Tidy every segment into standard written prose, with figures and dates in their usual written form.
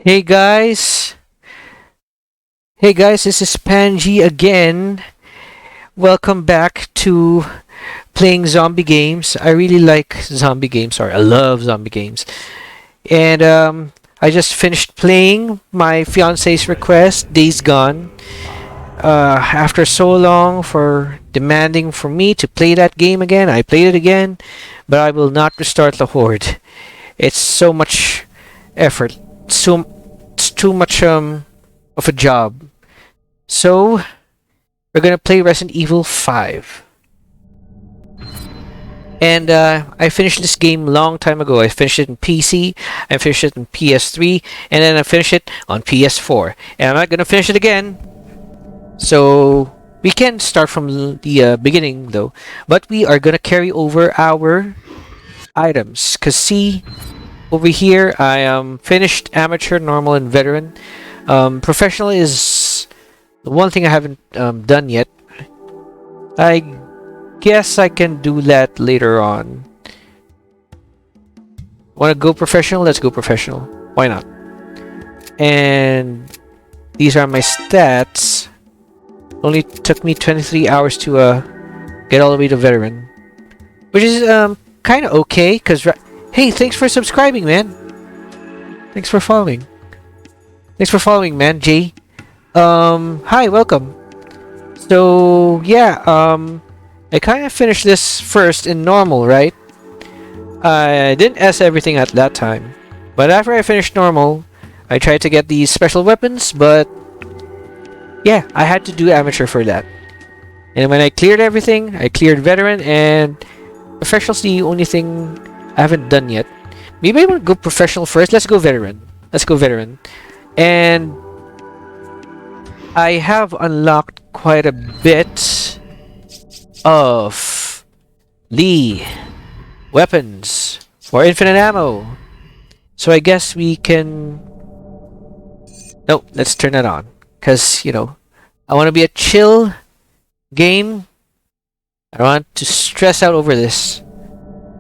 Hey guys, hey guys, this is Panji again. Welcome back to playing zombie games. I really like zombie games, or I love zombie games. And I just finished playing my fiance's request, Days Gone. After so long for demanding for me to play that game again, I played it again, but I will not restart the horde. It's so much effort, so it's too much of a job. So we're gonna play Resident Evil 5. And I finished this game long time ago. I finished it in PC, I finished it in PS3, and then I finished it on PS4. And I'm not gonna finish it again. So we can start from the beginning though. But we are gonna carry over our items. Cause see, over here I am finished amateur, normal, and veteran. Professional is the one thing I haven't done yet. I guess I can do that later on. Wanna go professional? Let's go professional. Why not? And these are my stats. Only took me 23 hours to get all the way to veteran. Which is kind of okay, cause hey, thanks for subscribing, man. Thanks for following. Thanks for following, man, Jay. Hi, welcome. So, yeah, I kind of finished this first in normal, right? I didn't S everything at that time. But after I finished normal, I tried to get these special weapons, but yeah, I had to do amateur for that. And when I cleared everything, I cleared veteran, and professional's the only thing I haven't done yet. Maybe I want to go professional first. Let's go veteran. Let's go veteran. And I have unlocked quite a bit of the weapons for infinite ammo. So I guess we can... No, let's turn that on. Because, you know, I want to be a chill game. I don't want to stress out over this.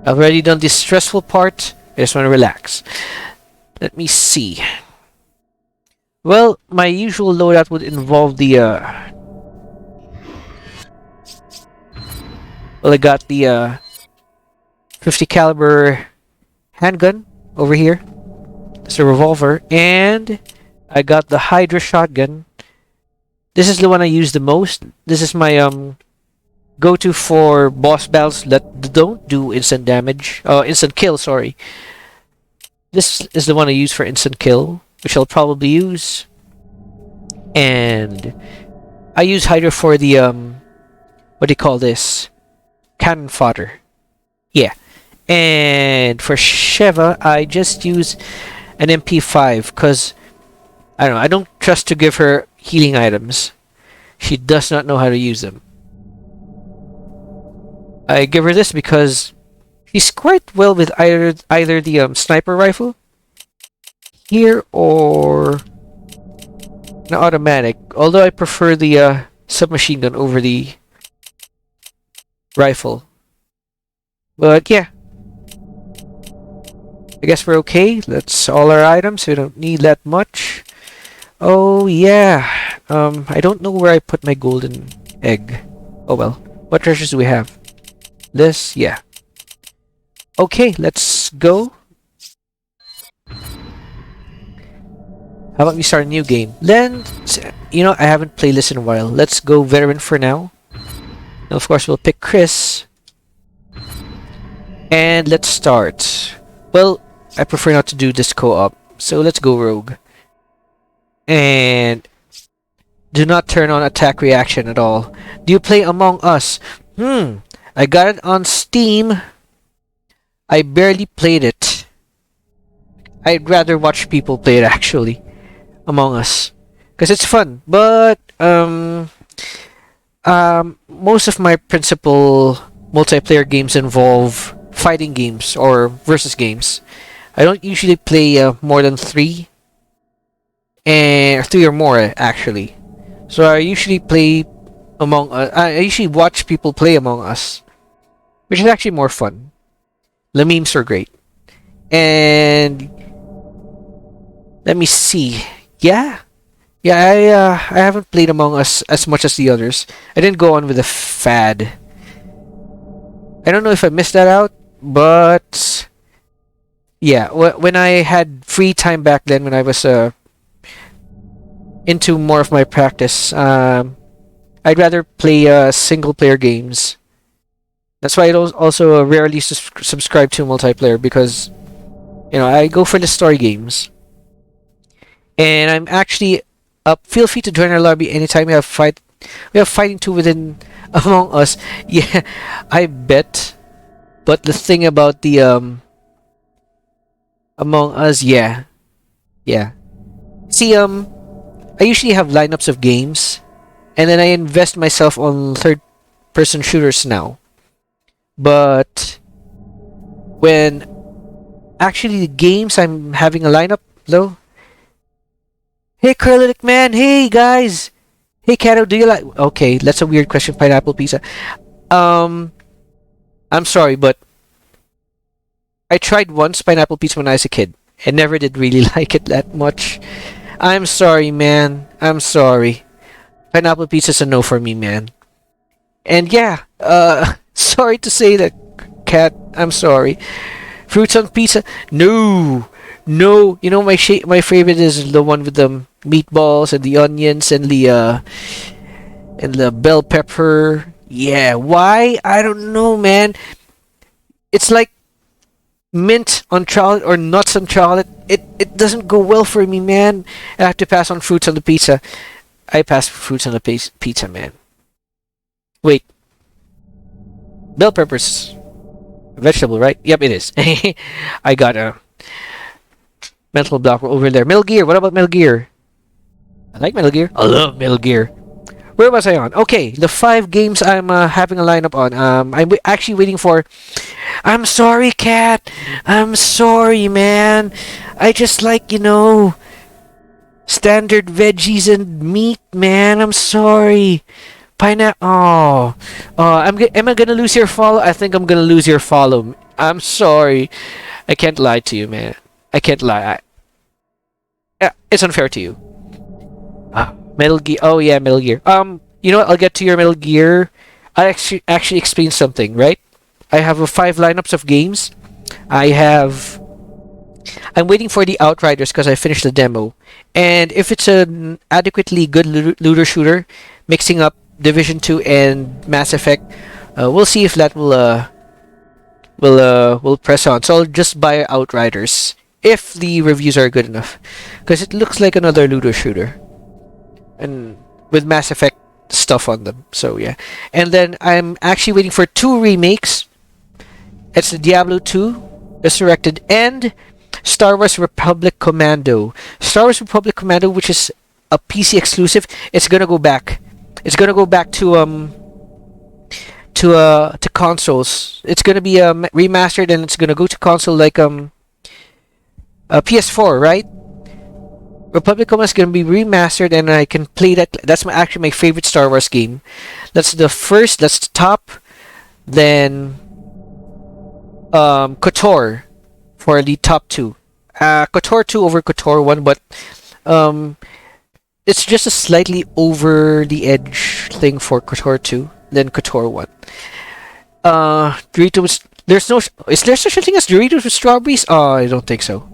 I've already done this stressful part. I just want to relax. Let me see. Well, my usual loadout would involve the well, I got the 50 caliber handgun over here. It's a revolver, and I got the Hydra shotgun. This is the one I use the most. This is my go-to for boss battles that don't do instant damage. Instant kill, sorry. This is the one I use for instant kill, which I'll probably use. And I use Hydra for the what do you call this? Cannon fodder. Yeah. And for Sheva, I just use an MP5 because I don't know, I don't trust to give her healing items. She does not know how to use them. I give her this because she's quite well with either the sniper rifle here or an automatic. Although I prefer the submachine gun over the rifle. But yeah, I guess we're okay. That's all our items. We don't need that much. Oh yeah, I don't know where I put my golden egg. Oh well. What treasures do we have? This, yeah. Okay, let's go. How about we start a new game? Then, you know, I haven't played this in a while. Let's go veteran for now. And of course, we'll pick Chris. And let's start. Well, I prefer not to do this co-op, so let's go rogue. And do not turn on attack reaction at all. Do you play Among Us? I got it on Steam. I barely played it. I'd rather watch people play it actually. Among Us. Because it's fun. But most of my principal multiplayer games involve fighting games or versus games. I don't usually play more than 3. And 3 or more actually. So I usually play Among Us. I usually watch people play Among Us, which is actually more fun. The memes are great, and Let me see. Yeah, yeah. I haven't played Among Us as much as the others. I didn't go on with the fad. I don't know if I missed that out, but yeah. When I had free time back then, when I was into more of my practice, I'd rather play single player games. That's why I also rarely subscribe to multiplayer because I go for the story games. And I'm actually up. Feel free to join our lobby anytime we have fight. We have fighting two within Among Us. Yeah, I bet. But the thing about the Among Us, yeah, yeah. See, I usually have lineups of games, and then I invest myself on third-person shooters now. But when actually the games I'm having a lineup though. Hey, Curlic man. Hey, guys. Hey, Kato. Do you like? Okay, that's a weird question. Pineapple pizza. Um, I'm sorry, but I tried once pineapple pizza when I was a kid, and never did really like it that much. I'm sorry, man. I'm sorry. Pineapple pizza's a no for me, man. And yeah, sorry to say that, Cat. I'm sorry. Fruits on pizza? No, no. You know my favorite is the one with the meatballs and the onions and the bell pepper. Yeah. Why? I don't know, man. It's like mint on chocolate or nuts on chocolate. It doesn't go well for me, man. I have to pass on fruits on the pizza. I pass fruits on the pizza, man. Wait. Bell peppers. Vegetable, right? Yep, it is. I got a mental block over there. Metal Gear. What about Metal Gear? I like Metal Gear. I love Metal Gear. Where was I on? Okay, the 5 games I'm having a lineup on. I'm actually waiting for. I'm sorry, Cat. I'm sorry, man. I just like standard veggies and meat, man. I'm sorry. Pineapple. Oh, am I gonna lose your follow? I think I'm gonna lose your follow. I'm sorry. I can't lie to you, man. I can't lie. It's unfair to you. Metal Gear. Oh yeah, Metal Gear. You know what? I'll get to your Metal Gear. I actually explain something, right? I have 5 lineups of games. I'm waiting for the Outriders because I finished the demo, and if it's an adequately good looter shooter, mixing up Division 2 and Mass Effect, we'll see if that will press on. So I'll just buy Outriders if the reviews are good enough, because it looks like another looter shooter, and with Mass Effect stuff on them. So yeah, and then I'm actually waiting for 2 remakes. It's the Diablo 2 Resurrected and Star Wars Republic Commando. Star Wars Republic Commando, which is a PC exclusive, it's gonna go back. It's gonna go back to consoles. It's gonna be remastered and it's gonna go to console like PS4, right? Republic Commando is gonna be remastered and I can play that. That's actually my favorite Star Wars game. That's the first. That's the top. Then KOTOR for the top 2. KOTOR 2 over KOTOR 1, but it's just a slightly over the edge thing for KOTOR 2 than KOTOR 1. Doritos. There's no. Is there such a thing as Doritos with strawberries? Oh, I don't think so.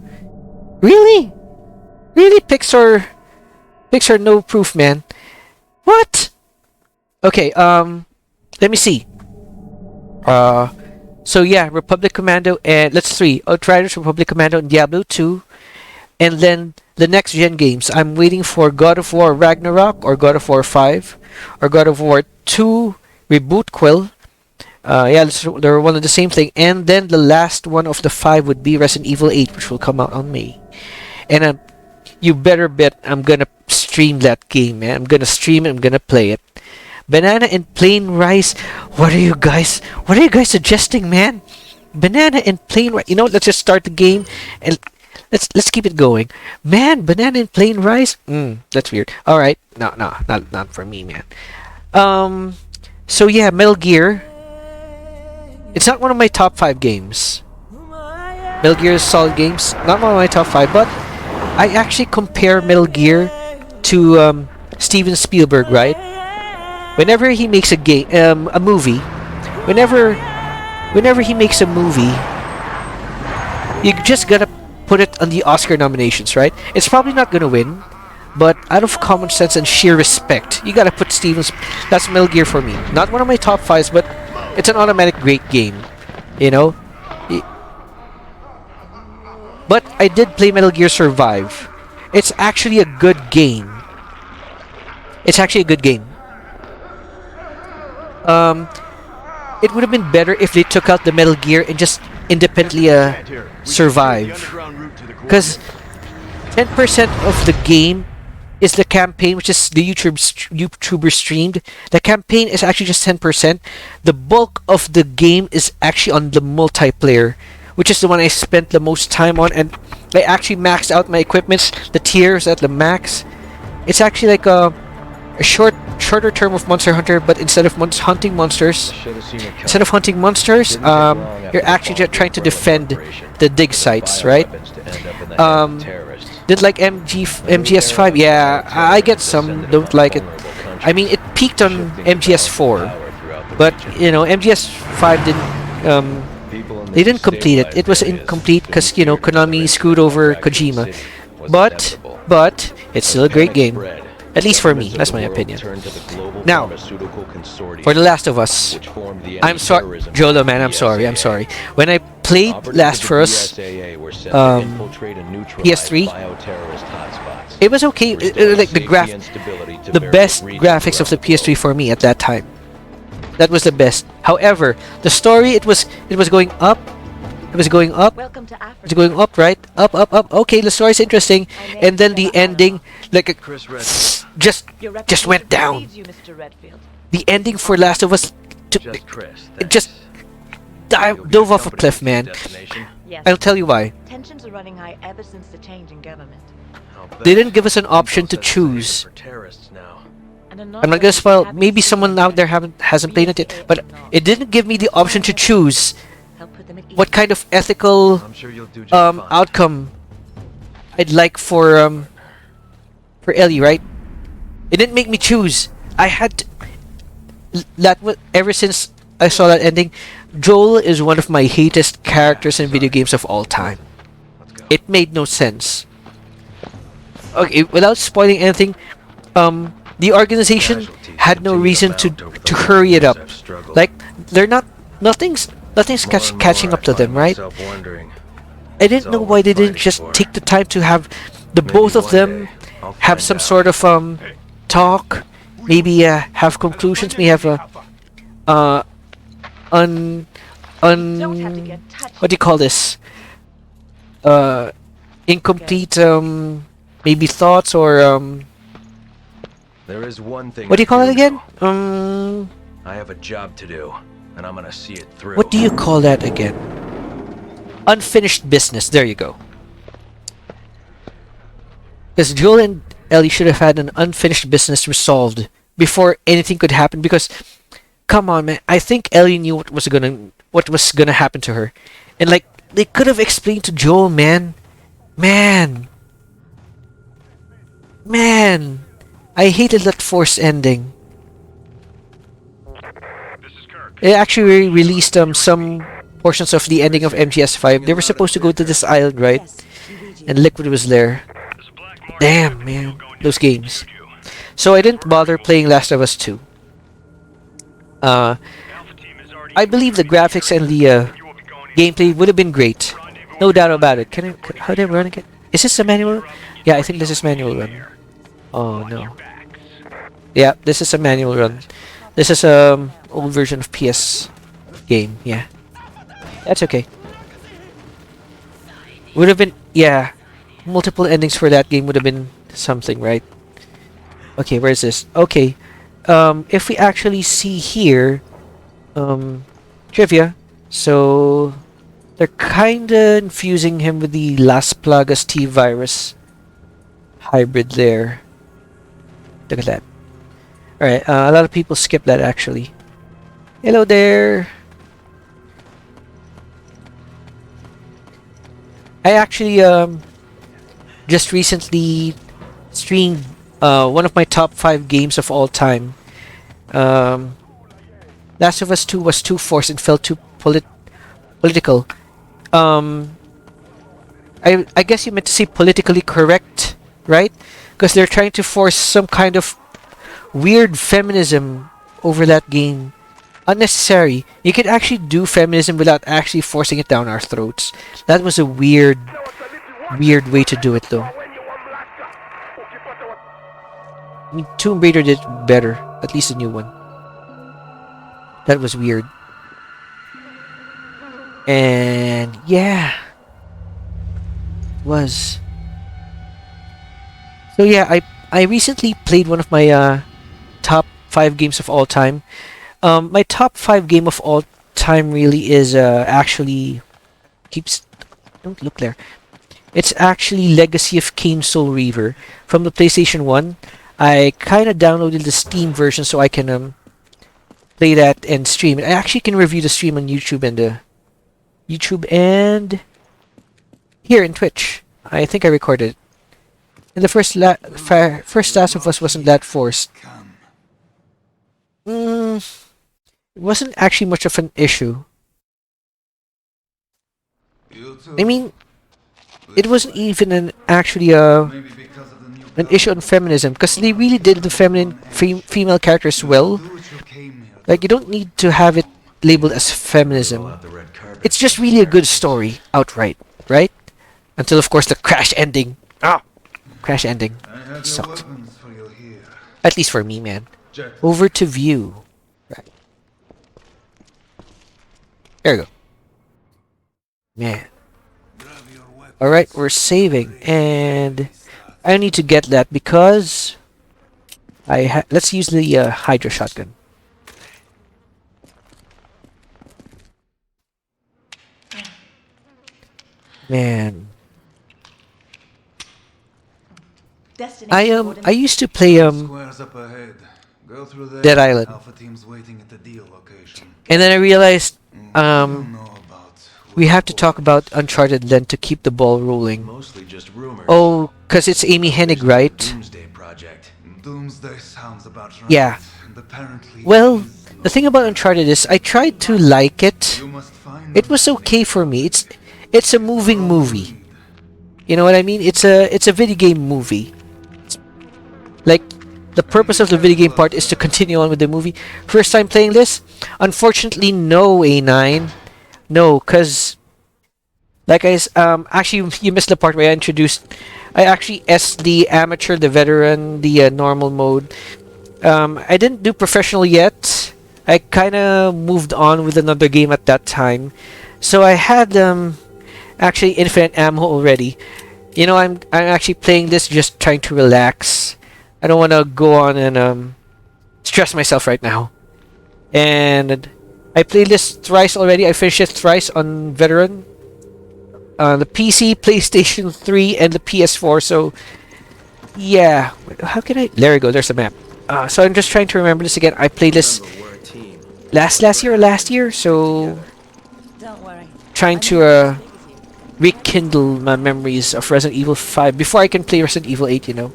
Really? Really, Pixar no proof, man. What? Okay. Let me see. So yeah, Republic Commando and let's 3 Outriders, Republic Commando, and Diablo 2, and then the next gen games. I'm waiting for God of War Ragnarok or God of War 5 or God of War 2 Reboot Quill. Yeah, they're one of the same thing. And then the last one of the 5 would be Resident Evil 8, which will come out on May. And you better bet I'm gonna stream that game, man. I'm gonna stream it. I'm gonna play it. Banana and plain rice. What are you guys suggesting, man? Banana and plain rice. Let's just start the game and let's keep it going, man. Banana and plain rice. That's weird. All right, no, not for me, man. So yeah, Metal Gear. It's not one of my top 5 games. Metal Gear is solid games. Not one of my top 5, but I actually compare Metal Gear to Steven Spielberg, right? Whenever he makes a movie, whenever he makes a movie, you just gotta put it on the Oscar nominations, right? It's probably not gonna win, but out of common sense and sheer respect, you gotta put That's Metal Gear for me. Not one of my top fives, but it's an automatic great game. You know? But I did play Metal Gear Survive. It's actually a good game. It's actually a good game. It would have been better if they took out the Metal Gear and just independently Survive. Because 10% of the game is the campaign, which is the YouTuber streamed. The campaign is actually just 10%. The bulk of the game is actually on the multiplayer, which is the one I spent the most time on, and I actually maxed out my equipments, the tiers at the max. It's actually like a shorter term of Monster Hunter, but instead of hunting monsters, you're actually just trying to defend the dig sites, right? Did like MGS5? Yeah, I get some, don't like it. I mean, it peaked on MGS4, but you know, MGS5 they didn't complete it. It was incomplete because, you know, Konami screwed over Kojima. But it's still a great game. At least for me, that's my opinion. Now, for The Last of Us, I'm sorry, Jolo, man, I'm sorry. When I played Last of Us, PS3, it was okay. Like the best graphics of the PS3 for me at that time. That was the best. However, the story, it was going up. It was going up. Welcome to Africa. It's going up, right? Up. Okay, the story's interesting, and then the ending, like just went down. The ending for Last of Us, it just dove off a cliff, man. Yes. I'll tell you why. Tensions are running high ever since the change in government. They didn't give us an option to choose. I'm not gonna spoil. Maybe someone out there hasn't played it yet, but it didn't give me the option to choose what kind of ethical outcome I'd like for Ellie, right? It didn't make me choose. I had ever since I saw that ending. Joel is one of my hatest characters in video games of all time. It made no sense. Okay, without spoiling anything, the organization had no reason to hurry it up. Like nothing's catching up to them, right? I didn't know why they didn't just take the time to have the both of them have some sort of talk, maybe have conclusions, maybe have a what do you call this? Incomplete maybe thoughts, or there is one thing. what do you call it again? I have a job to do, and I'm gonna see it through. What do you call that again? Unfinished business. There you go. Because Joel and Ellie should have had an unfinished business resolved before anything could happen. Because, come on, man, I think Ellie knew what was gonna happen to her, and like they could have explained to Joel, man. I hated that forced ending. It actually released some portions of the ending of MGS5. They were supposed to go to this island, right? And Liquid was there. Damn, man, those games. So I didn't bother playing Last of Us 2. I believe the graphics and the gameplay would have been great. No doubt about it. How do I run again? Is this a manual? Yeah, I think this is manual run. Oh no. Yeah, this is a manual run. This is old version of PS game. Yeah, that's okay. Would have been, yeah, multiple endings for that game would have been something, right? Okay, where is this? Okay, if we actually see here, trivia. So they're kinda infusing him with the Las Plagas T virus hybrid there. Look at that. Alright, a lot of people skip that actually. Hello there! I actually just recently streamed one of my top 5 games of all time. Um, Last of Us 2 was too forced and felt too political. Um, I guess you meant to say politically correct, right? Because they're trying to force some kind of weird feminism over that game. Unnecessary. You could actually do feminism without actually forcing it down our throats. That was a weird way to do it, though. I mean, Tomb Raider did better. At least the new one. That was weird. And yeah. Was. So yeah, I recently played one of my top 5 games of all time. My top 5 game of all time really is actually don't look there. It's actually Legacy of Kain Soul Reaver from the PlayStation 1. I kind of downloaded the Steam version so I can play that and stream it. I actually can review the stream on YouTube and here in Twitch. I think I recorded it. And the first Last of Us wasn't that forced. It wasn't actually much of an issue. I mean, it wasn't even an issue on feminism because they really did the female characters well. Like, you don't need to have it labeled as feminism. It's just really a good story outright, right? Until of course the crash ending. Crash ending sucked. At least for me, man. Over to view. Right. There we go. Man. Alright, we're saving. And I need to get that because let's use the Hydra shotgun. Man. I used to play Dead Island. And then I realized we have to talk about Uncharted then to keep the ball rolling. Mostly just rumors. Oh, because it's Amy Hennig, right? Doomsday Project. Doomsday sounds about right. Yeah. And apparently Well, the thing about Uncharted is I tried to like it. you must find It was okay for me. It's a moving movie. You know what I mean? It's a video game movie. Like, the purpose of the video game part is to continue on with the movie. First time playing this? Unfortunately, no, A9. No, cause like actually you missed the part where I actually S the amateur, the veteran, the normal mode. I didn't do professional yet. I kind of moved on with another game at that time. So I had actually infinite ammo already. You know, I'm actually playing this just trying to relax. I don't want to go on and stress myself right now. And I played this thrice already. I finished it thrice on veteran. The PC, PlayStation 3, and the PS4. So yeah, how can I? There we go. There's the map. So I'm just trying to remember this again. I played this last year. So Don't worry. trying to rekindle my memories of Resident Evil 5 before I can play Resident Evil 8. You know.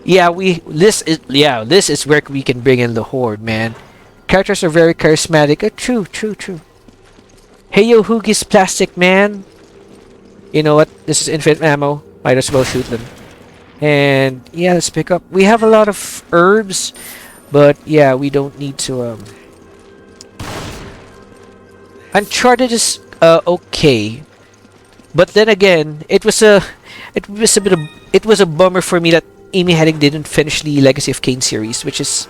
Yeah, this is where we can bring in the horde, man. Characters are very charismatic. True. Hey yo, Hoogie's plastic man. You know what? This is infinite ammo. Might as well shoot them. And yeah, let's pick up. We have a lot of herbs, but yeah, we don't need to. Uncharted is okay, but then again, it was a bummer for me that Amy Hennig didn't finish the Legacy of Kain series, which is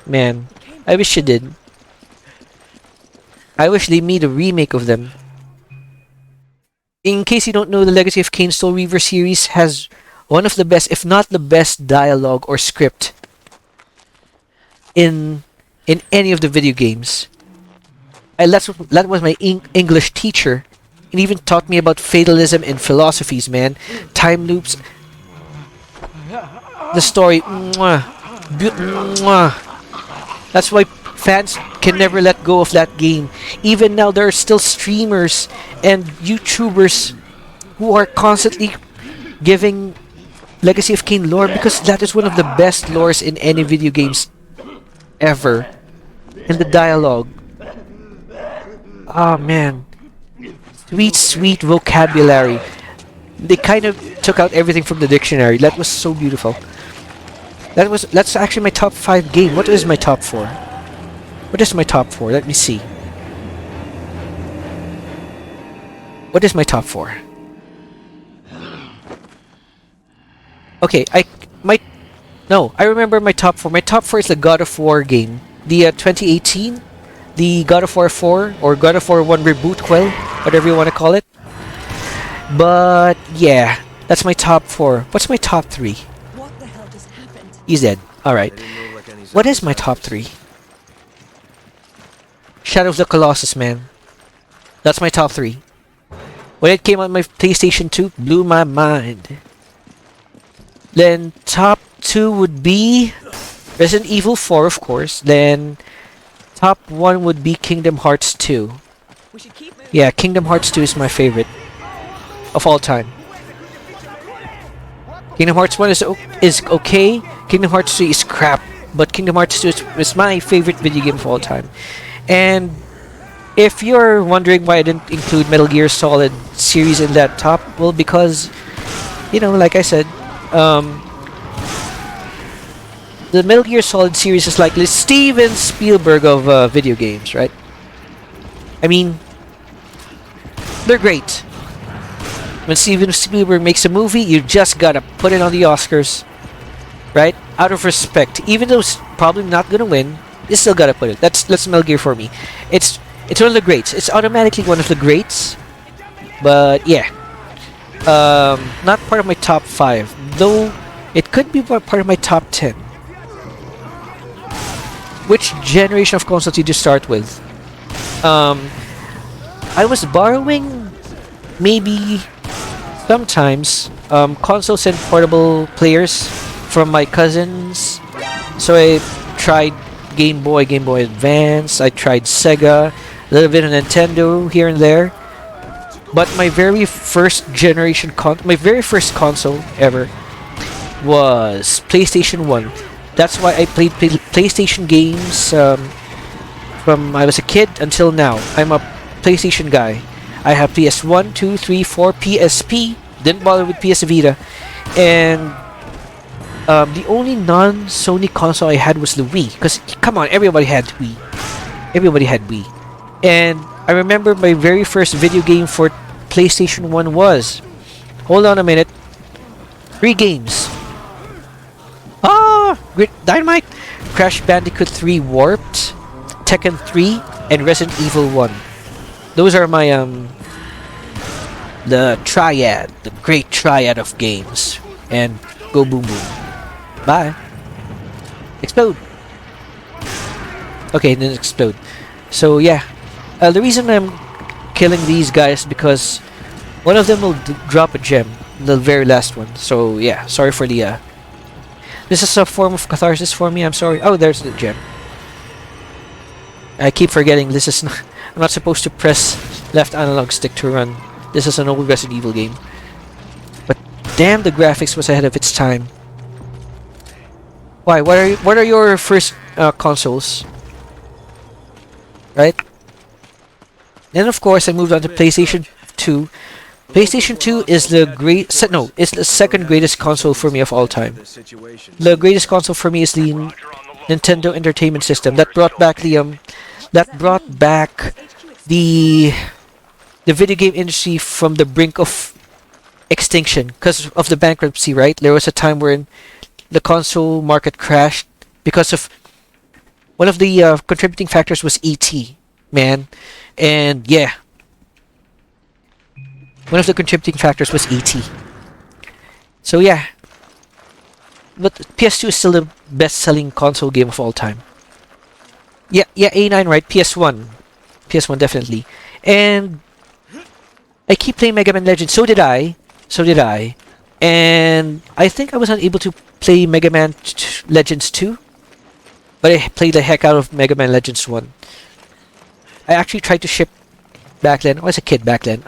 man, I wish she did. I wish they made a remake of them. In case you don't know, the Legacy of Kain Soul Reaver series has one of the best, if not the best, dialogue or script in any of the video games. That was my English teacher. It even taught me about fatalism and philosophies, man. Time loops. The story. Mwah. That's why fans can never let go of that game. Even now, there are still streamers and YouTubers who are constantly giving Legacy of Kain lore, because that is one of the best lores in any video games ever. And the dialogue. Oh man. Sweet, sweet vocabulary. They kind of took out everything from the dictionary. That was so beautiful. That's actually my top 5 game. What is my top 4? What is my top 4? Let me see. What is my top 4? Okay, I remember my top 4. My top 4 is the God of War game. The 2018, the God of War 4 or God of War 1 reboot, whatever you want to call it. But yeah, that's my top 4. What's my top 3? What the hell just happened? He's dead. Alright. What is my top 3? Shadow of the Colossus, man. That's my top 3. When it came on my PlayStation 2, blew my mind. Then top 2 would be Resident Evil 4, of course. Then top 1 would be Kingdom Hearts 2. We should keep moving. Yeah, Kingdom Hearts 2 is my favorite of all time. Kingdom Hearts 1 is okay. Kingdom Hearts 3 is crap. But Kingdom Hearts 2 is my favorite video game of all time. And if you're wondering why I didn't include Metal Gear Solid series in that top, well, because, you know, like I said, the Metal Gear Solid series is like the Steven Spielberg of video games, right? I mean, they're great. When Steven Spielberg makes a movie, you just gotta put it on the Oscars, right? Out of respect, even though it's probably not gonna win, you still gotta put it. That's Metal Gear for me. It's one of the greats. It's automatically one of the greats. But yeah, not part of my top 5, though. It could be part of my top 10. Which generation of consoles did you start with? I was borrowing, maybe sometimes, consoles and portable players from my cousins. So I tried Game Boy Advance, I tried Sega, a little bit of Nintendo here and there. But my very first generation my very first console ever was PlayStation 1. That's why I played PlayStation games from I was a kid until now. I'm a PlayStation guy. I have PS1, 2, 3, 4, PSP. Didn't bother with PS Vita. And the only non-Sony console I had was the Wii. Because, come on, everybody had Wii. Everybody had Wii. And I remember my very first video game for PlayStation 1 was... Hold on a minute. 3 games. Dynamite, Crash Bandicoot 3 Warped, Tekken 3, and Resident Evil 1. Those are my the triad, the great triad of games. And go boom boom. Bye. Explode. Okay, then explode. So yeah, the reason I'm killing these guys is because one of them will drop a gem, the very last one. So yeah, sorry for the this is a form of catharsis for me. I'm sorry. Oh, there's the gem. I keep forgetting this is not, I'm not supposed to press left analog stick to run. This is an old Resident Evil game. But damn, the graphics was ahead of its time. Why? What are your first consoles? Right? Then of course I moved on to PlayStation 2. PlayStation 2 is it's the second greatest console for me of all time. The greatest console for me is the Nintendo Entertainment System that brought back the video game industry from the brink of extinction because of the bankruptcy, right? There was a time wherein the console market crashed because of one of the contributing factors was E.T., man. And yeah, one of the contributing factors was E.T. So yeah, but PS2 is still the best-selling console game of all time. Yeah, A9, right? PS1 definitely. And I keep playing Mega Man Legends. So did I. And I think I was unable to play Mega Man Legends 2, but I played the heck out of Mega Man Legends 1. I actually tried to ship back then. I was a kid back then.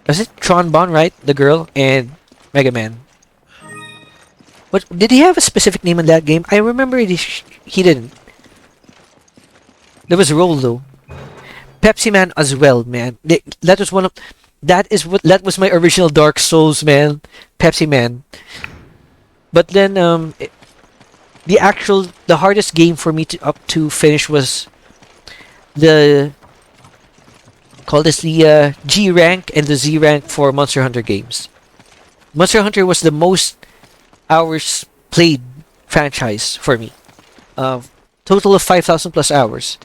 Was it Tron Bon, right? The girl and Mega Man. What did he have a specific name in that game? I remember he didn't. There was Roll though. Pepsi Man as well, man. That was one of that was my original Dark Souls, man. Pepsi Man. But then the hardest game for me to finish was the G rank and the Z rank for Monster Hunter games. Monster Hunter was the most hours played franchise for me. Total of 5,000 plus hours.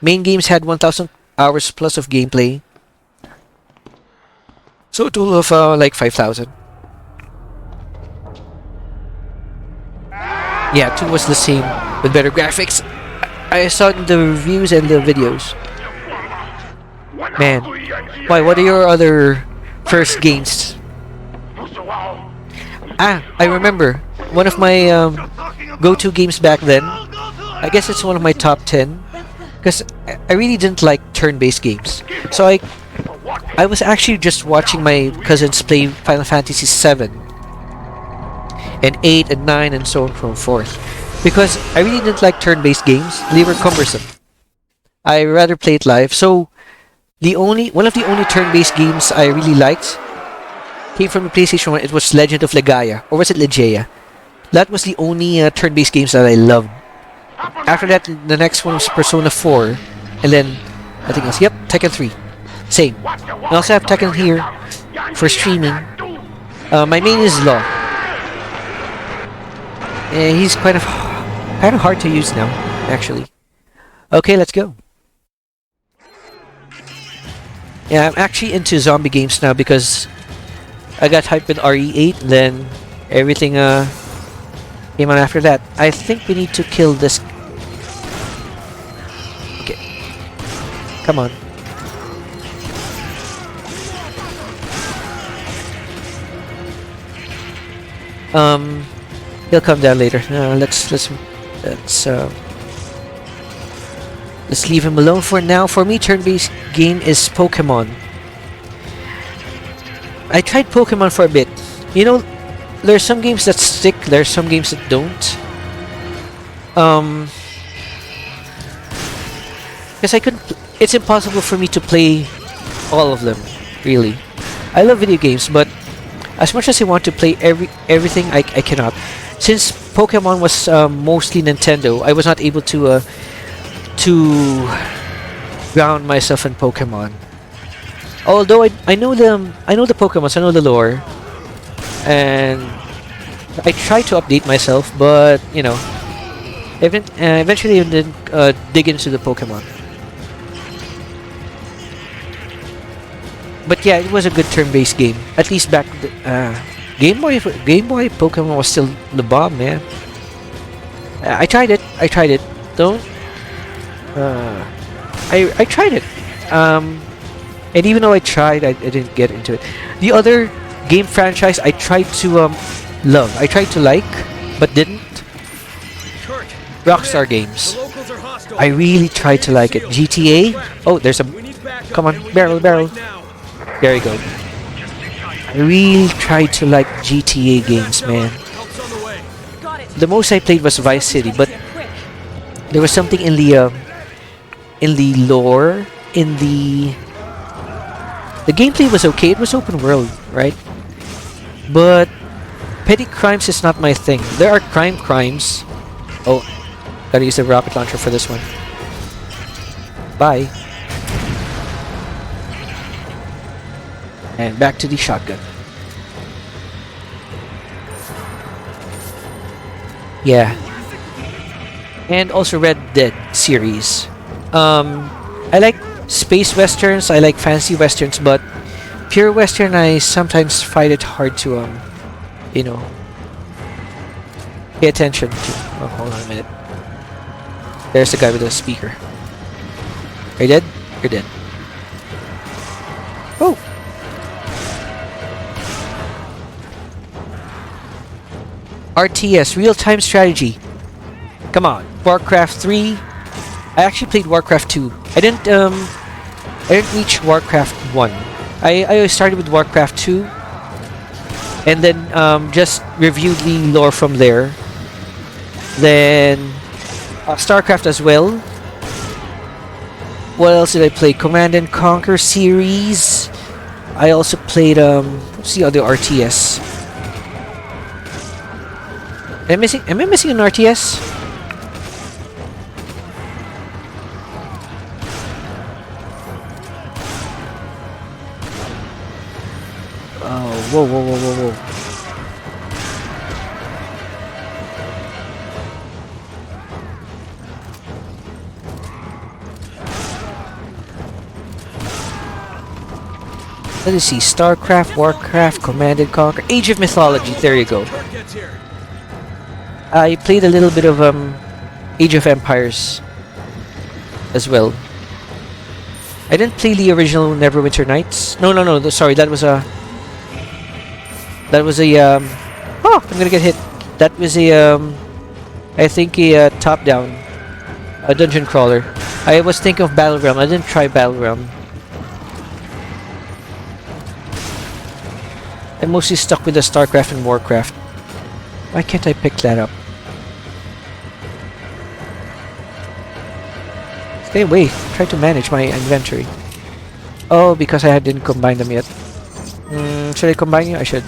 Main games had 1,000 hours plus of gameplay. So a total of like 5,000. Yeah, 2 was the same with better graphics. I saw it in the reviews and the videos. Man, why? What are your other first games? I remember one of my go-to games back then. I guess it's one of my top 10 because I really didn't like turn-based games. So I was actually just watching my cousins play Final Fantasy 7 and 8 and 9 and so on and so forth because I really didn't like turn-based games. They were cumbersome. I rather play it live. So one of the only turn-based games I really liked came from the PlayStation 1. It was Legend of Legaia, or was it Legaia? That was the only turn-based games that I loved. After that, the next one was Persona 4, and then I think else. Yep, Tekken 3, same. I also have Tekken here for streaming. My main is Law. He's kind of hard to use now, actually. Okay, let's go. Yeah, I'm actually into zombie games now because I got hyped with RE8, then everything came on after that. I think we need to kill this. Okay. Come on. He'll come down later. Let's leave him alone for now. For me, turn-based game is Pokemon. I tried Pokemon for a bit. You know, there's some games that stick, there's some games that don't. Because it's impossible for me to play all of them, really. I love video games, but as much as I want to play everything, I cannot. Since Pokemon was mostly Nintendo, I was not able to ground myself in Pokemon. Although I know the Pokemons, I know the lore, and I try to update myself, but you know, eventually I didn't dig into the Pokemon. But yeah, it was a good turn-based game. At least back Game Boy Pokemon was still the bomb, man. I tried it. Don't. I tried it. And even though I tried, I didn't get into it. The other game franchise I tried to love, I tried to like, but didn't. Rockstar games. I really tried to like it. GTA. Oh, there's a. Come on, barrel. There you go. I really tried to like GTA games, man. The most I played was Vice City, but there was something in the lore, in the gameplay was okay. It was open world, right? But petty crimes is not my thing. There are crimes. Oh, gotta use the rocket launcher for this one. Bye. And back to the shotgun. Yeah. And also Red Dead series. I like space westerns, I like fancy westerns, but pure western I sometimes find it hard to you know, pay attention to. Oh, hold on a minute. There's the guy with the speaker. Are you dead? You're dead. Oh! RTS, real-time strategy. Come on, Warcraft 3. I actually played Warcraft 2. I didn't reach Warcraft 1. I started with Warcraft 2, and then just reviewed the lore from there. Then StarCraft as well. What else did I play? Command and Conquer series. I also played what's the other RTS? Am I missing an RTS? Oh, whoa. Let us see. StarCraft, Warcraft, Command and Conquer, Age of Mythology. There you go. I played a little bit of Age of Empires as well. I didn't play the original Neverwinter Nights. No. Sorry, that was a. Oh, I'm gonna get hit. That was a I think a top-down, a dungeon crawler. I was thinking of Battleground. I didn't try Battleground. I'm mostly stuck with the StarCraft and Warcraft. Why can't I pick that up? Stay away. Try to manage my inventory. Oh, because I didn't combine them yet. Should I combine you? I should.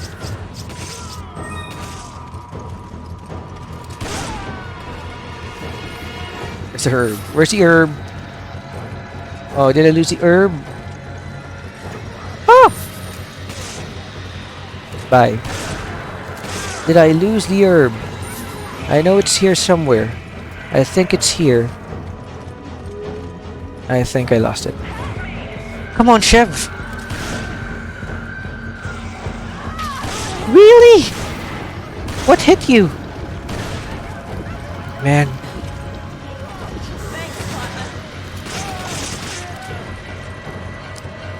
Where's the herb? Where's the herb? Oh, did I lose the herb? Oh! Bye. Did I lose the herb? I know it's here somewhere. I think it's here. I think I lost it. Come on, Chev! Really? What hit you? Man.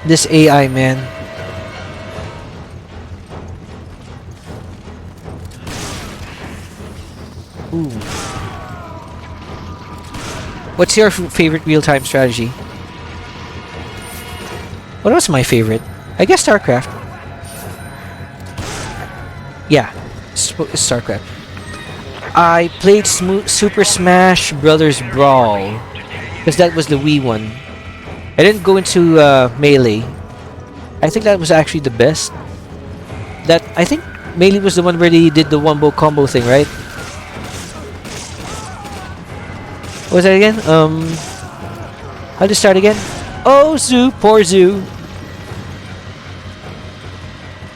This AI, man. Ooh. What's your favorite real-time strategy? What was my favorite? I guess StarCraft. Yeah, StarCraft. I played Super Smash Brothers Brawl because that was the Wii one. I didn't go into Melee. I think that was actually the best. I think Melee was the one where they did the wombo combo thing, right? What was that again? How to start again? Oh, Zoo, poor Zoo.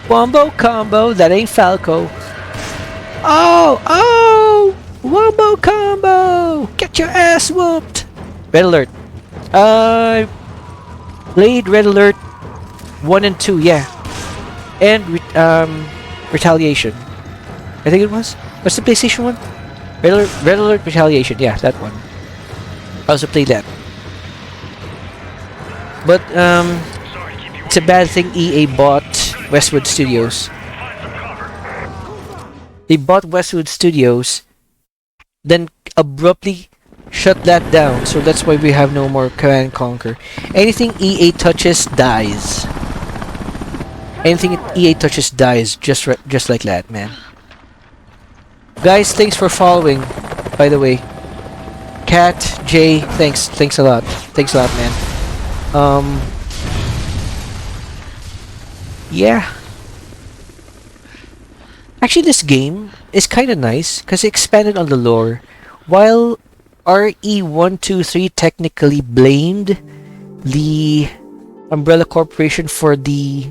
Wombo combo, that ain't Falco. Oh! Wombo combo! Get your ass whooped! Red Alert. Played Red Alert 1 and 2, yeah. And Retaliation. I think it was. What's the PlayStation one? Red Alert Retaliation, yeah, that one. I also played that. But it's a bad thing EA bought Westwood Studios. They bought Westwood Studios, then abruptly shut that down, so that's why we have no more Command and Conquer. Anything EA touches dies. Anything EA touches dies, just like that, man. Guys, thanks for following, by the way. Cat, Jay, thanks a lot. Thanks a lot, man. Yeah. Actually, this game is kind of nice because it expanded on the lore. While RE123 technically blamed the Umbrella Corporation for the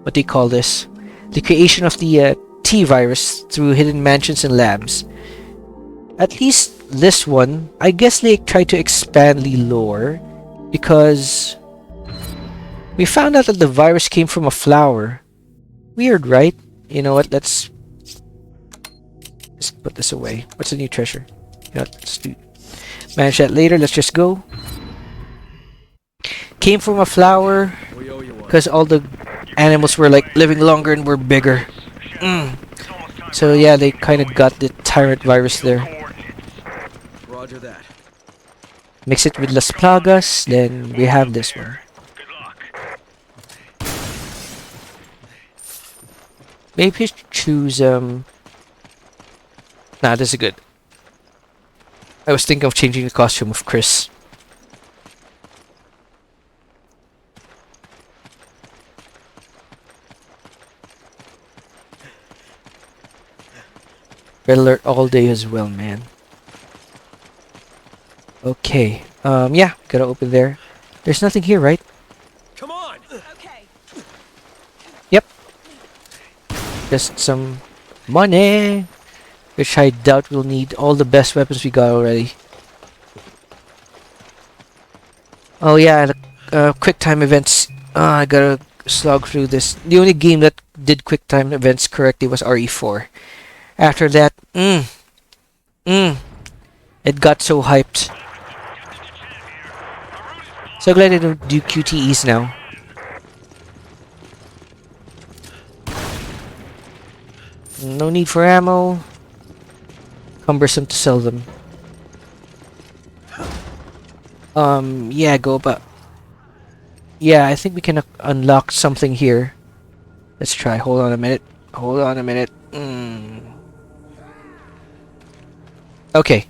what do you call this? The creation of the T-virus through hidden mansions and labs. At least this one, I guess they tried to expand the lore because we found out that the virus came from a flower. Weird, right? You know what? Let's put this away. What's the new treasure? You know what? Let's manage that later. Let's just go. Came from a flower because all the animals were like living longer and were bigger. So yeah, they kind of got the tyrant virus there. Roger that. Mix it with Las Plagas, then we have this one. Maybe choose Nah, this is good. I was thinking of changing the costume of Chris. Red alert all day as well, man. Okay. Yeah, gotta open there. There's nothing here, right? Come on! Okay. Yep. Just some money. Which I doubt we'll need. All the best weapons we got already. Oh yeah, the quick time events. I gotta slog through this. The only game that did quick time events correctly was RE4. After that, it got so hyped. So glad I don't do QTEs now. No need for ammo. Cumbersome to sell them. Yeah, go about. Yeah, I think we can unlock something here. Let's try. Hold on a minute. Hold on a minute. Okay.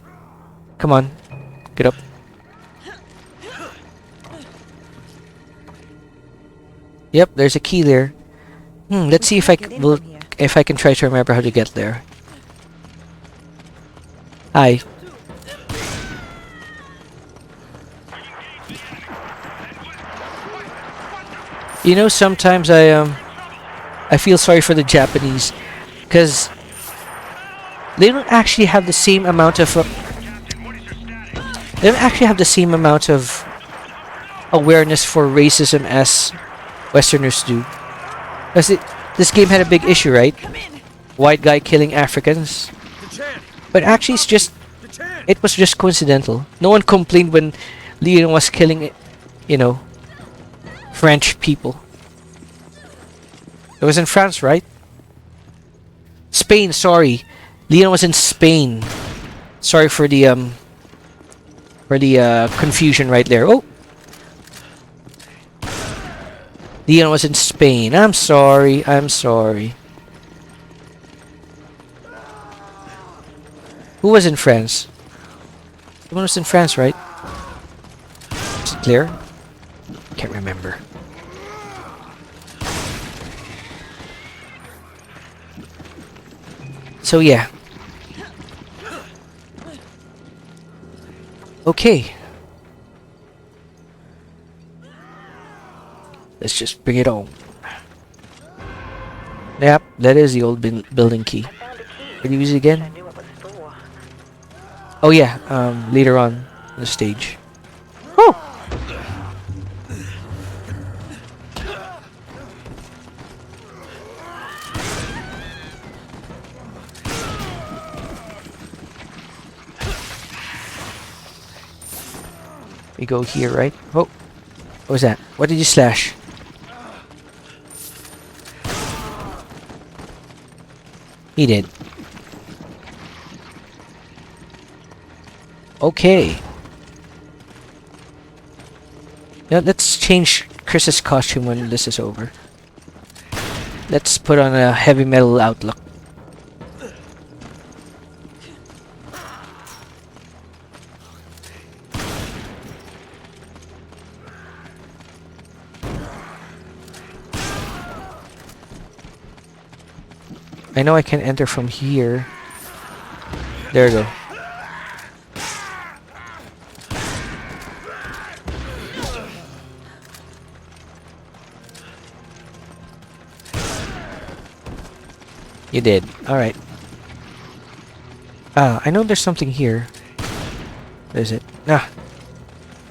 Come on. Get up. Yep, there's a key there. Let's see if I can try to remember how to get there. Hi. You know, sometimes I feel sorry for the Japanese, because they don't actually have the same amount of awareness for racism as Westerners do. Because this game had a big issue, right? White guy killing Africans. But actually, it was just coincidental. No one complained when Leon was killing, you know, French people. It was in France, right? Spain, sorry. Leon was in Spain. Sorry for the confusion right there. Oh. Leon was in Spain. I'm sorry. I'm sorry. Who was in France? Someone was in France, right? Is it clear? Can't remember. So yeah. Okay. Let's just bring it on. Yep, that is the old building key. Can you use it again? Oh yeah, later on the stage. Oh! We go here, right? Oh! What was that? What did you slash? He did. Okay. Now let's change Chris's costume when this is over. Let's put on a heavy metal outlook. I know I can enter from here. There we go. You did. Alright. I know there's something here. What is it? Nah.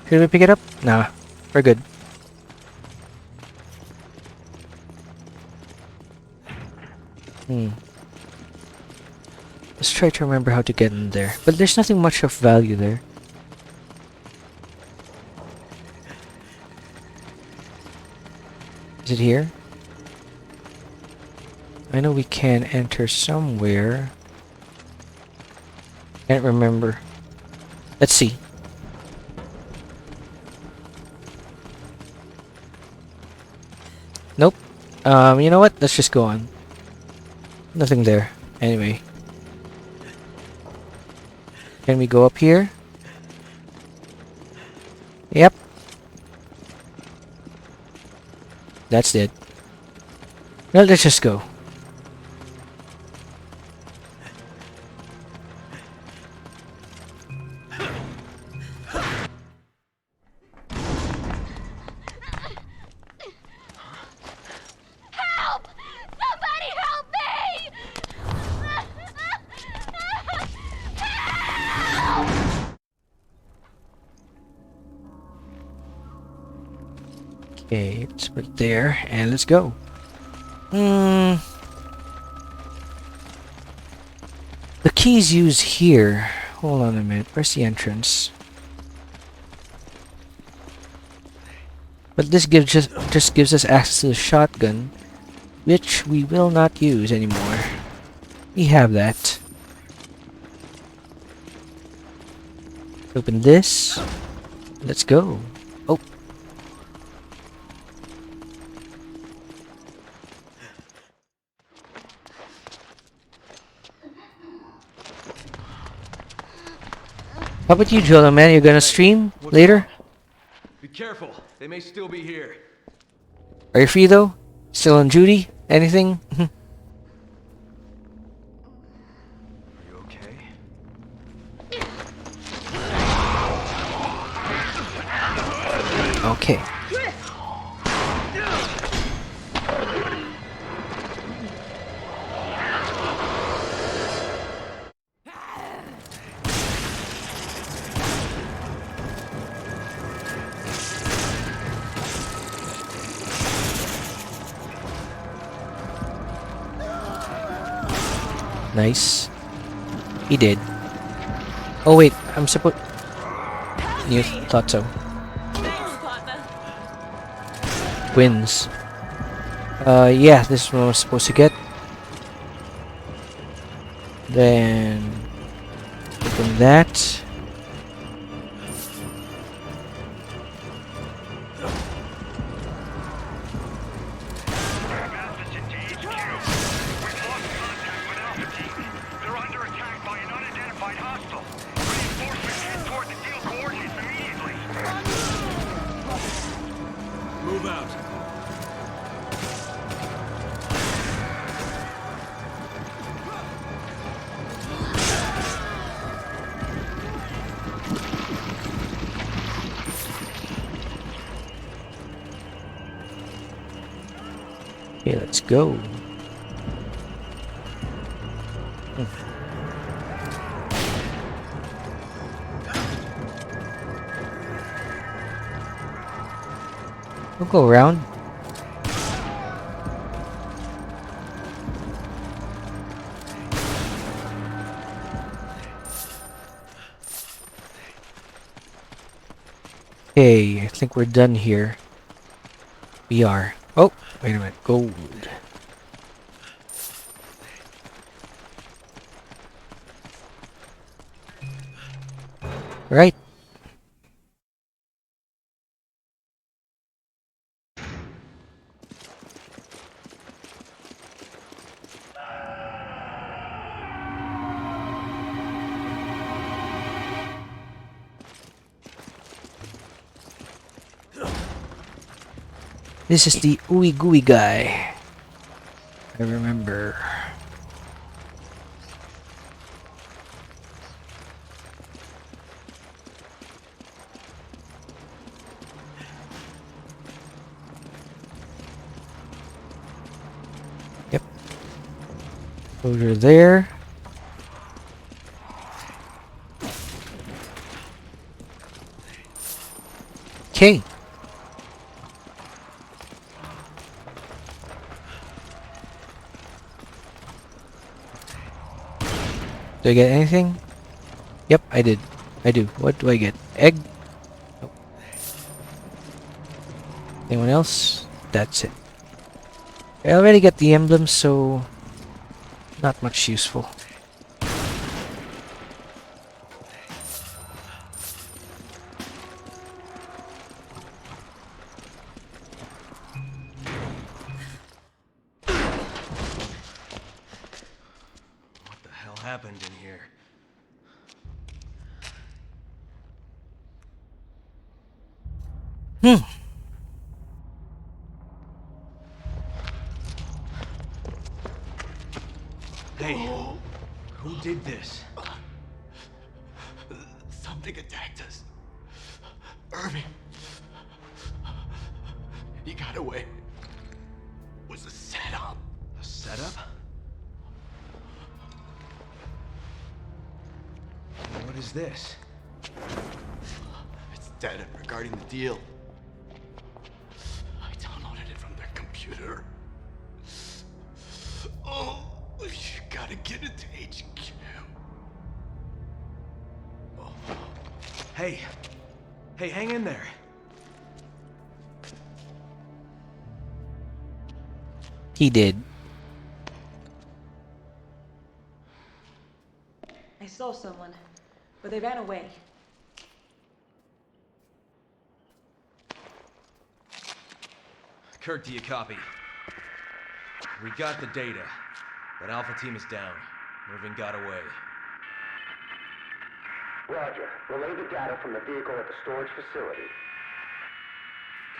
Should we pick it up? Nah. We're good. Let's try to remember how to get in there. But there's nothing much of value there. Is it here? I know we can enter somewhere. Can't remember. Let's see. Nope. You know what? Let's just go on. Nothing there. Anyway. Can we go up here? Yep. That's it. Well, let's just go. Help! Somebody help me! Okay, let's put it there and let's go. The key's used here. Hold on a minute. Where's the entrance? But this gives just gives us access to the shotgun, which we will not use anymore. We have that. Open this. Let's go. Oh. How about you, Joel, man? You're gonna stream later? Be careful. They may still be here. Are you free though? Still on duty? Anything? Are you okay? Okay. Nice. He did. Oh wait, I'm supposed. You thought so. Thanks, partner. Wins. Yeah, this is what I was supposed to get. Then open that. They're under attack by an unidentified hostile. Reinforcements head toward the deal coordinates immediately. Move out. Okay, let's go. We'll go around. Okay, I think we're done here. We are. Oh, wait a minute. Gold. Right. This is the ooey gooey guy. I remember. Yep. Over there. Okay. Do I get anything? Yep, I did. I do. What do I get? Egg? Nope. Anyone else? That's it. I already got the emblem, so not much useful. happened in here. Hey, who did this? Something attacked us. Irving. He got away. It was a setup. A setup? What is this? It's data regarding the deal. I downloaded it from their computer. Oh, you gotta get it to HQ. Hey. Hey, hang in there. He did. I saw someone, but they ran away. Kurt, do you copy? We got the data, but Alpha Team is down. Irving got away. Roger. Relay the data from the vehicle at the storage facility.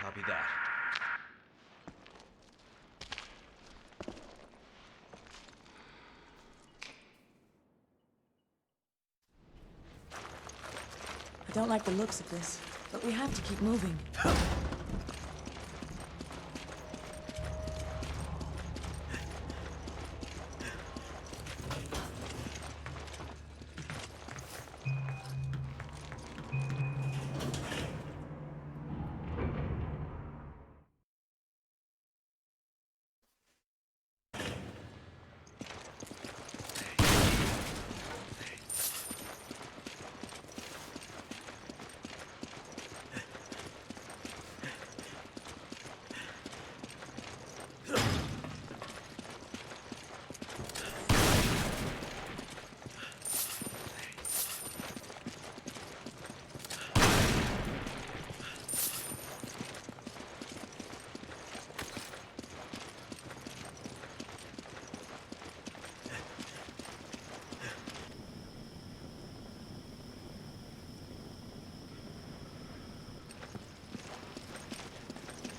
Copy that. I don't like the looks of this, but we have to keep moving.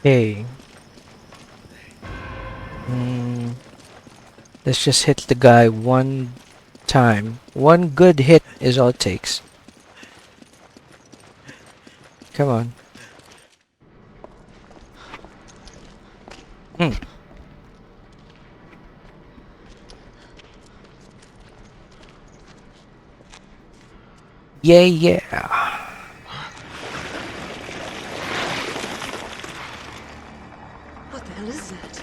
Okay. Let's just hit the guy one time. One good hit is all it takes. Come on. Yeah, yeah. What the hell is that?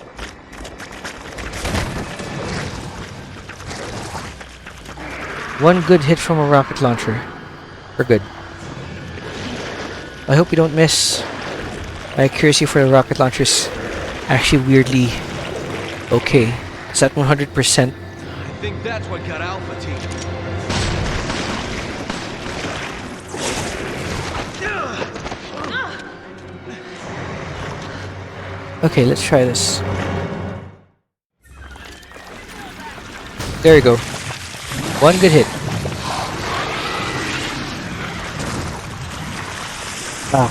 One good hit from a rocket launcher. We're good. I hope we don't miss. My accuracy for the rocket launchers actually weirdly okay. It's at 100%. I think that's what got Alpha Team. Okay, let's try this. There you go. One good hit. Ah.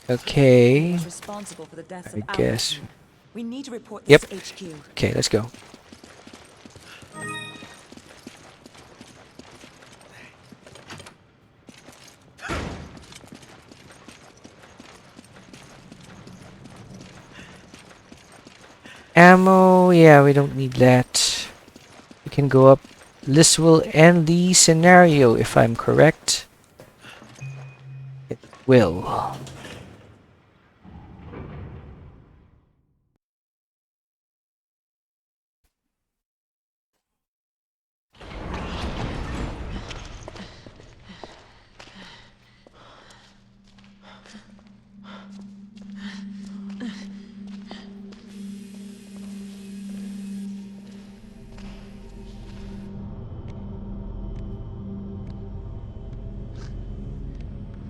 Okay. Who's responsible for the deaths of I our guess. team? We need to report Yep. this to HQ. Okay, let's go. Ammo, yeah, we don't need that. We can go up. This will end the scenario, if I'm correct. It will.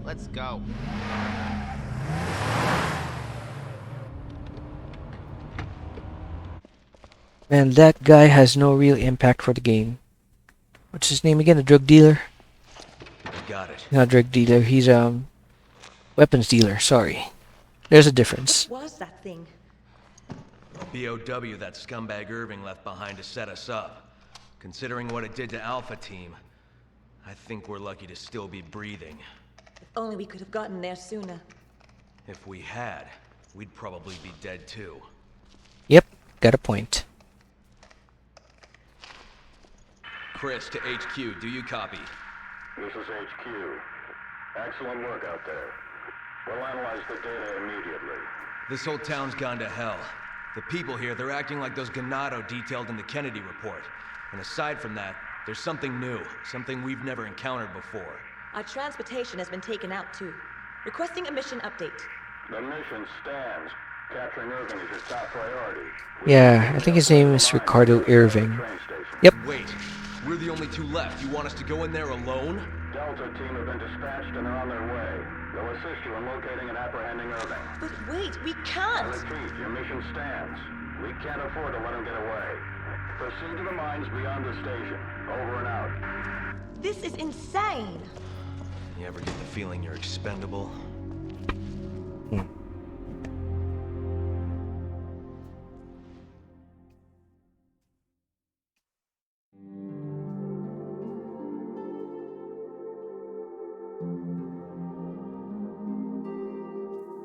Let's go. Man, that guy has no real impact for the game. What's his name again? A drug dealer? Got it. Not a drug dealer. He's weapons dealer. Sorry. There's a difference. What was that thing? BOW that scumbag Irving left behind to set us up. Considering what it did to Alpha Team, I think we're lucky to still be breathing. If only we could have gotten there sooner. If we had, we'd probably be dead too. Yep, got a point. Chris to HQ, do you copy? This is HQ. Excellent work out there. We'll analyze the data immediately. This whole town's gone to hell. The people here, they're acting like those Ganado detailed in the Kennedy report. And aside from that, there's something new, something we've never encountered before. Our transportation has been taken out too. Requesting a mission update. The mission stands. Capturing Irving is your top priority. Yeah, I think his name is Ricardo Irving. Train station. Yep. Wait, we're the only two left. You want us to go in there alone? Delta team have been dispatched and are on their way. They'll assist you in locating and apprehending Irving. But wait, we I can't! repeat, your mission stands. We can't afford to let him get away. Proceed to the mines beyond the station. Over and out. This is insane! You ever get the feeling you're expendable?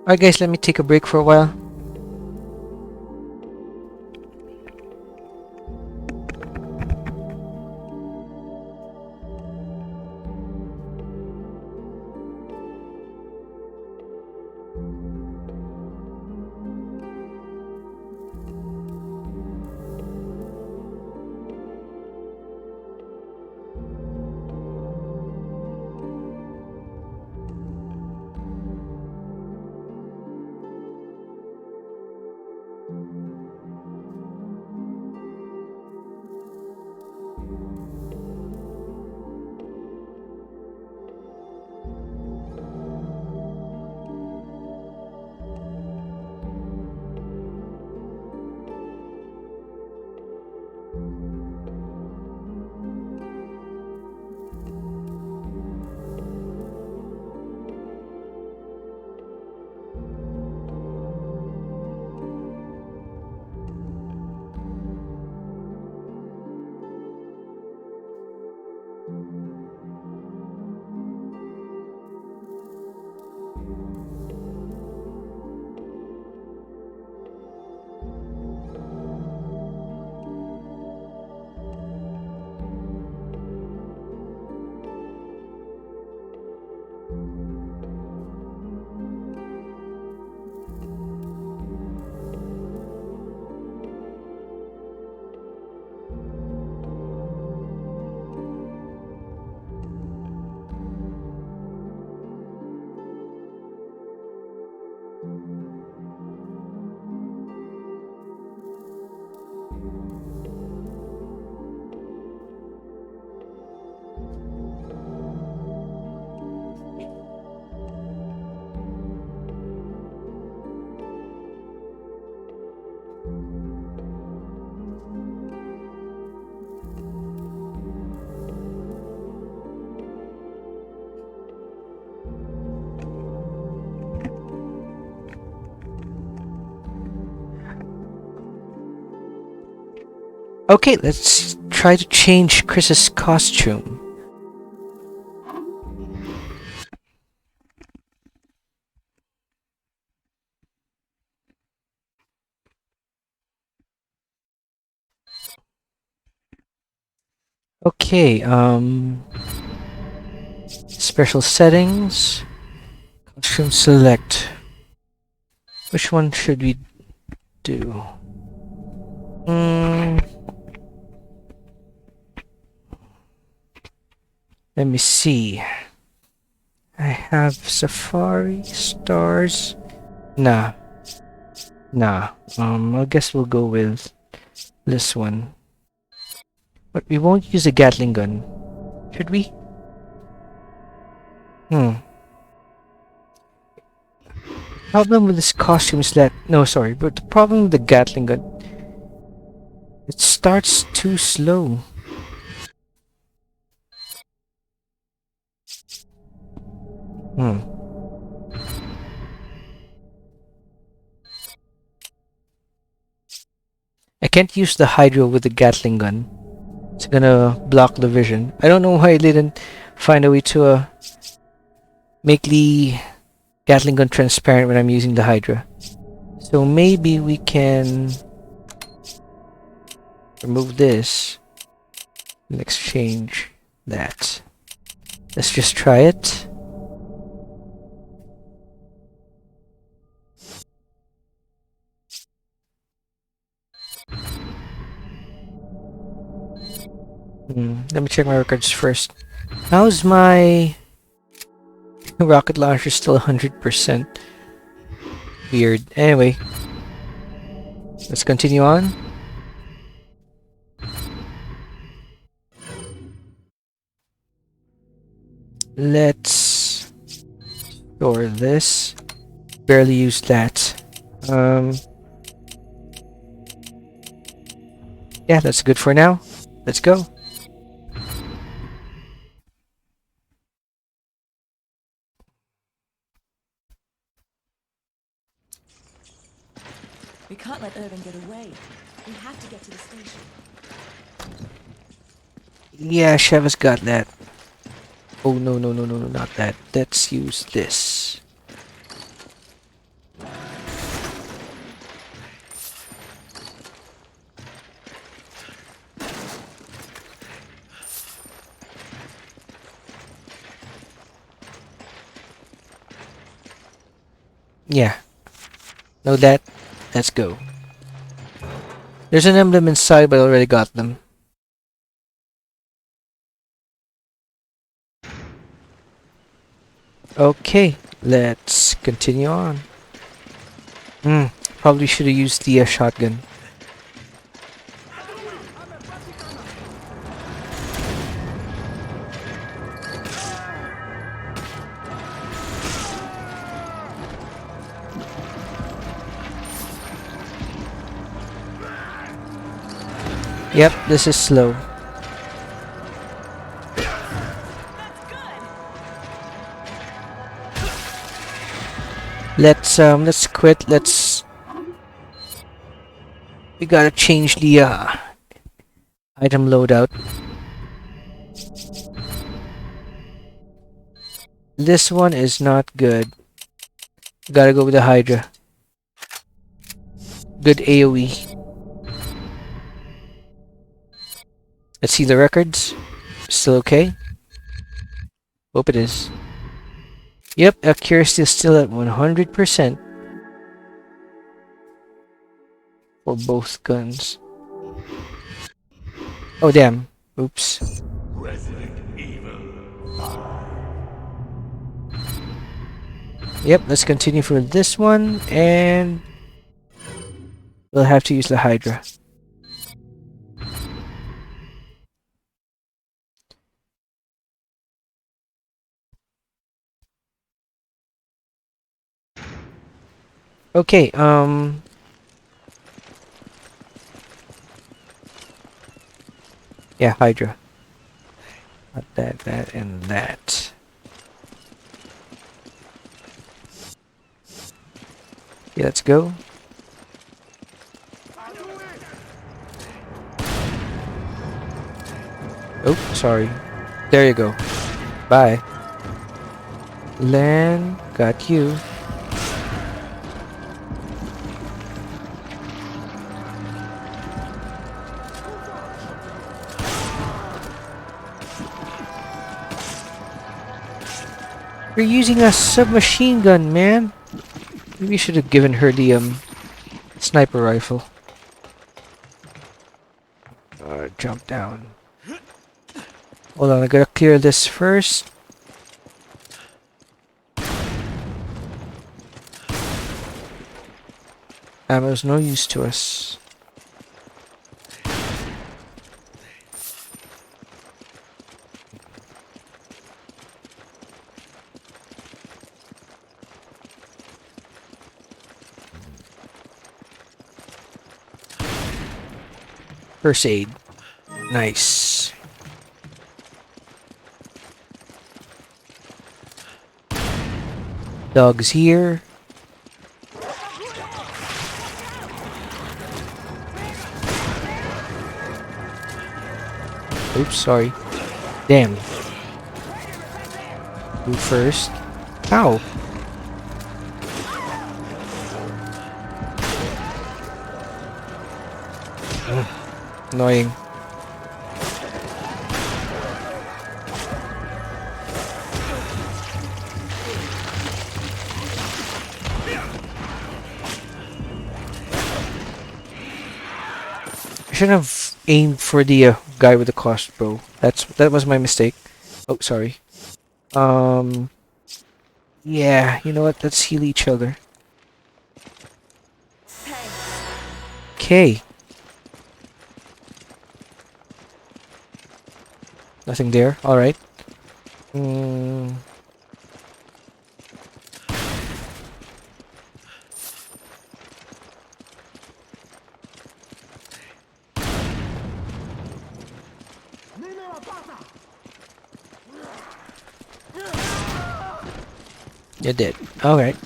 Alright guys, let me take a break for a while. Okay, let's try to change Chris's costume. Okay, special settings, costume select. Which one should we do? Let me see. I have Safari, Stars. Nah. I guess we'll go with this one. But we won't use a Gatling gun. Should we? Problem with this costume is that... No, sorry. But the problem with the Gatling gun It starts too slow. I can't use the hydro with the Gatling gun. It's gonna block the vision. I don't know why I didn't find a way to make the Gatling gun transparent when I'm using the hydra. So maybe we can remove this and exchange that. Let's just try it. Let me check my records first. How's my rocket launcher still 100%? Weird. Anyway, let's continue on. Let's store this. Barely used that. Yeah, that's good for now. Let's go. We can't let Irving get away. We have to get to the station. Yeah, Sheva's got that. Oh, no, no, no, no, no, not that. Let's use this. Yeah. Know that. Let's go. There's an emblem inside, but I already got them. Okay, let's continue on. Probably should have used the shotgun. Yep, this is slow. Let's quit. We gotta change the item loadout. This one is not good. Gotta go with the Hydra. Good AoE. Let's see the records. Still okay? Hope it is. Yep, accuracy is still at 100% for both guns. Oh damn. Oops. Resident Evil 5. Yep, let's continue for this one, and we'll have to use the Hydra. Okay, yeah, Hydra. Not that, and that. Yeah, let's go. Oh, sorry. There you go. Bye. Land, got you. You're using a submachine gun, man. Maybe you should have given her the sniper rifle. Jump down. Hold on, I gotta clear this first. Ammo's no use to us. First aid. Nice. Dogs here. Oops, sorry. Damn. You first. Ow. Ugh, annoying. I shouldn't have aimed for the guy with the crossbow. That was my mistake. Oh, sorry. Yeah, you know what? Let's heal each other. Okay. Nothing there. All right. You did. All right.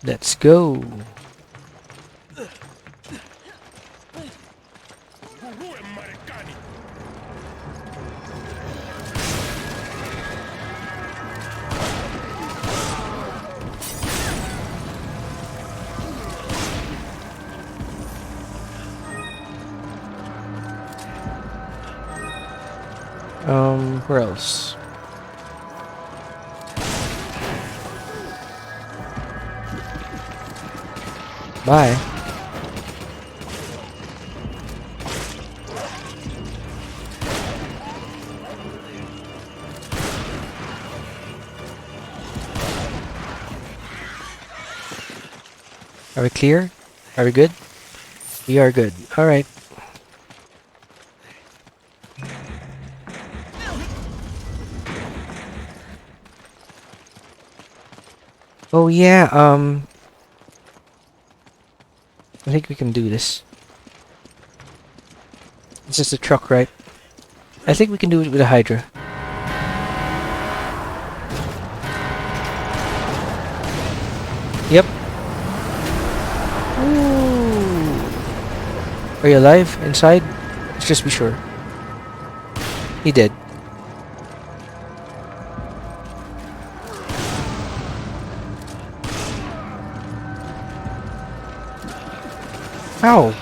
Let's go. Where else? Bye. Are we clear? Are we good? We are good. All right. Oh yeah, I think we can do this. It's just a truck, right? I think we can do it with a Hydra. Yep. Ooh. Are you alive inside? Let's just be sure. He did. Ow.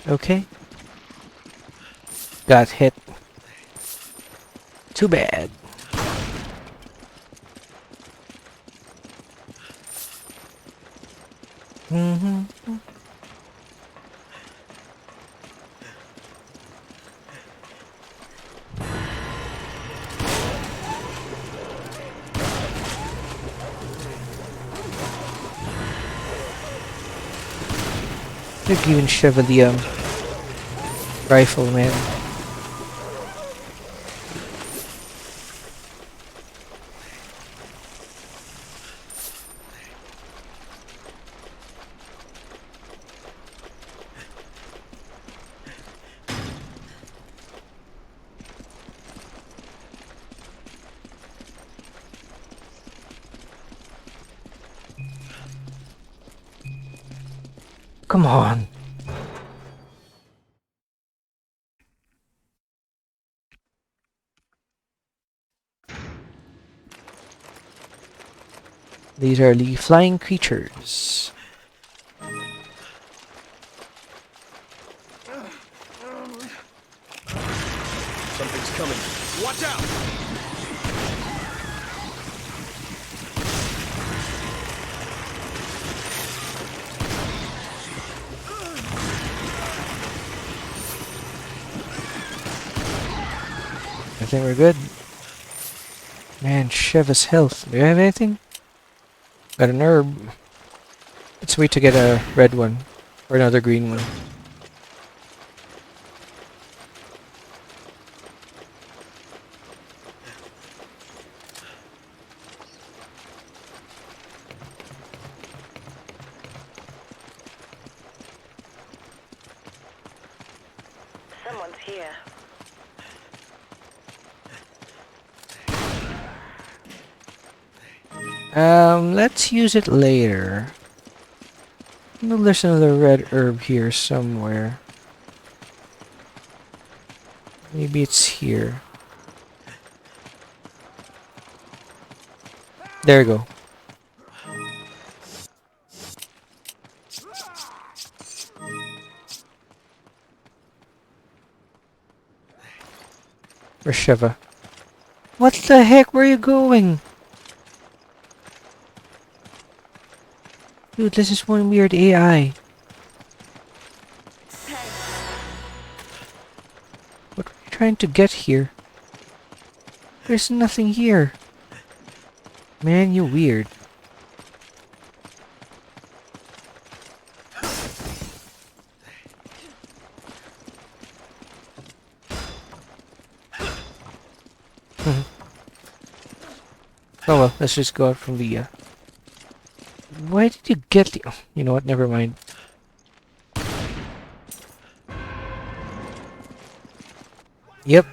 Okay. Got hit. Too bad. Could even shovel the rifle, man. Come on. These are the flying creatures. Something's coming. Watch out! think we're good. Man, Shiva's health. Do you have anything? Got an herb. Let's wait to get a red one. Or another green one. Someone's here. Let's use it later. I know there's another red herb here somewhere. Maybe it's here. There we go. Where's Shiva? What the heck? Where are you going? Dude, this is one weird AI. What are you trying to get here? There's nothing here. Man, you weird. Oh well, let's just go out from the Why did you get the... Oh, you know what, never mind. Yep.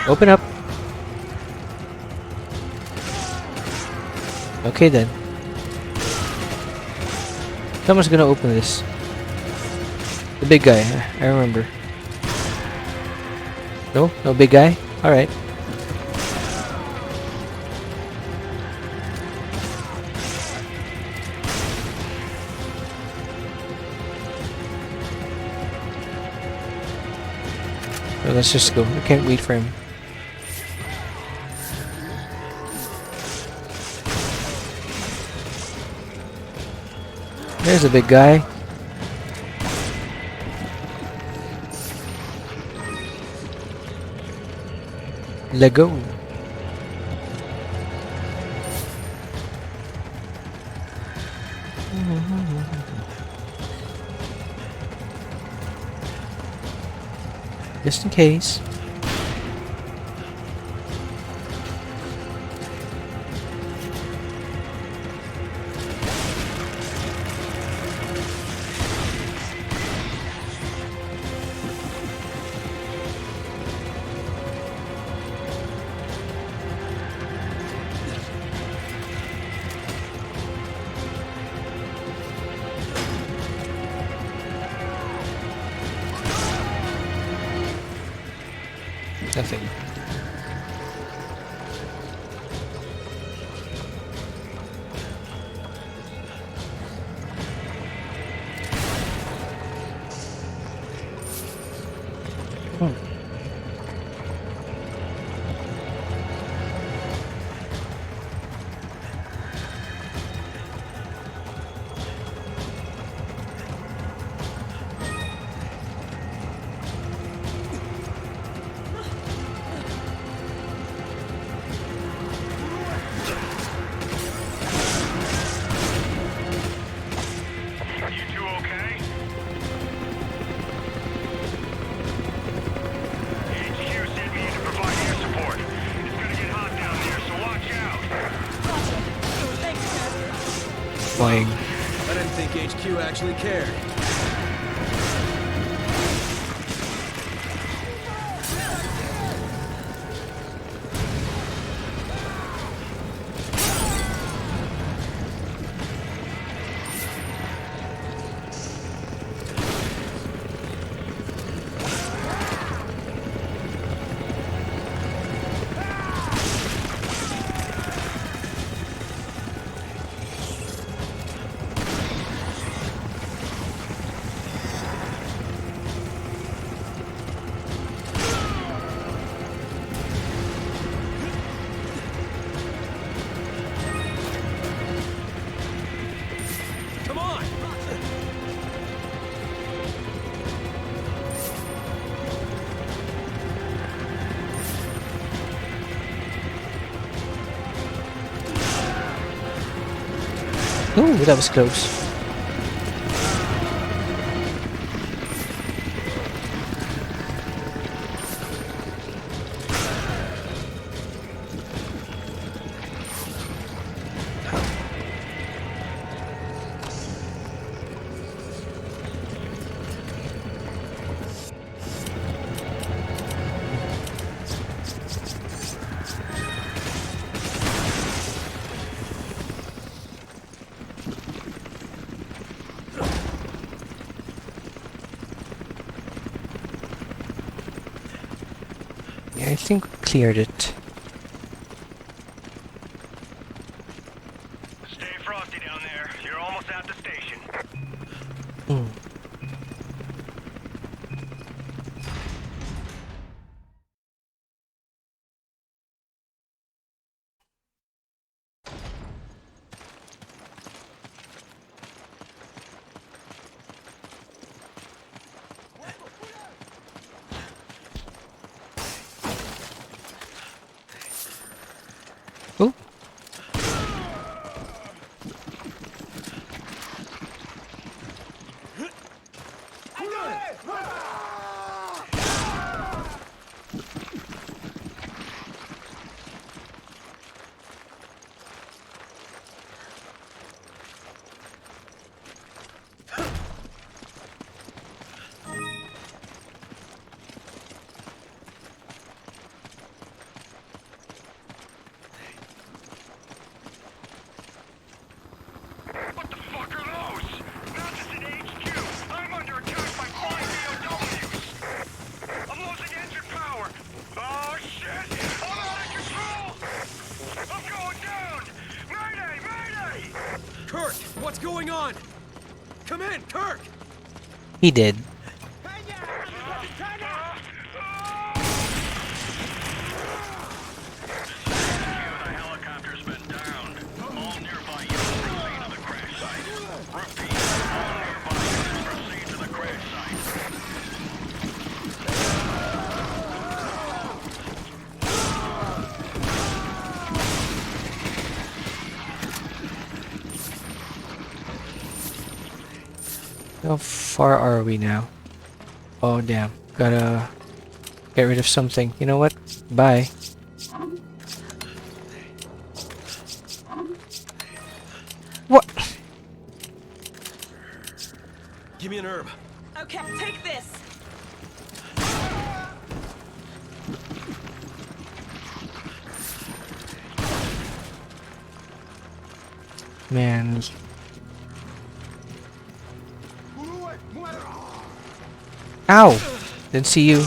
Open up. Okay then. Someone's gonna open this. The big guy, I remember. No? No big guy? Alright. So let's just go. I can't wait for him. There's a big guy. Let go. Just in case. Nothing. Flying. I didn't think HQ actually cared. Ooh, that was close. Yeah, I think we cleared it. Stay frosty down there. You're almost at the station. Hmm. Ooh. What the fuck are those? Mounted at HQ. I'm under attack by 5 BOWs. I'm losing engine power. Oh shit! I'm out of control! I'm going down! Mayday! Mayday! Kirk, what's going on? Come in, Kirk! He did. The helicopter's been downed. All nearby units proceed to the crash site. Repeat, all nearby units proceed to the crash site. How far are we now? Oh damn. Gotta get rid of something. You know what? Bye. What? Give me an herb. Okay, take this. Man. Ow! Didn't see you.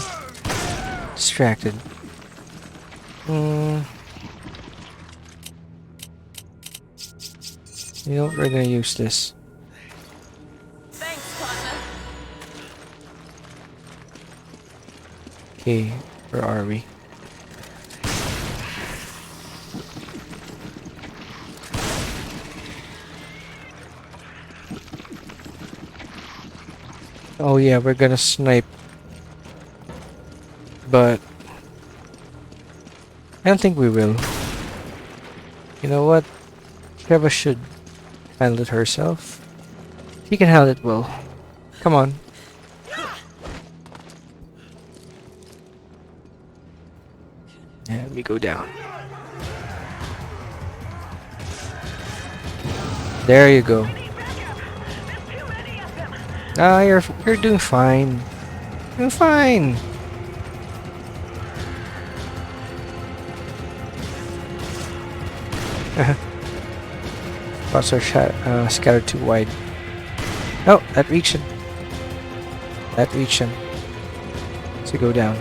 Distracted. You know, we're gonna use this. Thanks, partner. Okay, where are we? Oh yeah, we're gonna snipe. But I don't think we will. You know what? Treva should handle it herself. She can handle it well. Come on. Yeah, let me go down. There you go. Ah, you're doing fine. Doing fine. Thoughts are scattered too wide. Oh, that reached him. That reached him. So go down.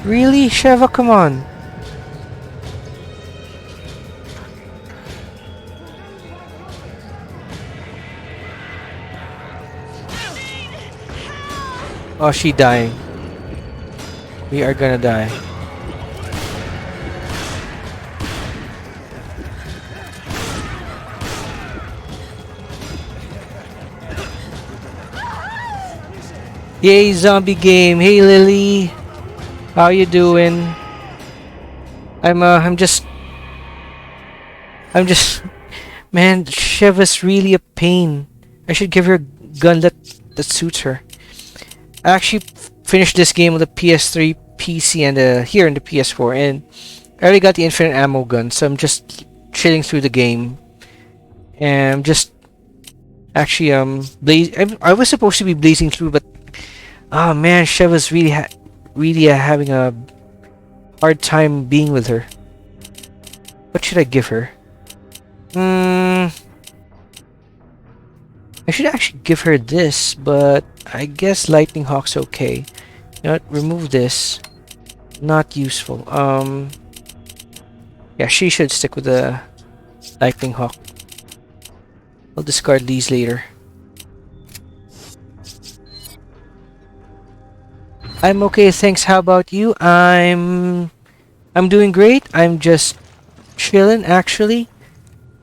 Really, Sheva? Come on. Oh, she dying. We are gonna die. Yay, zombie game. Hey, Lily. How you doing? I'm just... Man, Shiva's really a pain. I should give her a gun that suits her. I actually finished this game on the PS3, PC, and here in the PS4, and I already got the infinite ammo gun, so I'm just chilling through the game. And I'm just actually I was supposed to be blazing through, but oh man, Shiva's really having a hard time being with her. What should I give her? I should actually give her this, but I guess Lightning Hawk's okay. You know what? Remove this. Not useful. Yeah, she should stick with the Lightning Hawk. I'll discard these later. I'm okay, thanks. How about you? I'm doing great. I'm just chilling actually.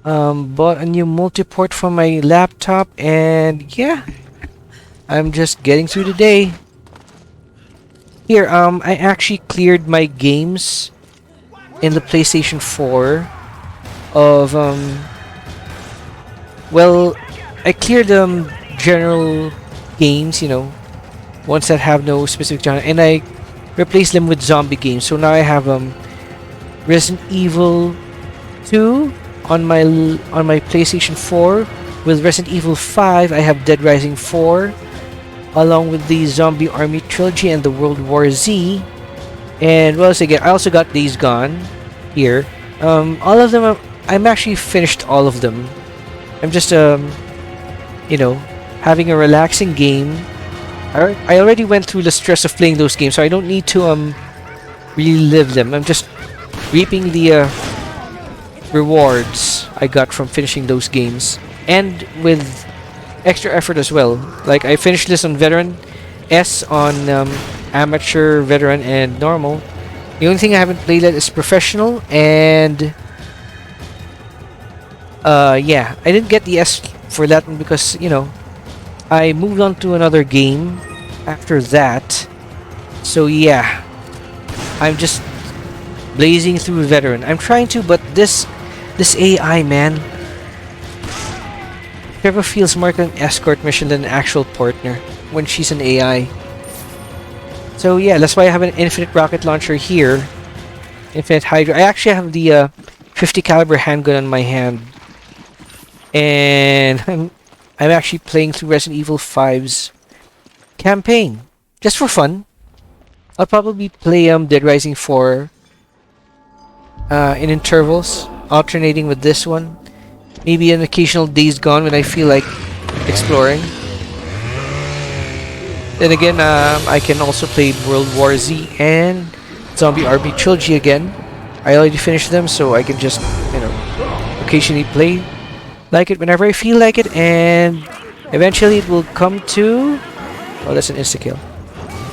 Bought a new multi-port for my laptop, and yeah, I'm just getting through the day. Here, I actually cleared my games in the PlayStation 4 of well, I cleared general games, you know, ones that have no specific genre, and I replaced them with zombie games. So now I have Resident Evil 2 on my PlayStation 4. With Resident Evil 5, I have Dead Rising 4, along with the Zombie Army Trilogy and the World War Z. And what else again? I also got Days Gone here. All of them, I'm actually finished all of them. I'm just you know, having a relaxing game. I already went through the stress of playing those games, so I don't need to relive them. I'm just reaping the rewards I got from finishing those games, and with extra effort as well. Like I finished this on Veteran, S on Amateur, Veteran, and Normal. The only thing I haven't played yet is Professional, and yeah, I didn't get the S for that one because, you know, I moved on to another game after that. So yeah, I'm just blazing through Veteran. I'm trying to, but this AI, man, never feels more like an escort mission than an actual partner when she's an AI. So yeah, that's why I have an infinite rocket launcher here, infinite hydra. I actually have the 50 caliber handgun on my hand, and I'm actually playing through Resident Evil 5's campaign just for fun. I'll probably play Dead Rising 4 in intervals, alternating with this one. Maybe an occasional Days Gone when I feel like exploring. Then again, I can also play World War Z and Zombie Army Trilogy again. I already finished them, so I can just, you know, occasionally play like it whenever I feel like it, and eventually it will come to... Oh, that's an insta-kill.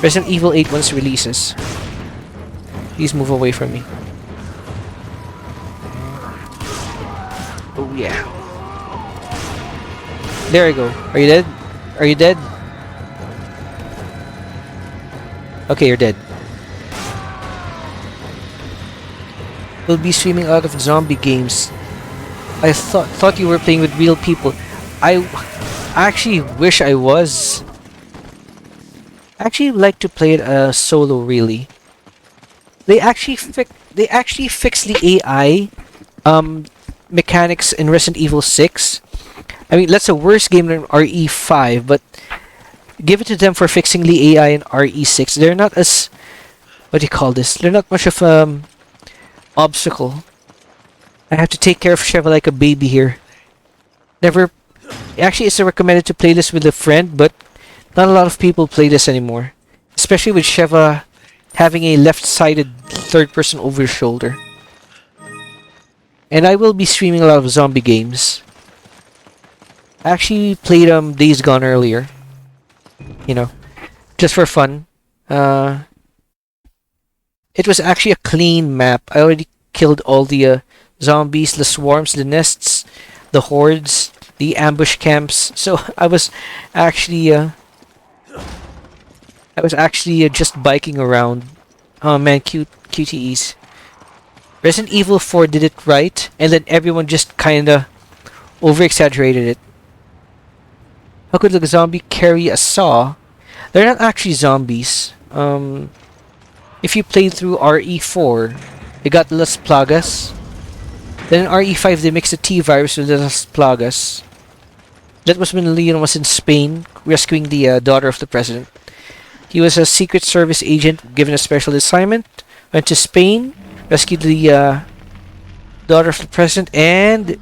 Resident Evil 8 once it releases. Please move away from me. Oh yeah. There we go. Are you dead? Are you dead? Okay, you're dead. We'll be streaming out of zombie games. I thought you were playing with real people. I actually wish I was. I actually like to play it solo, really. They actually fixed the AI mechanics in Resident Evil 6. I mean, that's a worse game than RE5, but give it to them for fixing the AI in RE6. They're not as... What do you call this? They're not much of obstacle. I have to take care of Sheva like a baby here. Never... Actually, it's recommended to play this with a friend, but not a lot of people play this anymore. Especially with Sheva having a left-sided third-person over shoulder. And I will be streaming a lot of zombie games. I actually played Days Gone earlier. You know, just for fun. It was actually a clean map. I already killed all the zombies, the swarms, the nests, the hordes, the ambush camps. So I was actually I was actually just biking around. Oh man, QTEs. Resident Evil 4 did it right, and then everyone just kinda over-exaggerated it. How could the zombie carry a saw? They're not actually zombies. If you played through RE4, they got Las Plagas. Then in RE5, they mixed the T-virus with the Las Plagas. That was when Leon was in Spain, rescuing the daughter of the president. He was a Secret Service agent given a special assignment. Went to Spain, rescued the daughter of the president, and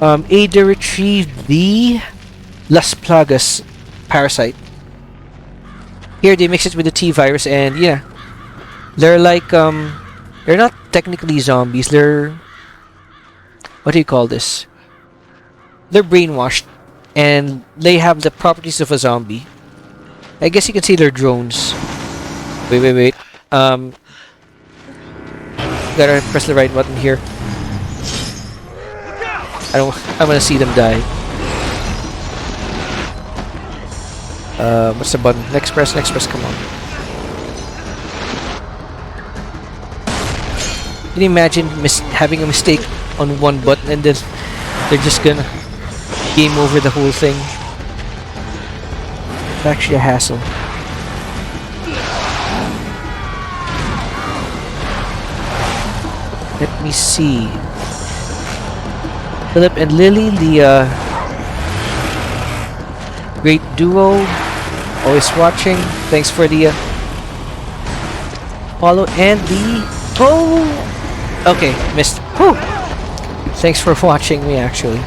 Ada retrieved the Las Plagas parasite. Here they mix it with the T-virus, and yeah, they're like they're not technically zombies. They're, what do you call this? They're brainwashed, and they have the properties of a zombie. I guess you can see they're drones. Wait. Gotta press the right button here. I wanna see them die. What's the button? Next press, come on. Can you imagine having a mistake on one button and then they're just gonna game over the whole thing? It's actually a hassle. Let me see. Philip and Lily, the great duo, always watching. Thanks for the follow and the okay, missed. Whew. Thanks for watching me actually.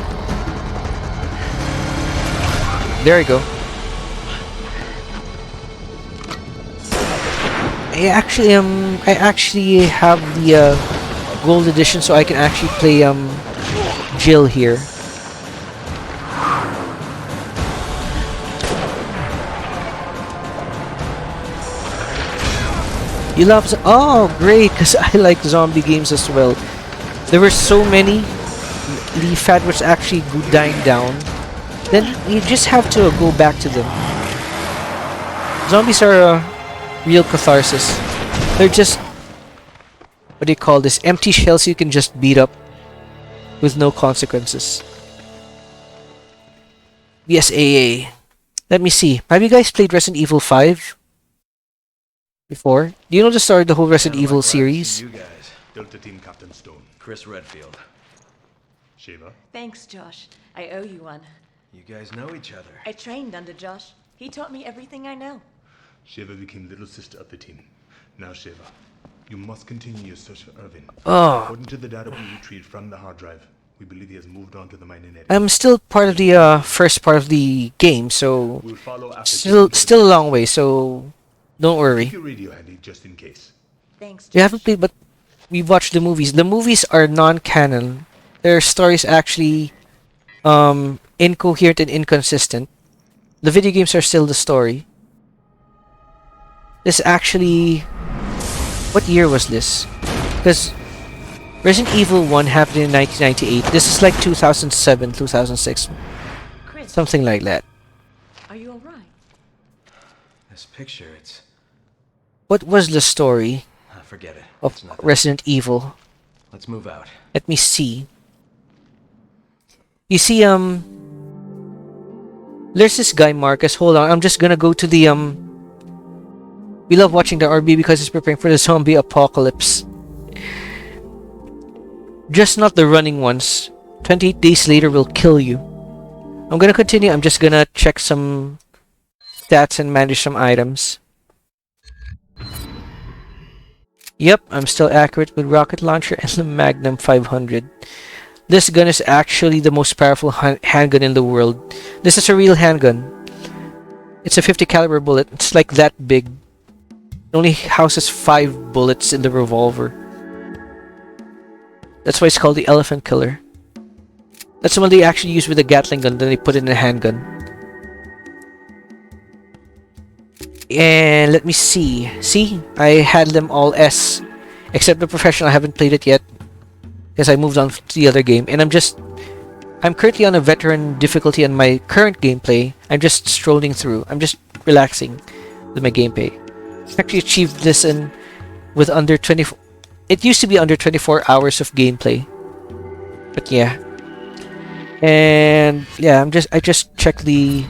There you go. I actually have the gold edition, so I can actually play Jill here. You love oh great, because I like zombie games as well. There were so many. The fad was actually dying down. Then you just have to go back to them. Zombies are real catharsis. They're just, what do you call this? Empty shells you can just beat up with no consequences. Yes, AA. Let me see. Have you guys played Resident Evil 5 before? Do you know the story of the whole Resident Evil series? You guys. Delta Team Captain Stone. Chris Redfield. Shiva. Thanks, Josh. I owe you one. You guys know each other. I trained under Josh. He taught me everything I know. Shiva became little sister of the team. Now, Shiva, you must continue your search for Irvin. Oh. According to the data we retrieved from the hard drive, we believe he has moved on to the mining area. I'm still part of the first part of the game, so We'll follow after still a long way, so don't worry. Keep your radio handy just in case. Thanks, Josh. We haven't played, but we've watched the movies. The movies are non-canon. Their stories actually incoherent and inconsistent. The video games are still the story. This actually, what year was this? Because Resident Evil 1 happened in 1998. This is like 2007, 2006, Chris, something like that. are you alright? This picture, it's... What was the story forget it. of It's nothing. Resident Evil? Let's move out. Let me see. You see, there's this guy, Marcus. Hold on, I'm just gonna go to the, we love watching the RB because it's preparing for the zombie apocalypse. Just not the running ones. 28 days later will kill you. I'm gonna continue. I'm just gonna check some stats and manage some items. Yep, I'm still accurate with rocket launcher and the Magnum 500. This gun is actually the most powerful handgun in the world. This is a real handgun. It's a 50 caliber bullet. It's like that big. It only houses 5 bullets in the revolver. That's why it's called the Elephant Killer. That's the one they actually use with a Gatling gun, then they put it in a handgun. And let me see. See? I had them all S. Except the Professional, I haven't played it yet. Because I moved on to the other game. And I'm currently on a veteran difficulty on my current gameplay. I'm just strolling through. I'm just relaxing. with my gameplay. Actually achieved this in with under 24. It used to be under 24 hours of gameplay, but yeah. And yeah, I just checked the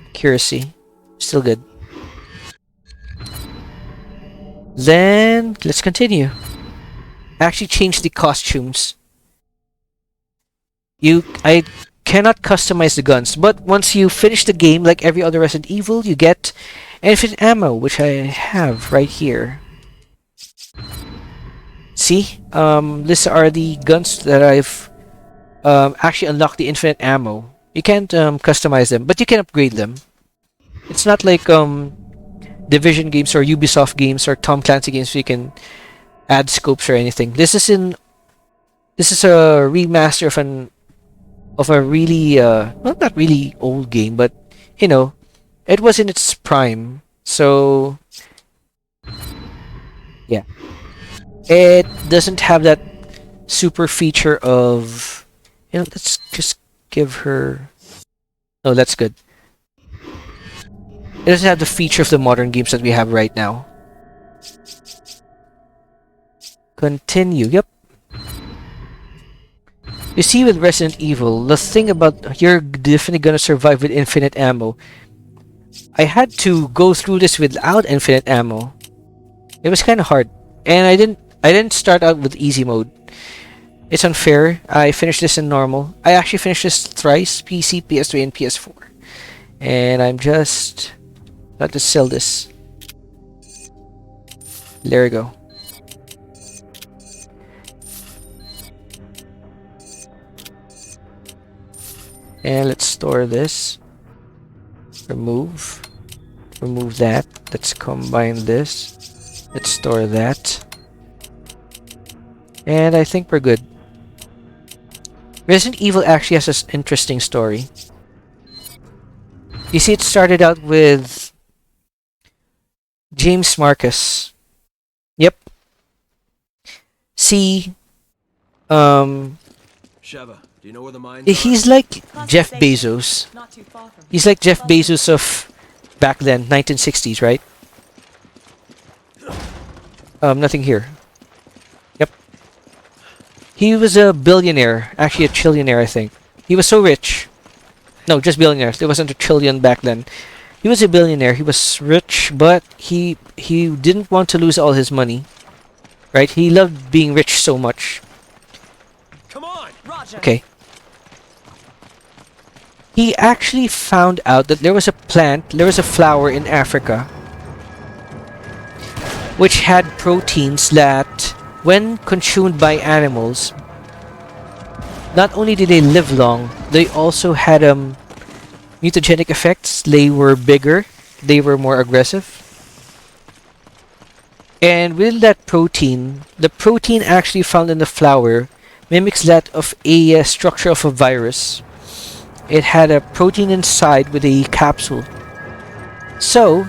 accuracy, still good. Then let's continue. I actually changed the costumes. I cannot customize the guns, but once you finish the game, like every other Resident Evil, you get infinite ammo, which I have right here. See, these are the guns that I've actually unlocked the infinite ammo. You can't customize them, but you can upgrade them. It's not like Division games or Ubisoft games or Tom Clancy games where you can add scopes or anything. This is a remaster of a really well, not really old game, but you know, it was in its prime. So yeah, it doesn't have that super feature of, you know, let's just give her, oh, that's good. It doesn't have the feature of the modern games that we have right now. Continue. Yep. You see, with Resident Evil, the thing about you're definitely gonna survive with infinite ammo. I had to go through this without infinite ammo. It was kind of hard, and I didn't start out with easy mode. It's unfair. I finished this in normal. I actually finished this thrice: PC, PS3, and PS4. And I'm just about to sell this. There we go. And let's store this. Remove that. Let's combine this. Let's store that. And I think we're good. Resident Evil actually has an interesting story. You see, it started out with James Marcus. Yep. See, Sheva, do you know where the mines he's like Jeff Bezos. Not too far from He's like Jeff Bezos of back then, 1960s, right? Nothing here. Yep. He was a billionaire, actually a trillionaire, I think. He was so rich. No, just billionaire. There wasn't a trillion back then. He was a billionaire. He was rich, but he didn't want to lose all his money. Right? He loved being rich so much. Come on! Roger. Okay. He actually found out that there was a flower in Africa which had proteins that, when consumed by animals, not only did they live long, they also had mutagenic effects. They were bigger, they were more aggressive. And within that protein, the protein actually found in the flower mimics that of a structure of a virus. It had a protein inside with a capsule. So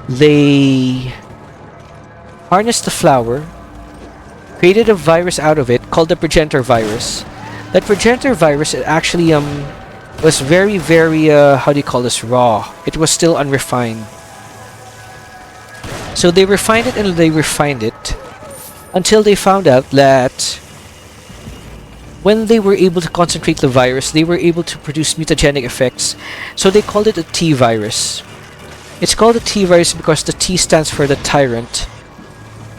they harnessed the flower, created a virus out of it called the progenitor virus. That progenitor virus, it actually was very, very how do you call this, raw. It was still unrefined. So they refined it and they refined it until they found out that when they were able to concentrate the virus, they were able to produce mutagenic effects. So they called it a T virus. It's called a T virus because the T stands for the tyrant,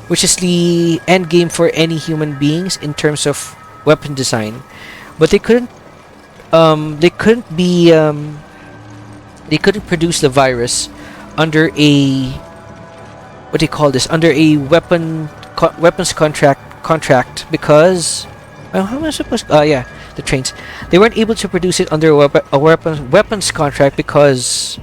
which is the end game for any human beings in terms of weapon design. But they couldn't produce the virus under a, what do you call this, under a weapons contract because, well, how am I supposed to, yeah, the trains. They weren't able to produce it under a weapons contract because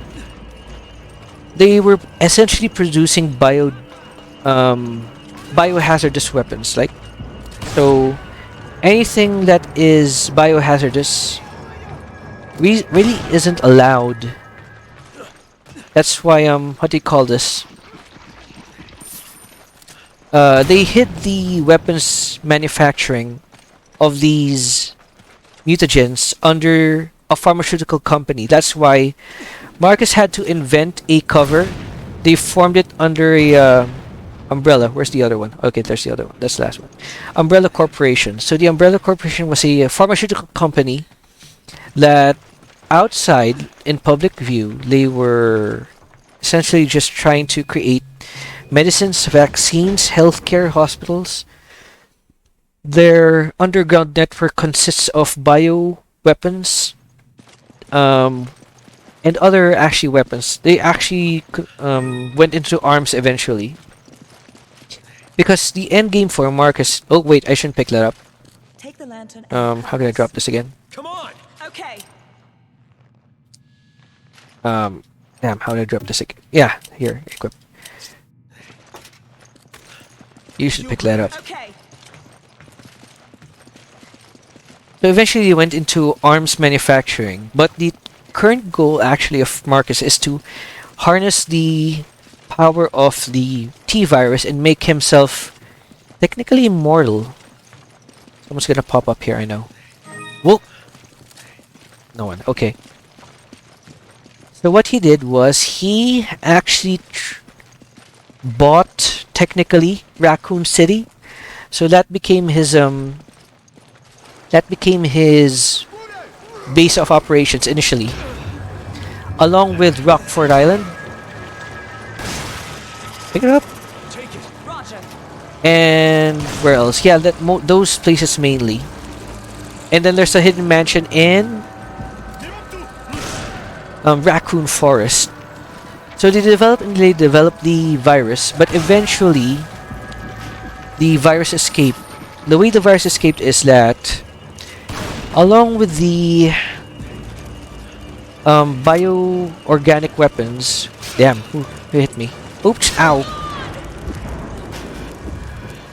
they were essentially producing biohazardous weapons. Like, so anything that is biohazardous really isn't allowed. That's why what do you call this? They hid the weapons manufacturing of these mutagens under a pharmaceutical company. That's why Marcus had to invent a cover. They formed it under a umbrella. Where's the other one? Okay, there's the other one. That's the last one. Umbrella Corporation. So the Umbrella Corporation was a pharmaceutical company that outside in public view, they were essentially just trying to create medicines, vaccines, healthcare, hospitals. Their underground network consists of bioweapons, and other actually weapons. They actually went into arms eventually. Because the end game for Marcus... Oh wait, I shouldn't pick that up. Take the lantern. How can I drop this again? Come on! Okay. Damn, how did I drop this again? Yeah, here, equip. You should pick that up. Okay. So eventually he went into arms manufacturing, but the current goal actually of Marcus is to harness the power of the T-virus and make himself technically immortal. Someone's gonna pop up here, I know. Whoa! No one, okay. So what he did was he actually bought technically Raccoon City. So that became his base of operations initially, along with Rockford Island. Pick it up. Roger. And where else? Yeah, those places mainly. And then there's a hidden mansion in Raccoon Forest. So they developed the virus, but eventually the virus escaped. The way the virus escaped is that, along with the bio-organic weapons... Damn, who hit me? Oops, ow.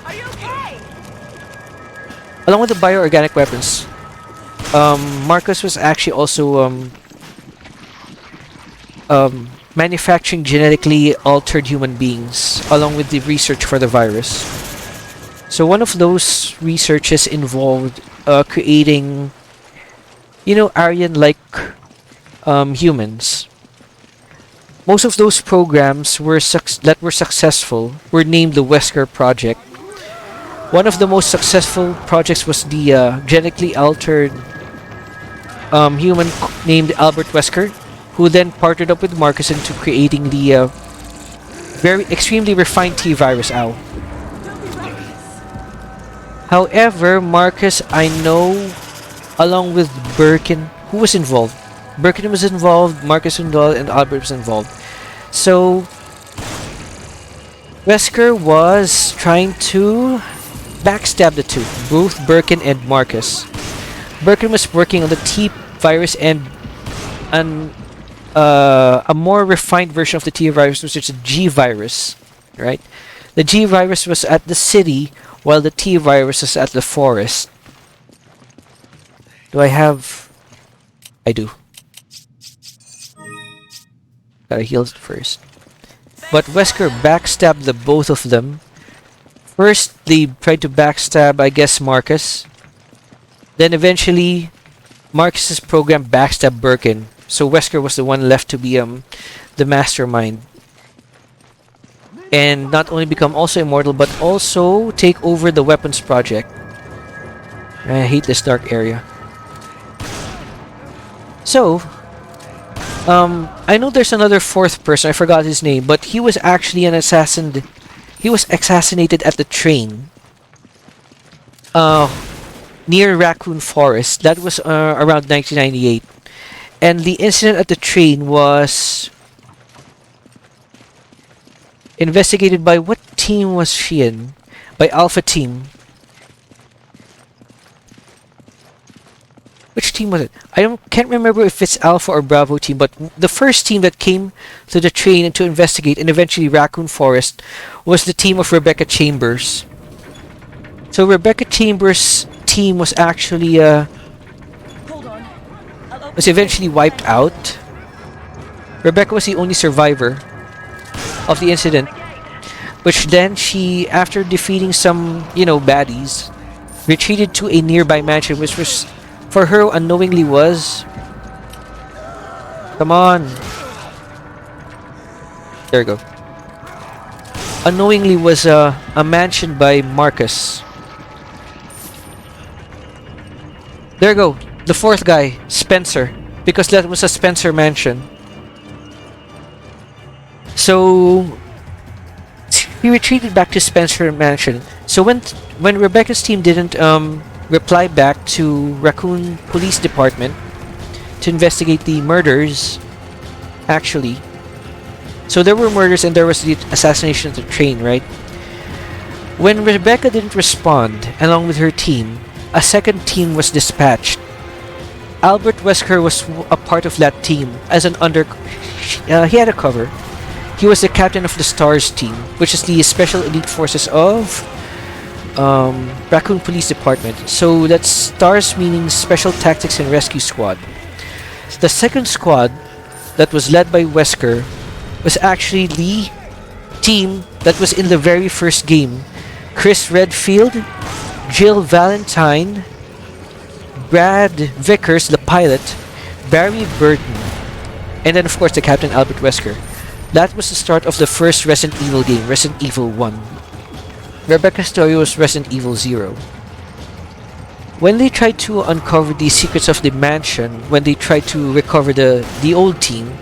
Are you okay? Along with the bio-organic weapons, Marcus was actually also manufacturing genetically altered human beings, along with the research for the virus. So one of those researches involved creating, Aryan-like humans. Most of those programs that were successful were named the Wesker Project. One of the most successful projects was the genetically altered human named Albert Wesker, who then partnered up with Marcus into creating the very extremely refined T-virus. Ow. However, Marcus, I know, along with Birkin, who was involved? Birkin was involved, Marcus was involved, and Albert was involved. So, Wesker was trying to backstab the two, both Birkin and Marcus. Birkin was working on the T-virus and a more refined version of the T-virus, which is a G-virus, right? The G-virus was at the city, while the T-virus is at the forest. Do I have... I do. Gotta heal first. But Wesker backstabbed the both of them. First, they tried to backstab, I guess, Marcus. Then eventually, Marcus's program backstabbed Birkin. So Wesker was the one left to be the mastermind. And not only become also immortal, but also take over the weapons project. I hate this dark area. So, I know there's another fourth person, I forgot his name, but he was actually an assassin. He was assassinated at the train. Near Raccoon Forest. That was around 1998. And the incident at the train was investigated by what team was she in? By Alpha Team. Which team was it? Can't remember if it's Alpha or Bravo team, but the first team that came to the train and to investigate and eventually Raccoon Forest was the team of Rebecca Chambers. So Rebecca Chambers' team was actually was eventually wiped out. Rebecca was the only survivor of the incident, which then she, after defeating some, baddies, retreated to a nearby mansion, which was, for her, unknowingly was Come on. There we go. Unknowingly was a mansion by Marcus. There we go. The fourth guy, Spencer. Because that was a Spencer mansion. So he retreated back to Spencer mansion. So when Rebecca's team didn't reply back to Raccoon Police Department to investigate the murders, actually. So there were murders and there was the assassination of the train, right? When Rebecca didn't respond, along with her team, a second team was dispatched. Albert Wesker was a part of that team as an he had a cover. He was the captain of the STARS team, which is the Special Elite Forces of Raccoon Police Department. So that's STARS meaning Special Tactics and Rescue Squad. The second squad that was led by Wesker was actually the team that was in the very first game. Chris Redfield, Jill Valentine, Brad Vickers, the pilot, Barry Burton, and then of course the Captain Albert Wesker. That was the start of the first Resident Evil game, Resident Evil 1. Rebecca's story was Resident Evil 0. When they tried to uncover the secrets of the mansion, when they tried to recover the old team,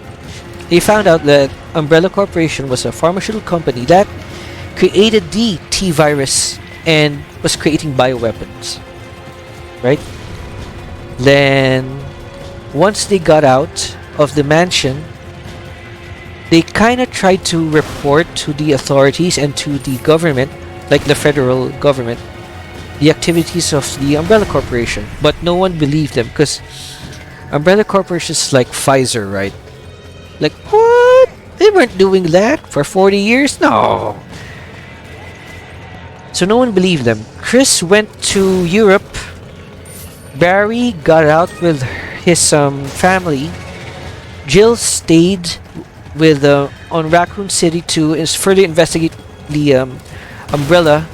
they found out that Umbrella Corporation was a pharmaceutical company that created the T-virus and was creating bioweapons. Right? Then, once they got out of the mansion, they kind of tried to report to the authorities and to the government, like the federal government, the activities of the Umbrella Corporation. But no one believed them because Umbrella Corporation is like Pfizer, right? Like, what? They weren't doing that for 40 years? No. So no one believed them. Chris went to Europe. Barry got out with his family. Jill stayed with on Raccoon City to further investigate the Umbrella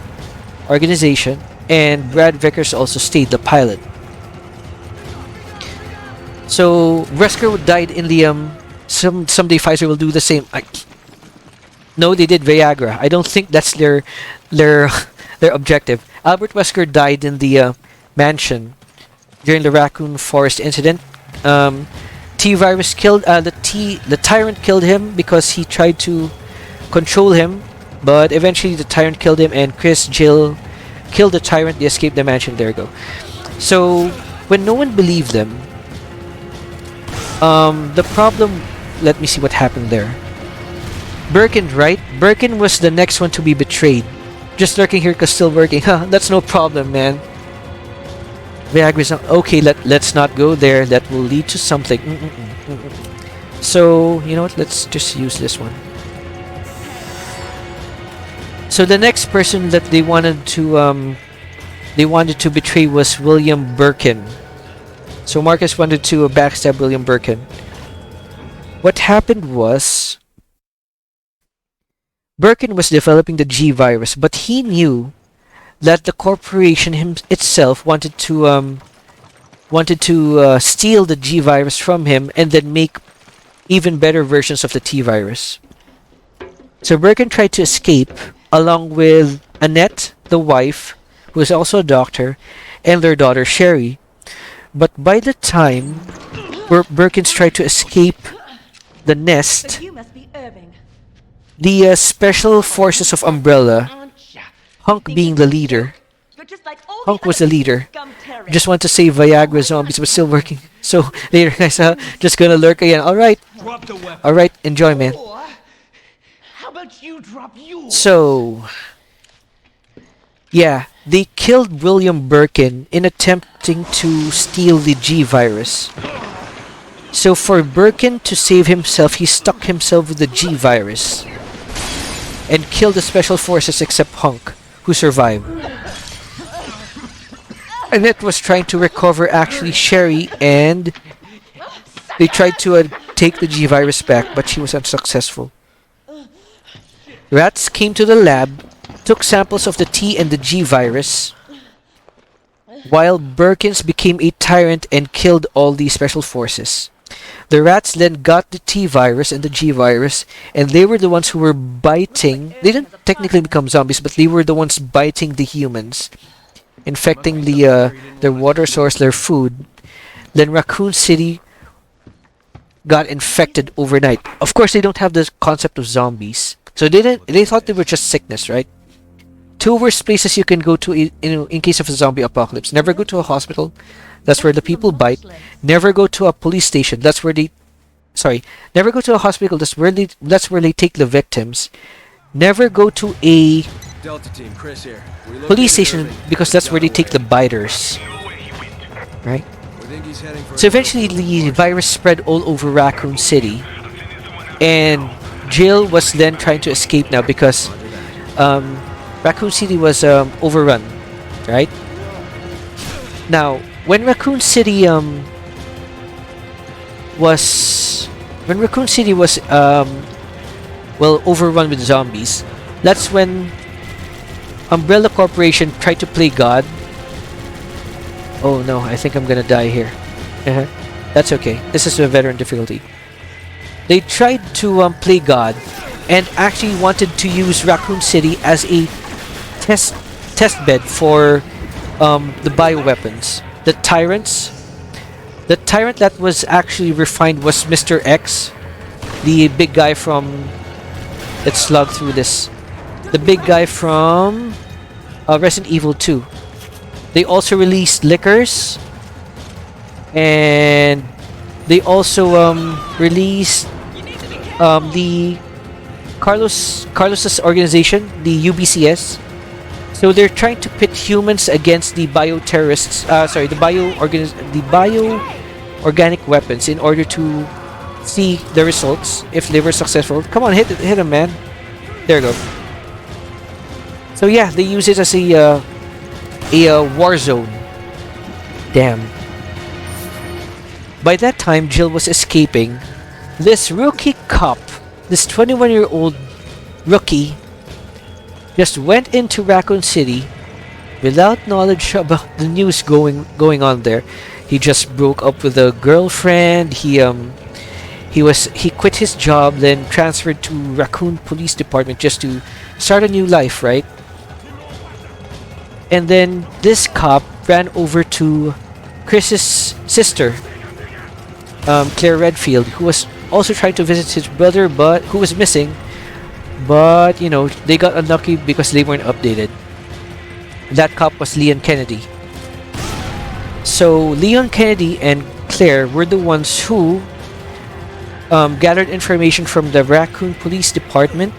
organization, and Brad Vickers also stayed, the pilot. So Wesker died in the someday Pfizer will do the same. No, they did Viagra. I don't think that's their objective. Albert Wesker died in the mansion during the Raccoon Forest incident. T-virus killed the tyrant killed him because he tried to control him, but eventually the tyrant killed him, and Chris, Jill killed the tyrant. They escaped the mansion. There you go. So when no one believed them, the problem. Let me see what happened there. Birkin, right? Birkin was the next one to be betrayed. Just lurking here because still working. Huh, that's no problem, man. Viagra's not okay. Let's not go there. That will lead to something. So you know what? Let's just use this one. So the next person that they wanted to betray was William Birkin. So Marcus wanted to backstab William Birkin. What happened was Birkin was developing the G virus, but he knew that the corporation itself wanted to steal the G virus from him and then make even better versions of the T virus. So Birkin tried to escape along with Annette, the wife, who is also a doctor, and their daughter Sherry. But by the time Birkins tried to escape the nest, But you must be Irving. the Special Forces of Umbrella, Hunk being the leader, You're just like all Hunk the was the leader, scum terrorists. just want to save Viagra zombies but still working. So later guys, just gonna lurk again. Alright, Drop the weapon. alright, enjoy man. How about you drop yours? So, yeah, they killed William Birkin in attempting to steal the G virus. So for Birkin to save himself, he stuck himself with the G virus and killed the special forces except Hunk, who survived. Annette was trying to recover actually Sherry, and they tried to take the G virus back, but she was unsuccessful. Rats came to the lab, took samples of the T and the G virus, while Birkins became a tyrant and killed all the special forces. The rats then got the T virus and the G virus, and they were the ones who were biting. They didn't technically become zombies, but they were the ones biting the humans, infecting their water source, their food. Then Raccoon City got infected overnight. Of course, they don't have the concept of zombies, so they thought they were just sickness, right? Two worst places you can go to in case of a zombie apocalypse. Never go to a hospital. That's where the people bite. Never go to a police station. That's where they... Sorry. Never go to a hospital. That's where they take the victims. Never go to a Delta team, Chris here. police station because that's where they take the biters. Right? We think he's heading for So eventually the virus spread all over Raccoon City. And Jill was then trying to escape now because Raccoon City was overrun. Right? Now, when Raccoon City was overrun with zombies, that's when Umbrella Corporation tried to play God. Oh no, I think I'm gonna die here. That's okay. This is a veteran difficulty. They tried to play God and actually wanted to use Raccoon City as a test bed for the bioweapons. The tyrants. The tyrant that was actually refined was Mr. X, the big guy from... Let's slug through this. The big guy from Resident Evil 2. They also released Lickers, and they also released the Carlos's organization, the UBCS. So they're trying to pit humans against the bioterrorists. The bio-organic weapons in order to see the results if they were successful. Come on, hit him, man. There you go. So yeah, they use it as a war zone. Damn. By that time, Jill was escaping. This rookie cop, this 21-year-old rookie, just went into Raccoon City without knowledge about the news going on there. He just broke up with a girlfriend. He quit his job, then transferred to Raccoon Police Department just to start a new life, right? And then this cop ran over to Chris's sister, Claire Redfield, who was also trying to visit his brother, but who was missing. But, you know, they got unlucky because they weren't updated. That cop was Leon Kennedy. So, Leon Kennedy and Claire were the ones who gathered information from the Raccoon Police Department,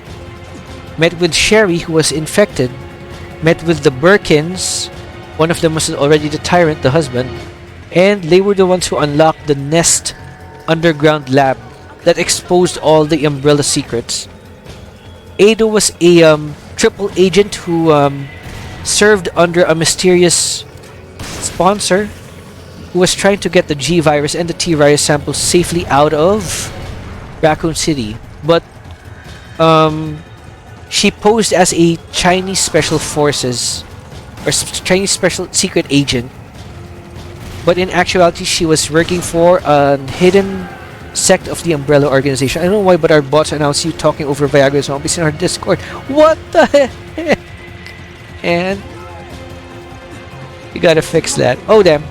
met with Sherry, who was infected, met with the Birkins, one of them was already the tyrant, the husband, and they were the ones who unlocked the Nest underground lab that exposed all the Umbrella secrets. Ado was a triple agent who served under a mysterious sponsor who was trying to get the G virus and the T virus samples safely out of Raccoon City. But she posed as a Chinese Special Forces or Chinese Special Secret Agent. But in actuality, she was working for a hidden sect of the Umbrella Organization. I don't know why, but our bots announce you talking over Viagra zombies in our Discord. What the heck? And you gotta fix that. Oh damn.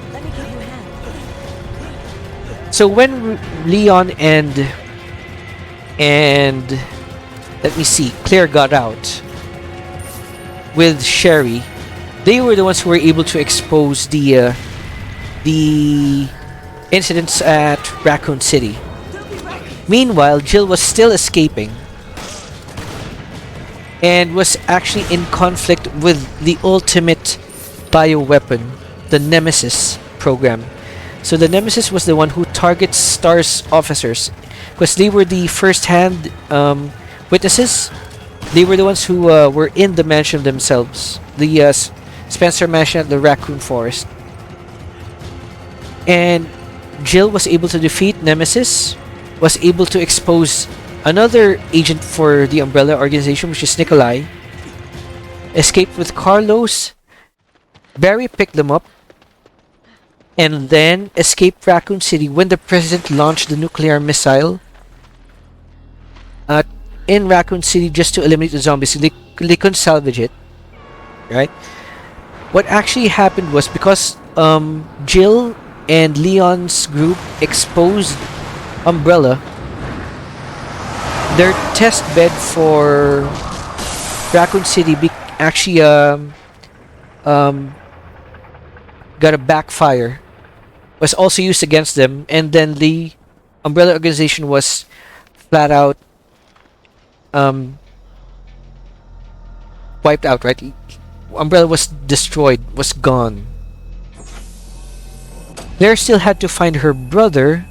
So when Leon and let me see, Claire got out with Sherry, they were the ones who were able to expose the incidents at Raccoon City. Meanwhile, Jill was still escaping and was actually in conflict with the ultimate bioweapon, the Nemesis program. So the Nemesis was the one who targets STARS officers because they were the first-hand witnesses. They were the ones who were in the mansion themselves, the Spencer Mansion at the Raccoon Forest. And Jill was able to defeat Nemesis, was able to expose another agent for the Umbrella Organization, which is Nikolai, escaped with Carlos. Barry picked them up, and then escaped Raccoon City when the president launched the nuclear missile in Raccoon City just to eliminate the zombies. They couldn't salvage it, right? What actually happened was because Jill and Leon's group exposed Umbrella, their test bed for Raccoon City actually got a backfire, was also used against them, and then the Umbrella organization was flat out wiped out, right? Umbrella was destroyed, was gone. Claire still had to find her brother,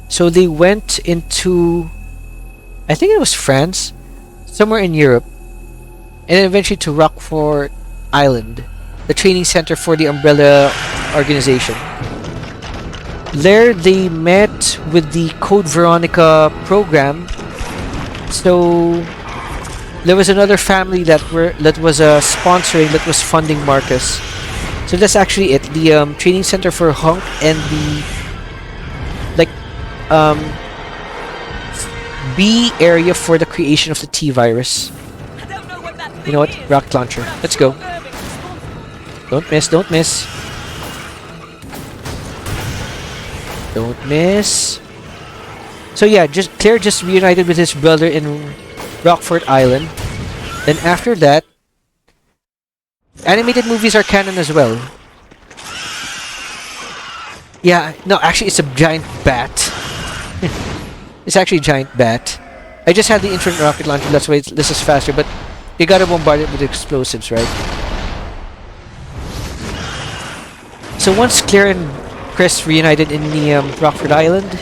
so they went into, I think it was France, somewhere in Europe, and then eventually to Rockford Island, the training center for the Umbrella organization. There they met with the Code Veronica program. So there was another family that was sponsoring, that was funding Marcus. So that's actually it. The training center for Hunk and the B area for the creation of the T virus. You know what? Rocket launcher. Let's go. Don't miss, don't miss. Don't miss. So yeah, Claire just reunited with his brother in Rockford Island. Then after that, animated movies are canon as well. Yeah, no, actually it's a giant bat. It's actually a giant bat. I just had the infrared rocket launcher, that's why this is faster, but you gotta bombard it with explosives, right? So once Claire and Chris reunited in the Rockford Island,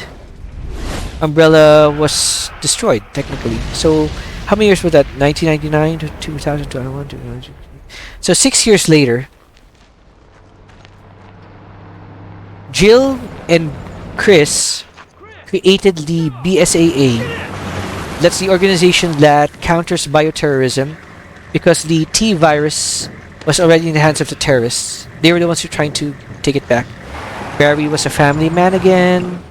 Umbrella was destroyed, technically. So, how many years was that? 1999 to 2021? So, 6 years later, Jill and Chris created the BSAA. That's the organization that counters bioterrorism, because the T virus was already in the hands of the terrorists. They were the ones who were trying to take it back. Barry was a family man again.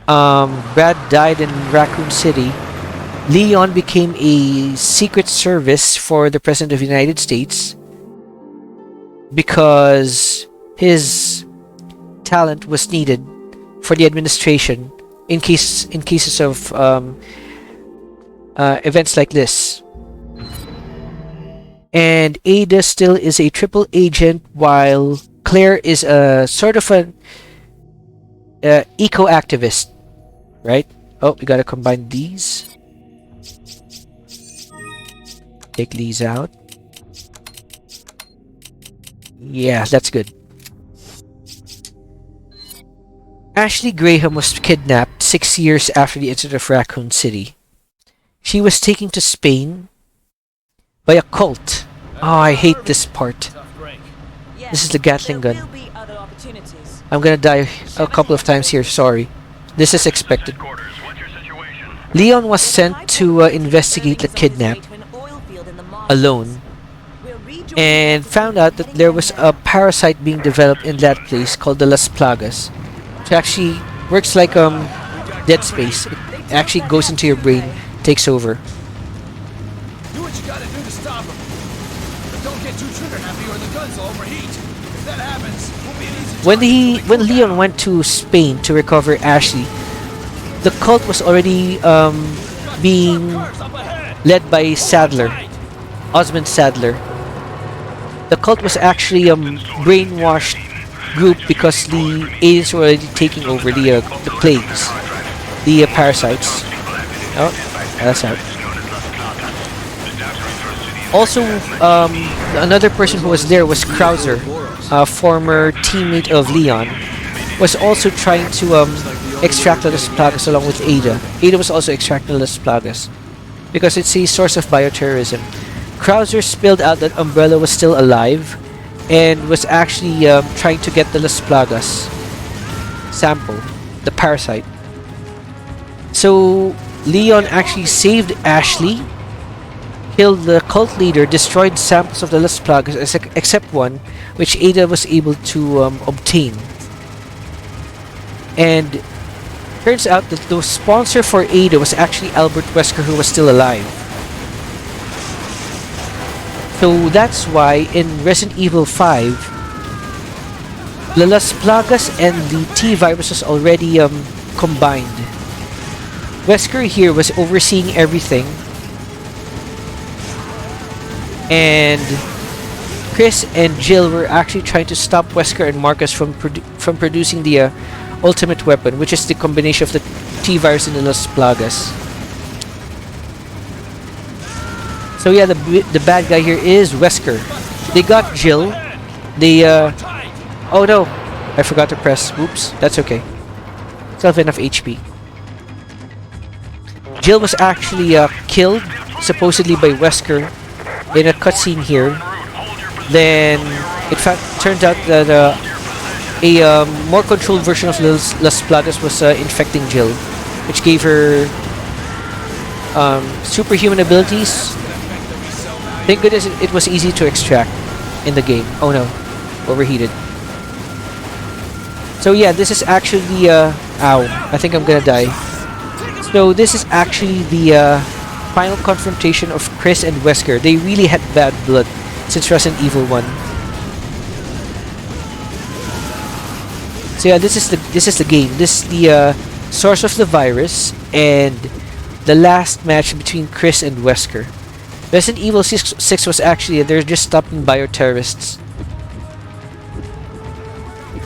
Brad died in Raccoon City. Leon became a secret service for the President of the United States because his talent was needed for the administration in cases of events like this. And Ada still is a triple agent, while Claire is a sort of an eco-activist, right? Oh, we gotta combine these. Take these out. Yeah, that's good. Ashley Graham was kidnapped 6 years after the incident of Raccoon City. She was taken to Spain by a cult. Oh, I hate this part. This is the Gatling gun. I'm gonna die a couple of times here, sorry. This is expected. Leon was sent to investigate the kidnap alone, and found out that there was a parasite being developed in that place called the Las Plagas. It actually works like Dead Space. It actually goes into your brain, takes over. Do what you gotta do to stop him. But don't get too trigger happy or the guns will overheat. If that happens, we'll be an easy When Leon went to Spain to recover Ashley, the cult was already being led by Sadler, Osmond Sadler. The cult was actually a brainwashed group because the aliens were already taking over the plagues, the parasites. Oh, that's out. Also, another person who was there was Krauser, a former teammate of Leon, was also trying to extract the Las Plagas along with Ada. Ada was also extracting the Las Plagas because it's a source of bioterrorism. Krauser spilled out that Umbrella was still alive and was actually trying to get the Las Plagas sample, the parasite. So Leon actually saved Ashley, killed the cult leader, destroyed samples of the Las Plagas except one, which Ada was able to obtain. And turns out that the sponsor for Ada was actually Albert Wesker, who was still alive. So that's why in Resident Evil 5, the Las Plagas and the T-Virus was already combined. Wesker here was overseeing everything, and Chris and Jill were actually trying to stop Wesker and Marcus from producing the ultimate weapon, which is the combination of the T-Virus and the Las Plagas. So yeah, the bad guy here is Wesker. They got Jill. They oh no, I forgot to press. Oops, that's okay. Still have enough HP. Jill was actually killed, supposedly by Wesker, in a cutscene here. Then it turns out that a more controlled version of Las Plagas was infecting Jill, which gave her superhuman abilities. Thank goodness it was easy to extract in the game. Oh no, overheated. So yeah, this is actually the ow, I think I'm gonna die. So this is actually the final confrontation of Chris and Wesker. They really had bad blood since Resident Evil 1. So yeah, this is the game. This is the source of the virus and the last match between Chris and Wesker. Resident Evil 6 was actually, they're just stopping bioterrorists.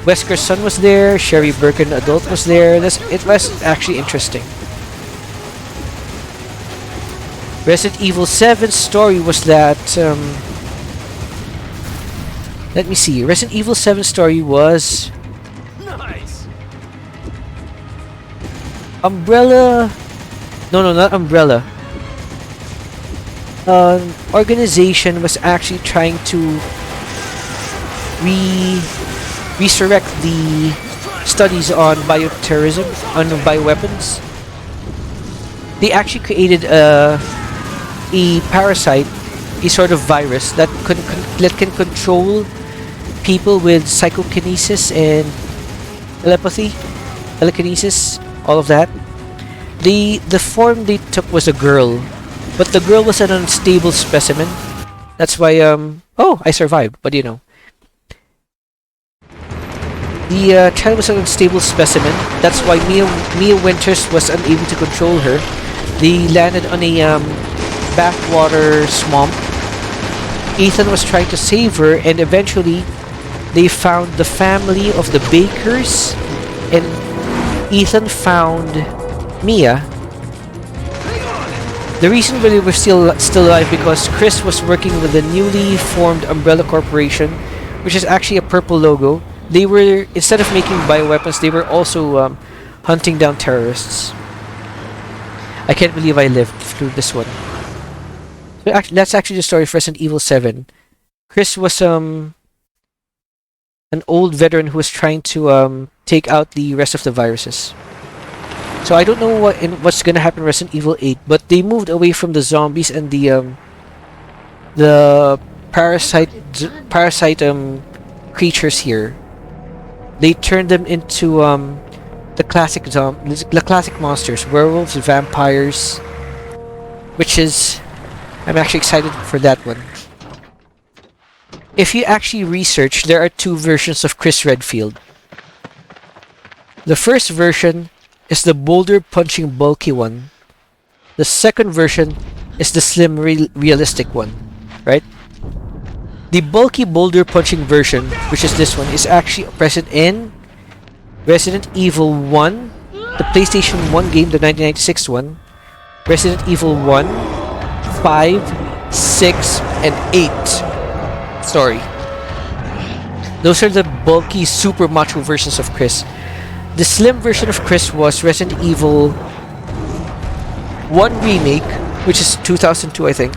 Wesker's son was there, Sherry Birkin adult was there. It was actually interesting. Resident Evil 7's story was that let me see. Resident Evil 7's story was Nice. Umbrella. No, not Umbrella. Organization was actually trying to resurrect the studies on bioterrorism, on bioweapons. They actually created a parasite, a sort of virus that can control people with psychokinesis and telepathy, telekinesis, all of that. The form they took was a girl, but the girl was an unstable specimen. That's why oh, I survived, but you know. The child was an unstable specimen. That's why Mia Winters was unable to control her. They landed on a backwater swamp. Ethan was trying to save her, and eventually they found the family of the Bakers, and Ethan found Mia. The reason why they were still alive because Chris was working with the newly formed Umbrella Corporation, which is actually a purple logo. They were, instead of making bioweapons, they were also hunting down terrorists. I can't believe I lived through this one. So that's actually the story of Resident Evil 7. Chris was an old veteran who was trying to take out the rest of the viruses. So I don't know what's gonna happen in Resident Evil 8, but they moved away from the zombies and the parasite creatures here. They turned them into the classic monsters, werewolves, vampires, which is, I'm actually excited for that one. If you actually research, there are two versions of Chris Redfield. The first version is the boulder punching bulky one. The second version is the slim realistic one, right? The bulky boulder punching version, which is this one, is actually present in Resident Evil 1, the PlayStation 1 game, the 1996 one, Resident Evil 1, 5, 6, and 8 story. Those are the bulky, super macho versions of Chris. The slim version of Chris was Resident Evil 1 Remake, which is 2002, I think.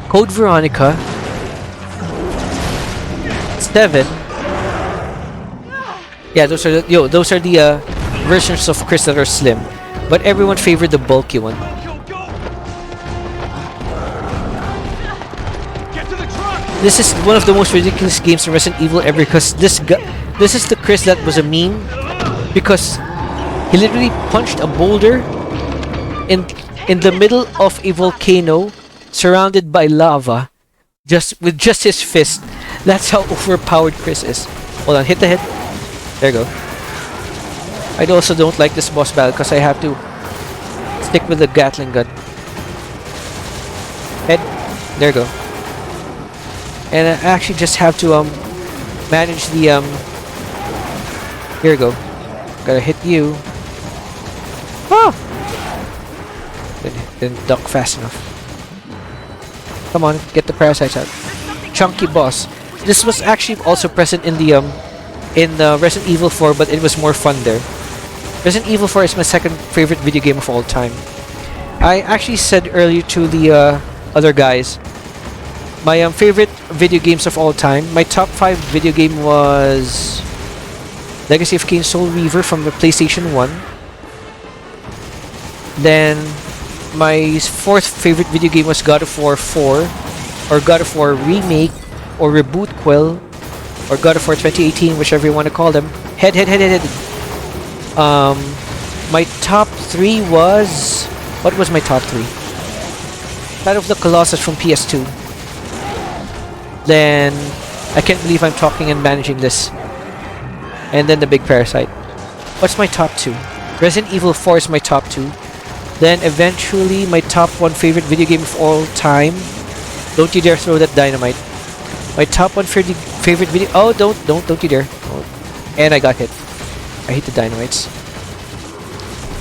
Code Veronica, 7. Yeah, those are the versions of Chris that are slim, but everyone favored the bulky one. This is one of the most ridiculous games in Resident Evil ever because This is the Chris that was a meme because he literally punched a boulder in the middle of a volcano surrounded by lava with just his fist. That's how overpowered Chris is. Hold on, hit the head. There you go. I also don't like this boss battle because I have to stick with the Gatling gun. Head. There you go. And I actually just have to manage the here you go. Gotta hit you. Oh! Didn't duck fast enough. Come on, get the parasites out. Chunky boss. This was actually also present in the Resident Evil 4, but it was more fun there. Resident Evil 4 is my second favorite video game of all time. I actually said earlier to the other guys, my favorite video games of all time. My top 5 video game was Legacy of Kain Soul Reaver from the PlayStation 1. Then my 4th favorite video game was God of War 4, or God of War Remake, or Reboot Quill, or God of War 2018, whichever you want to call them. Head. My top 3 was... What was my top 3? Shadow of the Colossus from PS2. Then... I can't believe I'm talking and managing this. And then the big parasite. What's my top 2? Resident Evil 4 is my top 2. Then eventually my top 1 favorite video game of all time. Don't you dare throw that dynamite. My top 1 favorite video... Oh, don't you dare. Oh. And I got hit. I hate the dynamites.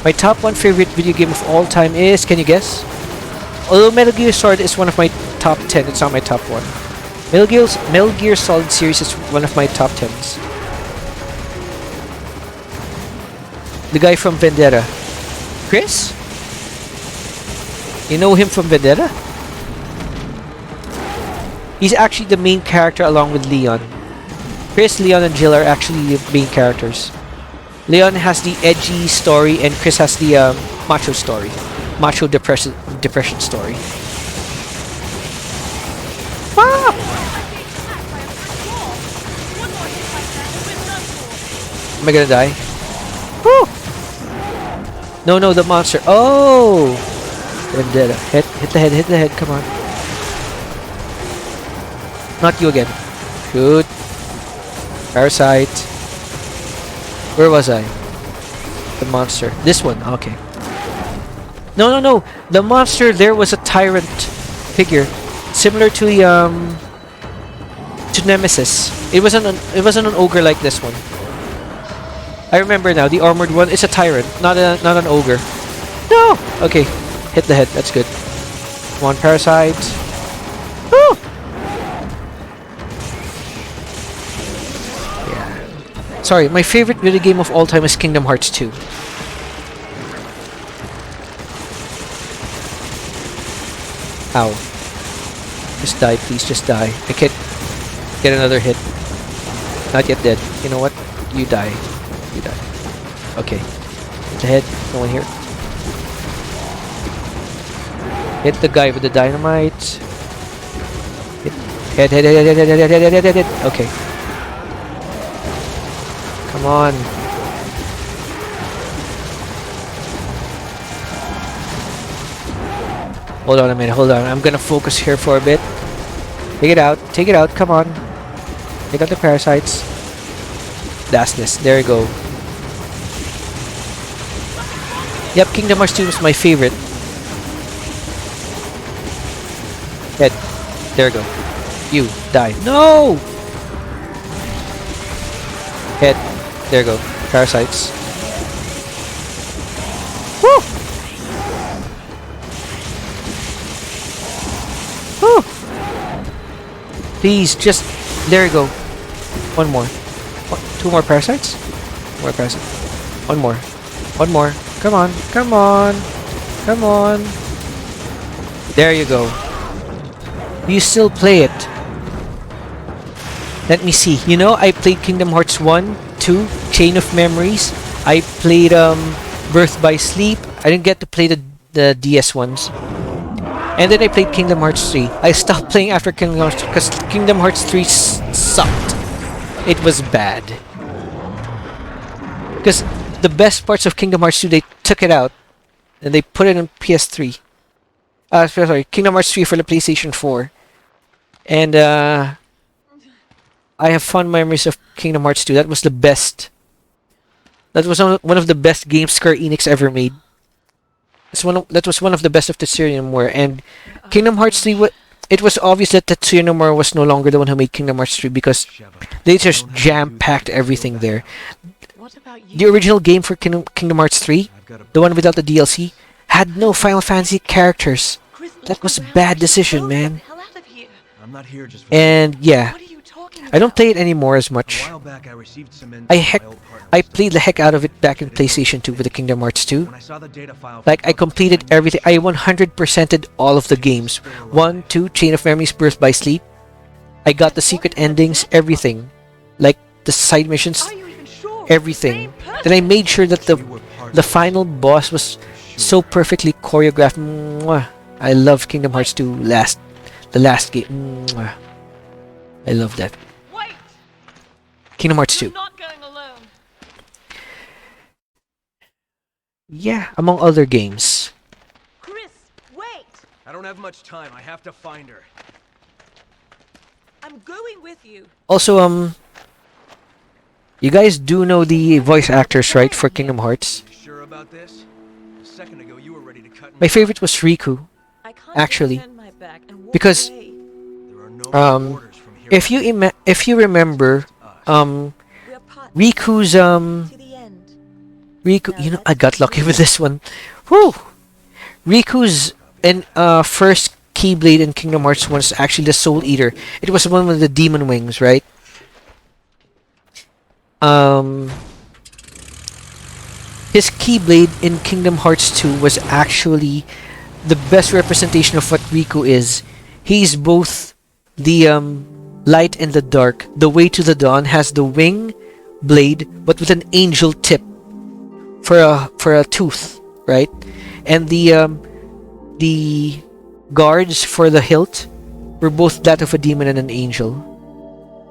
My top 1 favorite video game of all time is... Can you guess? Although Metal Gear Solid is one of my top 10, it's not my top 1. Metal Gear Solid series is one of my top 10s. The guy from Vendetta. Chris? You know him from Vendetta? He's actually the main character along with Leon. Chris, Leon, and Jill are actually the main characters. Leon has the edgy story and Chris has the macho story. Macho depression story. Ah! Am I gonna die? Woo! No, the monster. Oh! Vendetta. Hit the head, come on. Not you again. Shoot. Parasite. Where was I? The monster. This one. Okay. No. The monster there was a tyrant figure, similar to the to Nemesis. It wasn't an ogre like this one. I remember now. The armored one is a tyrant, not an ogre. No. Okay. Hit the head. That's good. Come on, parasite. Woo! Yeah. Sorry, my favorite video game of all time is Kingdom Hearts 2. Ow. Just die, please. Just die. I can't get another hit. Not yet dead. You know what? You die. You die. Okay. Hit the head. No one here. Hit the guy with the dynamite. Hit. Head. Okay. Come on. Hold on a minute. Hold on. I'm gonna focus here for a bit. Take it out. Take it out. Come on. Take out the parasites. That's this. There you go. Yep, Kingdom Hearts 2 was my favorite. Head. There you go. You. Die. No! Head. There you go. Parasites. Woo! Woo! Please, just... There you go. One more. Two more parasites? More parasites. One more. One more. Come on. Come on. Come on. There you go. You still play it. Let me see. You know, I played Kingdom Hearts 1, 2, Chain of Memories. I played Birth by Sleep. I didn't get to play the DS ones. And then I played Kingdom Hearts 3. I stopped playing after Kingdom Hearts because Kingdom Hearts 3 sucked. It was bad. Because the best parts of Kingdom Hearts 2, they took it out and they put it on PS3. Sorry, Kingdom Hearts 3 for the PlayStation 4. And I have fond memories of Kingdom Hearts 2. That was the best. That was one of the best games Square Enix ever made. That was one of the best of Tetsuya Nomura. And Kingdom Hearts 3, it was obvious that Tetsuya Nomura was no longer the one who made Kingdom Hearts 3 because they just jam-packed everything there. What about you? The original game for Kingdom Hearts 3, the one without the DLC, had no Final Fantasy characters. Chris, That was a bad decision, man. Hell out of here. I'm not here just for And yeah, What are you talking about? I don't play it anymore as much. A while back, I received some intel I from my old partner. I played the heck out of it back in PlayStation 2 with the Kingdom Hearts 2. When I saw the data file Like, I completed everything. I 100%ed all of the games. 1, 2, Chain of Memories, Birth by Sleep. I got the secret endings, everything. Like, the side missions, Are you even sure? everything. Same person? Then I made sure that the final boss was so perfectly choreographed. Mwah. I love Kingdom Hearts 2 the last game. Mwah. I love that. Wait! Kingdom Hearts 2. You're not going alone. Yeah, among other games. Chris, wait! I don't have much time. I have to find her. I'm going with you. Also, you guys do know the voice actors, right, for Kingdom Hearts? You sure about this? A second ago, you were ready to cut. My favorite was Riku, I can't actually, turn my back and walk because away. There are no orders from here. if you remember, We're partners Riku's to the end. Riku, you know, I got lucky with this one. Whew! Riku's first Keyblade in Kingdom Hearts 1 is actually the Soul Eater. It was one with the demon wings, right? His Keyblade in Kingdom Hearts 2 was actually the best representation of what Riku is. He's both the light and the dark. The Way to the Dawn has the wing blade, but with an angel tip for a tooth, right? And the guards for the hilt were both that of a demon and an angel,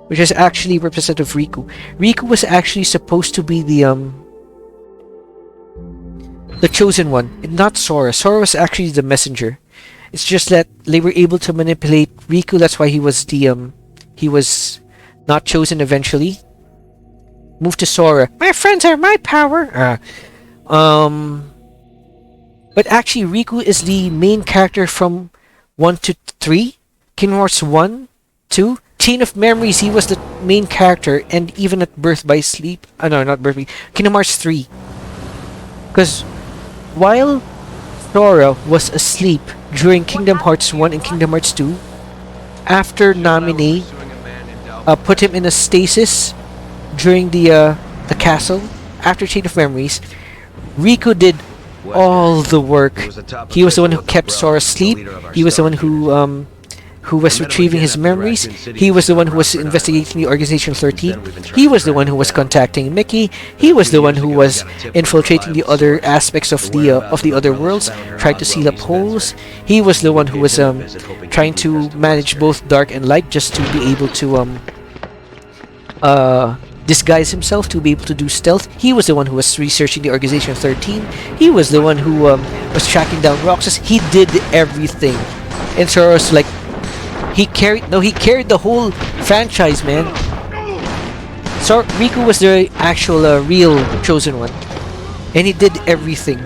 which is actually representative of Riku. Riku was actually supposed to be the chosen one, and not Sora. Sora was actually the messenger. It's just that they were able to manipulate Riku. That's why he was not chosen eventually. Move to Sora. My friends are my power. But actually, Riku is the main character from 1 to 3. Kingdom Hearts 1, 2. Chain of Memories, he was the main character. And even at Birth by Sleep... no, not Birth by... Kingdom Hearts 3. Because while Sora was asleep during Kingdom Hearts 1 and Kingdom Hearts 2, after Naminé put him in a stasis during the castle, after Chain of Memories, Riku did all the work. He was the one who kept Sora asleep. He was the one who was retrieving his memories. He was the one who was investigating the Organization 13. He was the one who was contacting Mickey. He was the one who was infiltrating the other aspects of the other worlds, trying to seal up holes. He was the one who was trying to manage both dark and light, just to be able to disguise himself, to be able to do stealth. He was the one who was researching the Organization 13. He was the one who was tracking down Roxas. He did everything. And Sora's like, he carried the whole franchise, man. So Riku was the actual real chosen one, and he did everything.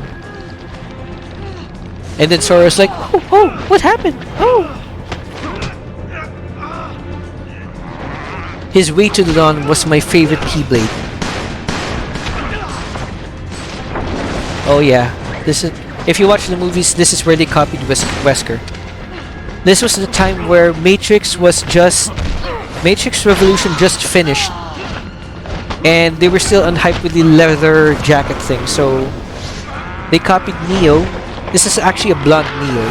And then Sora's like, oh, what happened? Oh. His Way to the Dawn was my favorite Keyblade. Oh yeah, this is. If you watch the movies, this is where they copied Wesker. This was the time where Matrix Revolution just finished, and they were still unhyped with the leather jacket thing. So they copied Neo. This is actually a blonde Neo,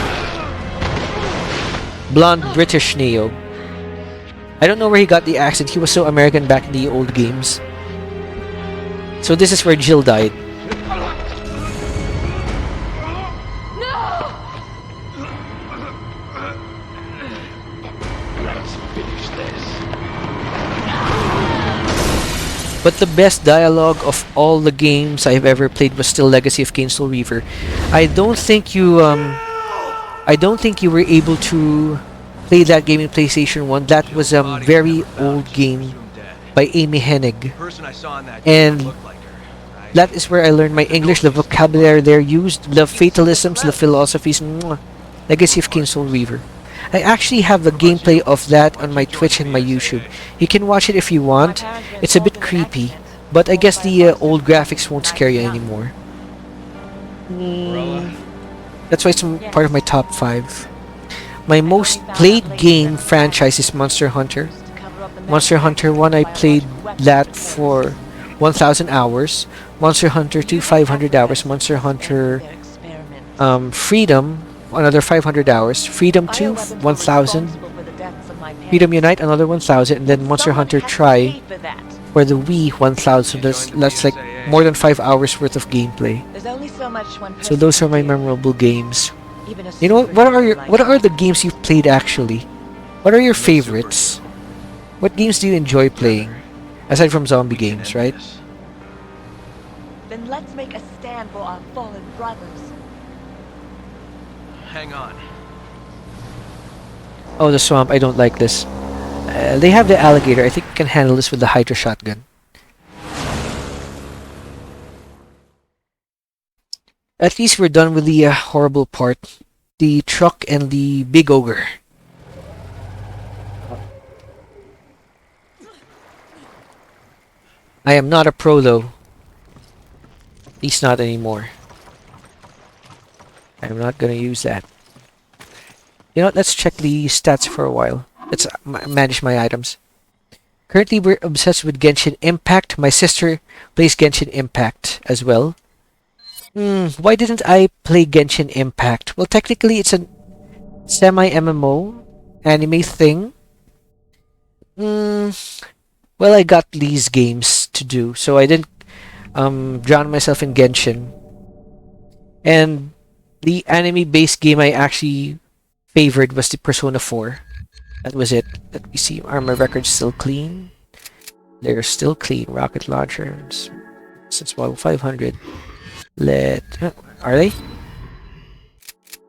blonde British Neo. I don't know where he got the accent. He was so American back in the old games. So this is where Jill died. but the best dialogue of all the games I've ever played was still Legacy of Kain Soul Reaver. I don't think you were able to play that game in PlayStation 1. That was a very old game by Amy Hennig. And that is where I learned my English, the vocabulary there used, the fatalisms, the philosophies. Mwah. Legacy of Kain Soul Reaver. I actually have the gameplay of that on my Twitch and my YouTube. You can watch it if you want. It's a bit creepy, but I guess the old graphics won't scare you anymore. That's why it's part of my top 5. My most played game franchise is Monster Hunter. Monster Hunter 1, I played that for 1,000 hours. Monster Hunter 2, 500 hours. Monster Hunter Freedom, another 500 hours. Freedom 2, 1,000. Freedom Unite, another 1,000. And then Monster Hunter Try for the Wii, 1,000. That's like more than 5 hours worth of gameplay. So those are my memorable games. You know, what are the games you've played actually? What are your favorites? What games do you enjoy playing? Aside from zombie games, right? Then let's make a stand for our fallen brothers. Hang on. Oh, the swamp. I don't like this. They have the alligator. I think I can handle this with the Hydra shotgun. At least we're done with the horrible part. The truck and the big ogre. I am not a pro though. At least not anymore. I'm not gonna use that. You know what, let's check the stats for a while. Let's manage my items. Currently we're obsessed with Genshin Impact. My sister plays Genshin Impact as well. Why didn't I play Genshin Impact? Well, technically it's a semi-MMO anime thing. Well, I got these games to do, so I didn't drown myself in Genshin. And the anime-based game I actually favored was the Persona 4. That was it. Let me see. Are my records still clean? They're still clean. Rocket launchers. Since model 500. Are they?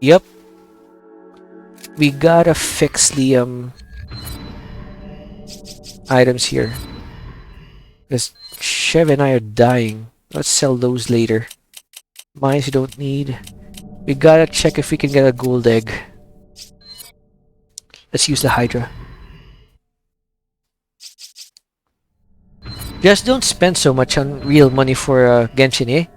Yep. We gotta fix the items here. Because Chev and I are dying. Let's sell those later. Mines you don't need. We gotta check if we can get a gold egg. Let's use the Hydra. Just don't spend so much on real money for Genshin, eh?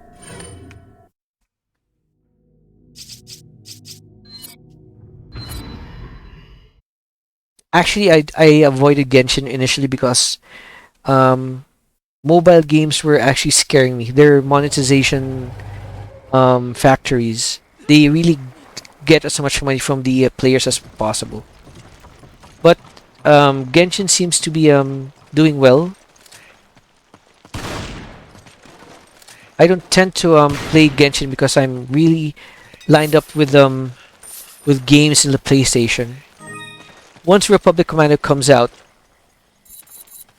Actually, I avoided Genshin initially because mobile games were actually scaring me. Their monetization factories, they really get as much money from the players as possible. But Genshin seems to be doing well. I don't tend to play Genshin because I'm really lined up with games in the PlayStation. Once Republic Commando comes out,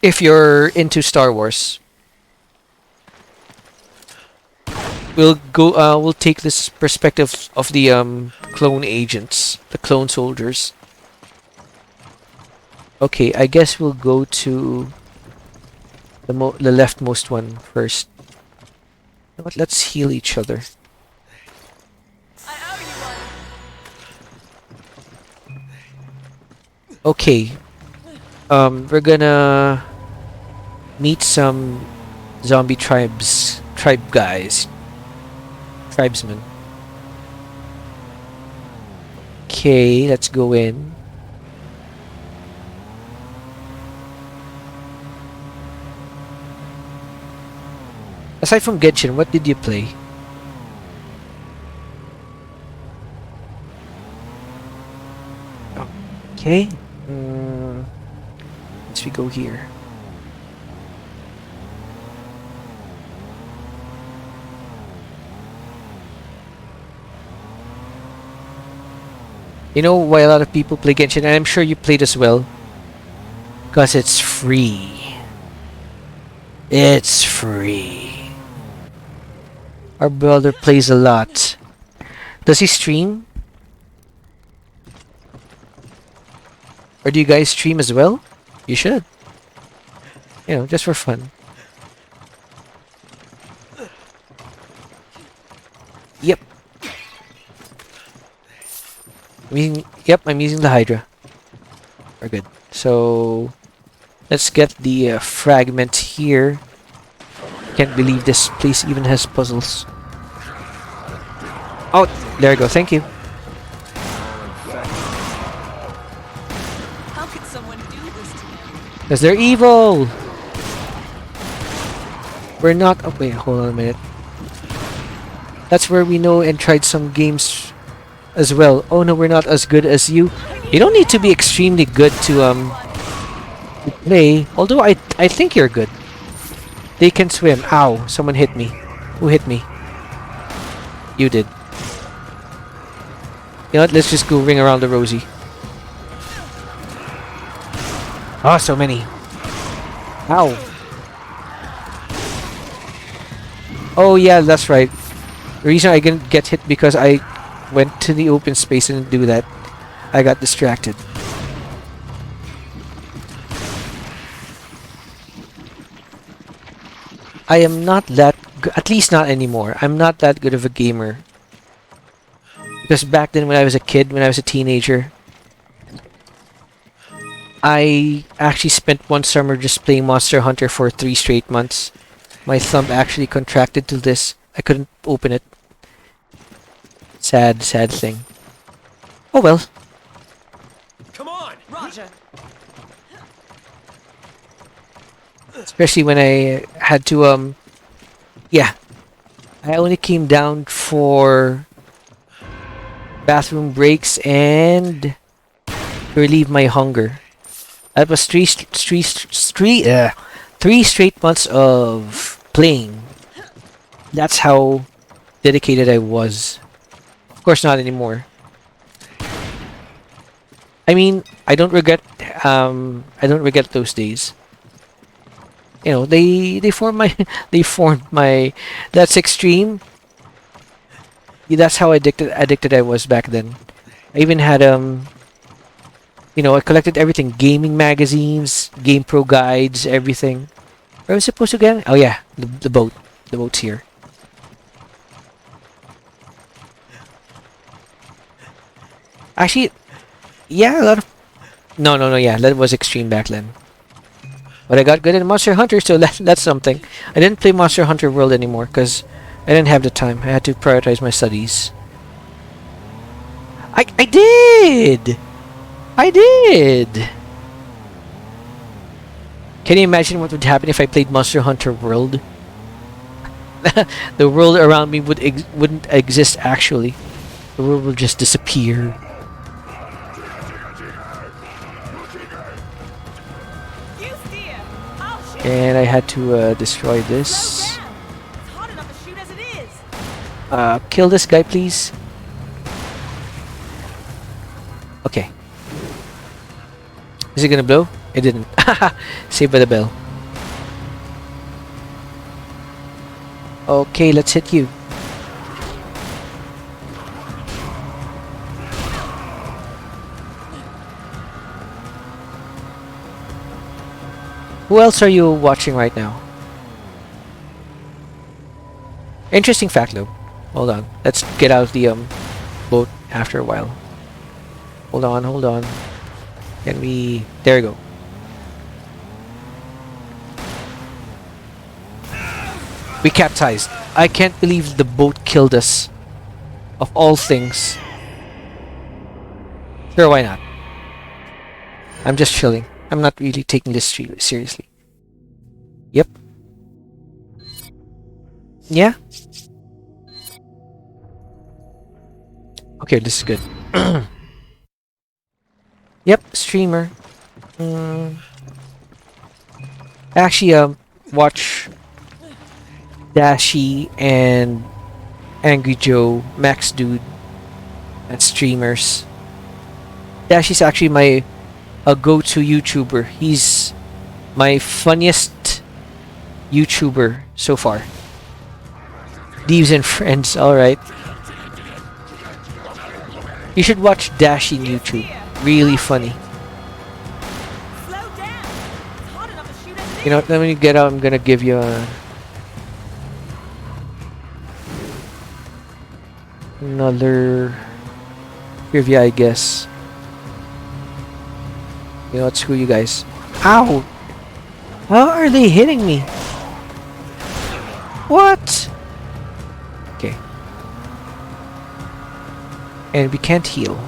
if you're into Star Wars, we'll take this perspective of the clone agents, the clone soldiers. Okay, I guess we'll go to the leftmost one first. You know what, let's heal each other. Okay, we're gonna meet some zombie tribe guys, tribesmen. Okay, let's go in. Aside from Genshin, what did you play? Okay. Let's we go here. You know why a lot of people play Genshin, and I'm sure you played as well? Because it's free. It's free. Our brother plays a lot. Does he stream? Or do you guys stream as well? You should. You know, just for fun. Yep. I'm using the Hydra. We're good. So, let's get the fragment here. Can't believe this place even has puzzles. Oh, there we go. Thank you. How could someone do this to me? Because they're evil! We're not... Oh, wait, hold on a minute. That's where we know and tried some games as well. Oh no, we're not as good as you. You don't need to be extremely good to play. Although I think you're good. They can swim. Ow, someone hit me. Who hit me? You did. You know what, let's just go ring around the rosy. Oh, so many. Ow. Oh yeah, that's right. The reason I didn't get hit because I went to the open space and didn't do that. I got distracted. I am not that at least not anymore. I'm not that good of a gamer. Because back then when I was a kid, when I was a teenager, I actually spent one summer just playing Monster Hunter for 3 straight months. My thumb actually contracted to this. I couldn't open it. Sad, sad thing. Oh well. Come on! Roger. Especially when I had to, yeah. I only came down for bathroom breaks and to relieve my hunger. That was 3 straight months of playing. That's how dedicated I was. Of course, not anymore. I mean, I don't regret those days. You know, they formed my that's extreme. That's how addicted I was back then. I even had you know, I collected everything, gaming magazines, GamePro guides, everything. Where was I supposed to get? Oh yeah, the boat. The boat's here. Actually, yeah, a lot of... No, yeah, that was extreme back then. But I got good at Monster Hunter, so that's something. I didn't play Monster Hunter World anymore, because I didn't have the time. I had to prioritize my studies. I did! I did! Can you imagine what would happen if I played Monster Hunter World? The world around me wouldn't exist, actually. The world would just disappear. And I had to destroy this. Kill this guy, please. Okay. Is it gonna blow? It didn't. Saved by the bell. Okay, let's hit you. Who else are you watching right now? Interesting fact though. Hold on. Let's get out of the boat after a while. Hold on. Can we... There we go. We capsized. I can't believe the boat killed us. Of all things. Sure, why not? I'm just chilling. I'm not really taking this seriously. Yep. Yeah. Okay, this is good. Yep, streamer. Actually, watch Dashi and Angry Joe, Max Dude, and streamers. Dashi's actually a go-to YouTuber. He's my funniest YouTuber so far. Thieves and Friends, alright. You should watch Dashi on YouTube. Really funny. Slow down. It's hot enough to shoot at You know what, when you get out, I'm gonna give you another trivia, I guess. You know what, screw you guys. Ow! How are they hitting me? What? Okay. And we can't heal.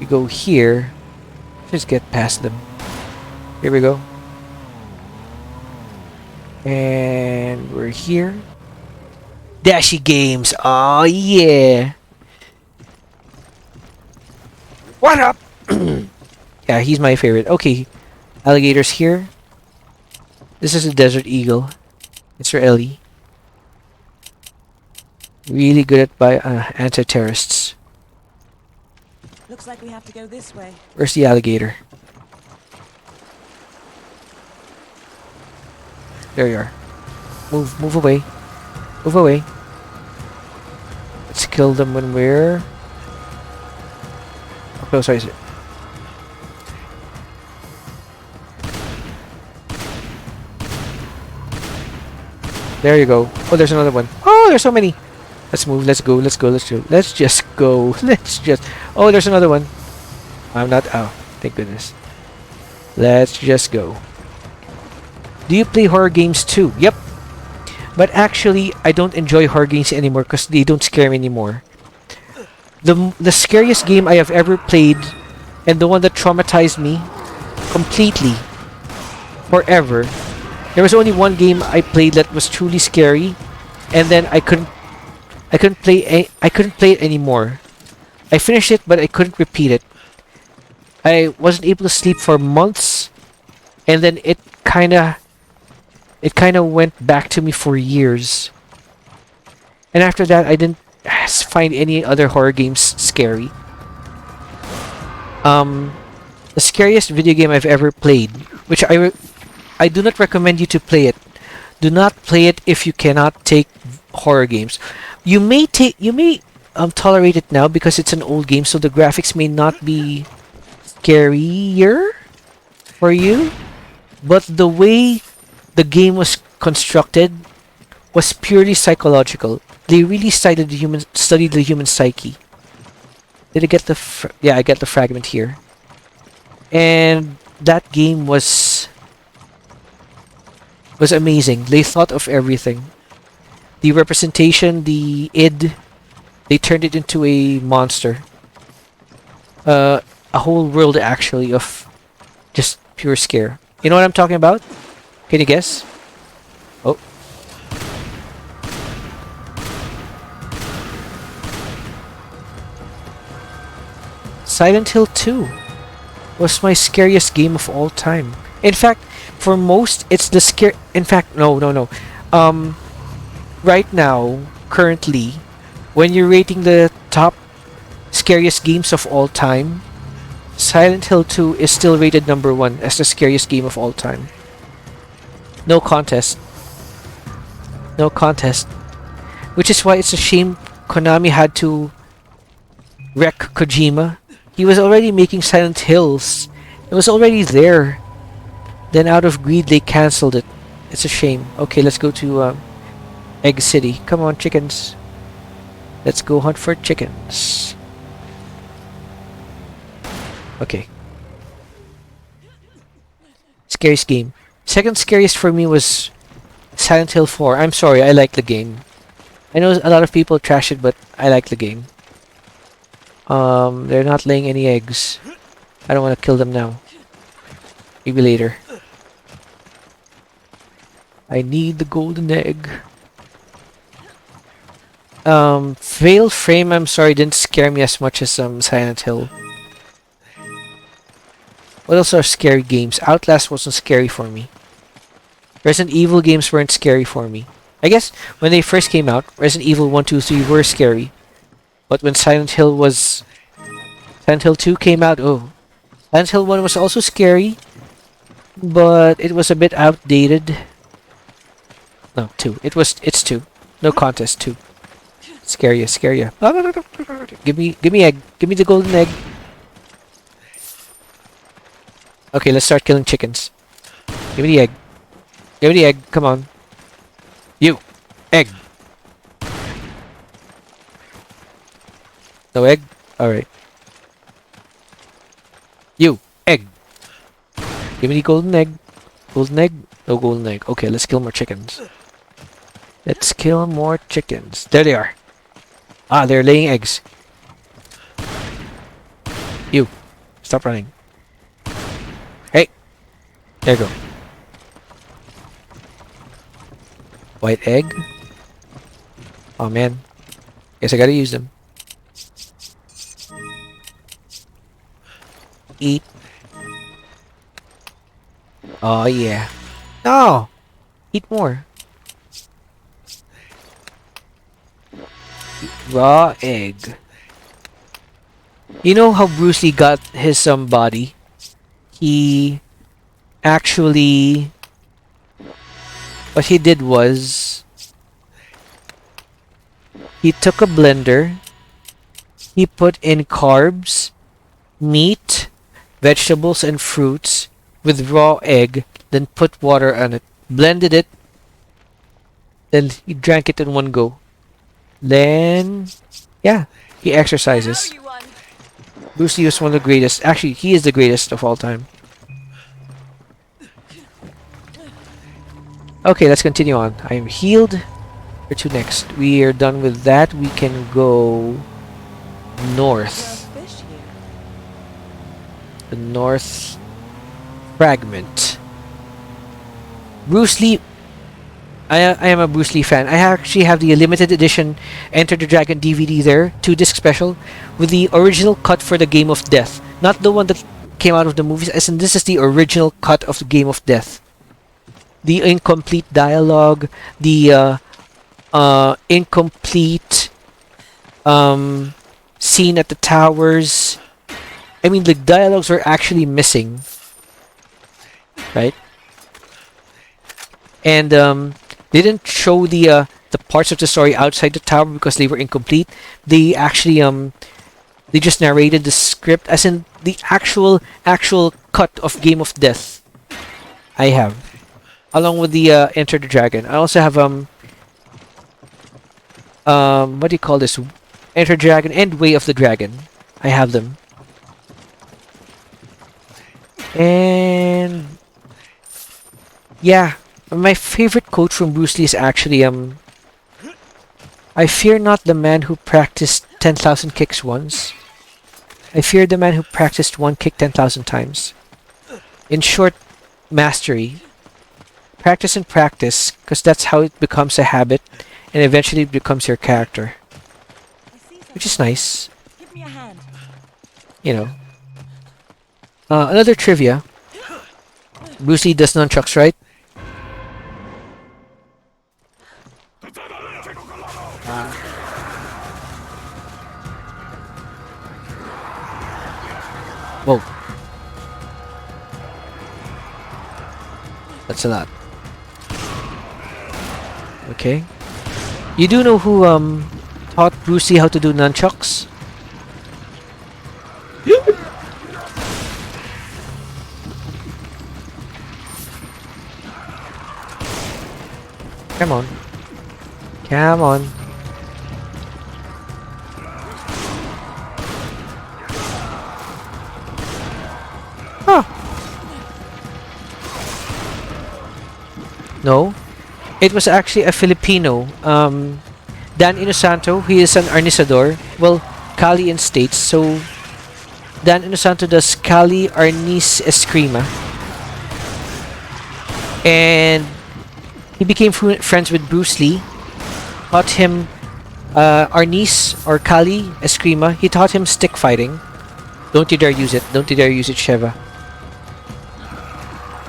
We go here. Just get past them. Here we go. And we're here. Dashi games. Oh yeah. What up? Yeah, he's my favorite. Okay. Alligators here. This is a desert eagle. It's for Ellie. Really good at anti-terrorists. Looks like we have to go this way. Where's the alligator? There you are. Move away. Move away. Let's kill them when we're... How close is it? There you go. Oh, there's another one. Oh, there's so many. Let's move. Let's go. Let's go. Let's go. Let's just go. Let's just... Oh, there's another one. I'm not... Oh, thank goodness. Let's just go. Do you play horror games too? Yep. But actually, I don't enjoy horror games anymore because they don't scare me anymore. The scariest game I have ever played, and the one that traumatized me completely, forever. There was only one game I played that was truly scary, and then I couldn't play it anymore. I finished it, but I couldn't repeat it. I wasn't able to sleep for months, and then it kinda went back to me for years. And after that, I didn't find any other horror games scary. The scariest video game I've ever played, which I do not recommend you to play it. Do not play it if you cannot take horror games. You may tolerate it now because it's an old game, so the graphics may not be scarier for you, but the way the game was constructed was purely psychological. They really studied the human psyche. Did I get the... Yeah, I get the fragment here. And that game was amazing. They thought of everything. The representation, the id, they turned it into a monster. A whole world, actually, of just pure scare. You know what I'm talking about? Can you guess? Oh. Silent Hill 2 was my scariest game of all time. In fact, for most, it's the scare... In fact, no. Right now, currently, when you're rating the top scariest games of all time, Silent Hill 2 is still rated #1 as the scariest game of all time. No contest. No contest. Which is why it's a shame Konami had to wreck Kojima. He was already making Silent Hills. It was already there. Then out of greed, they cancelled it. It's a shame. Okay, let's go to Egg City. Come on, chickens. Let's go hunt for chickens. Okay. Scariest game. Second scariest for me was Silent Hill 4. I'm sorry, I like the game. I know a lot of people trash it, but I like the game. They're not laying any eggs. I don't want to kill them now. Maybe later. I need the golden egg. Fatal Frame, I'm sorry, didn't scare me as much as Silent Hill. What else are scary games? Outlast wasn't scary for me. Resident Evil games weren't scary for me. I guess when they first came out, Resident Evil 1, 2, 3 were scary. But when Silent Hill 2 came out, oh. Silent Hill 1 was also scary, but it was a bit outdated. No, 2. It's 2. No contest, 2. Scare you, scare you. Give me egg. Give me the golden egg. Okay, let's start killing chickens. Give me the egg. Give me the egg. Come on. You. Egg. No egg? Alright. You. Egg. Give me the golden egg. Golden egg? No golden egg. Okay, let's kill more chickens. Let's kill more chickens. There they are. Ah, they're laying eggs. You. Stop running. Hey. There you go. White egg. Oh man. Guess I gotta use them. Eat. Oh yeah. No! Eat more. Raw egg. You know how Bruce Lee got his body? He actually... What he did was... He took a blender. He put in carbs, meat, vegetables, and fruits with raw egg. Then put water on it. Blended it. Then he drank it in one go. Then... Yeah. He exercises. Bruce Lee was one of the greatest. Actually, he is the greatest of all time. Okay, let's continue on. I am healed. Where to next? We are done with that. We can go north. The north fragment. Bruce Lee. I am a Bruce Lee fan. I actually have the limited edition Enter the Dragon DVD there, 2-disc special, with the original cut for the Game of Death. Not the one that came out of the movies, as in this is the original cut of the Game of Death. The incomplete dialogue, the incomplete scene at the towers. I mean, the dialogues were actually missing. Right? And they didn't show the parts of the story outside the tower because they were incomplete. They actually they just narrated the script, as in the actual cut of Game of Death. I have, along with the Enter the Dragon. I also have what do you call this? Enter the Dragon and Way of the Dragon. I have them. And yeah. My favorite quote from Bruce Lee is actually, I fear not the man who practiced 10,000 kicks once. I fear the man who practiced one kick 10,000 times. In short, mastery. Practice and practice, because that's how it becomes a habit, and eventually it becomes your character. Which is nice. Give me a hand. You know. Another trivia. Bruce Lee does nunchucks, right? Whoa. That's a lot. Okay. You do know who taught Bruce Lee how to do nunchucks? Come on. Come on. Huh. No. It was actually a Filipino. Dan Inosanto, he is an arnisador. Well, Kali in States. So, Dan Inosanto does Kali Arnis Eskrima. And he became friends with Bruce Lee. Taught him Arnis or Kali Eskrima. He taught him stick fighting. Don't you dare use it. Don't you dare use it, Sheva.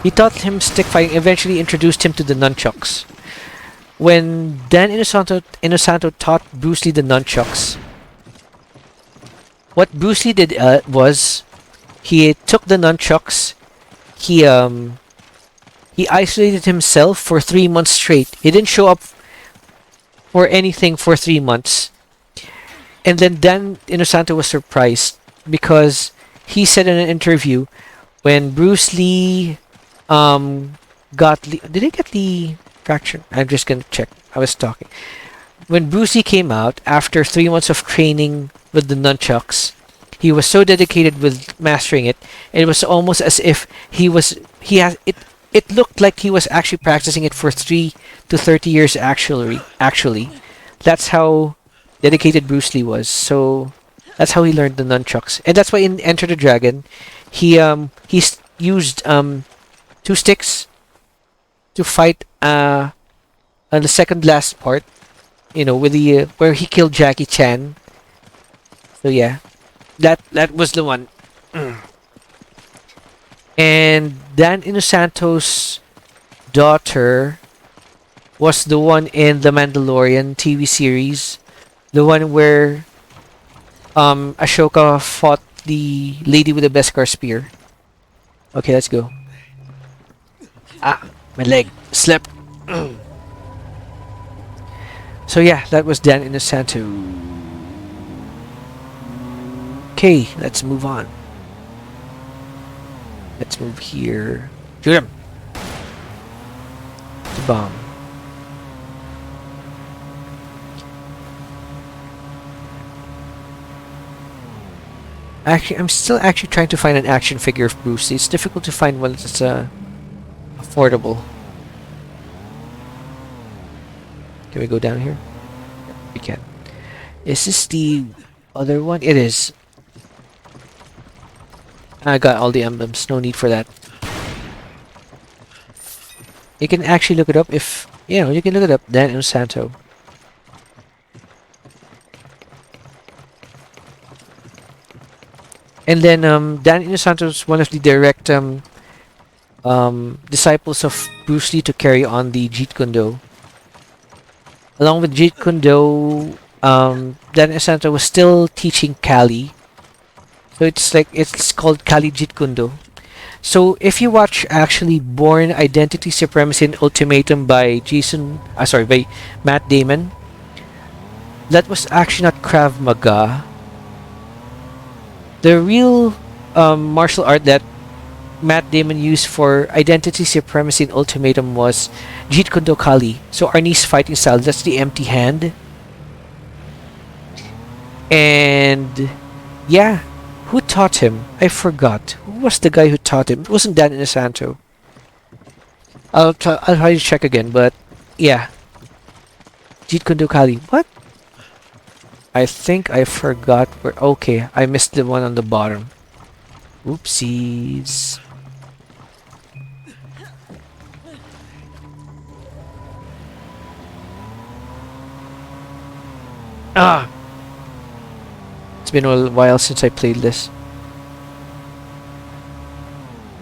He taught him stick fighting, eventually introduced him to the nunchucks. When Dan Inosanto taught Bruce Lee the nunchucks, what Bruce Lee did was he took the nunchucks, he He isolated himself for 3 months straight. He didn't show up for anything for 3 months. And then Dan Inosanto was surprised because he said in an interview when Bruce Lee did he get the fracture? I'm just gonna check. I was talking. When Bruce Lee came out after 3 months of training with the nunchucks, he was so dedicated with mastering it. It was almost as if it looked like he was actually practicing it for 3 to 30 years actually. That's how dedicated Bruce Lee was. So that's how he learned the nunchucks. And that's why in Enter the Dragon, he used 2 sticks to fight on the second last part, with the where he killed Jackie Chan. So yeah, that was the one. And Dan Inosanto's daughter was the one in the Mandalorian TV series, the one where Ashoka fought the lady with the Beskar spear. Okay, let's go. My leg slipped. So yeah, that was Dan Inosanto. Okay, let's move on. Let's move here. Shoot him! The bomb. Actually, I'm still trying to find an action figure of Bruce Lee. It's difficult to find one that's affordable. Can we go down here? We can. Is this the other one? It is. I got all the emblems. No need for that. You can actually look it up if... you can look it up. Dan Inosanto. And then Dan Inosanto is one of the direct disciples of Bruce Lee to carry on the Jeet Kune Do. Along with Jeet Kune Do, Dan Inosanto was still teaching Kali. So it's called Kali Jeet Kune Do. So if you watch actually Bourne Identity, Supremacy and Ultimatum by by Matt Damon, that was actually not Krav Maga. The real martial art that Matt Damon used for Identity, Supremacy and Ultimatum was Jeet Kune Do Kali. So Arnie's fighting style, that's the empty hand. And yeah, who taught him? I forgot. Who was the guy who taught him? It wasn't Dan Inosanto. I'll try to check again, but yeah. Jeet Kune Do Kali. What? I think I forgot where... Okay, I missed the one on the bottom. Oopsies. Ah! It's been a while since I played this.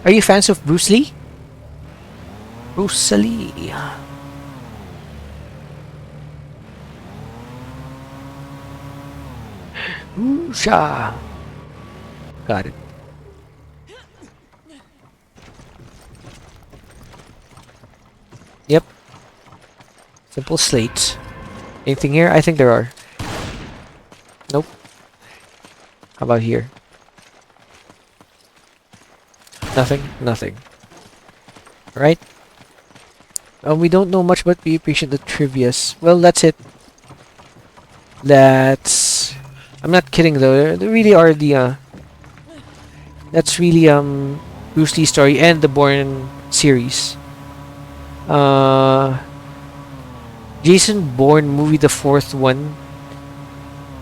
Are you fans of Bruce Lee? Bruce Lee. Oosha. Got it. Yep. Simple slate. Anything here? I think there are. Nope. How about here? Nothing? Nothing. Right? We don't know much, but we appreciate the trivias. Well, that's it. I'm not kidding though. There really are the that's really Bruce Lee story and the Bourne series. Jason Bourne movie, the 4th one.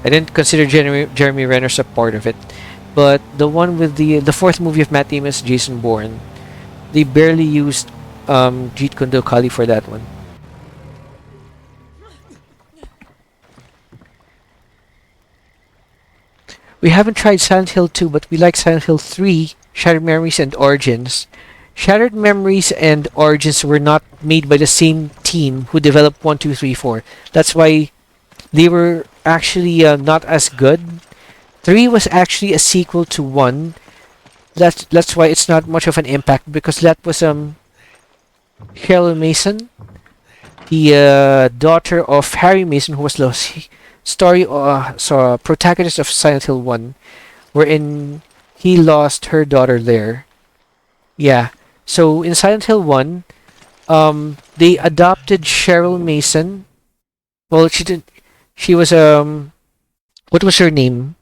I didn't consider Jeremy Renner's a part of it, but the one with the 4th movie of Matt Damon's Jason Bourne, they barely used Jeet Kune Do Kali for that one. We haven't tried Silent Hill 2, but we like Silent Hill 3, Shattered Memories and Origins. Shattered Memories and Origins were not made by the same team who developed 1, 2, 3, 4. That's why they were actually not as good. 3 was actually a sequel to 1. That's why it's not much of an impact, because that was Cheryl Mason, the daughter of Harry Mason, who was the protagonist of Silent Hill 1, wherein he lost her daughter there. Yeah. So in Silent Hill 1, they adopted Cheryl Mason. Well, she didn't. She was what was her name?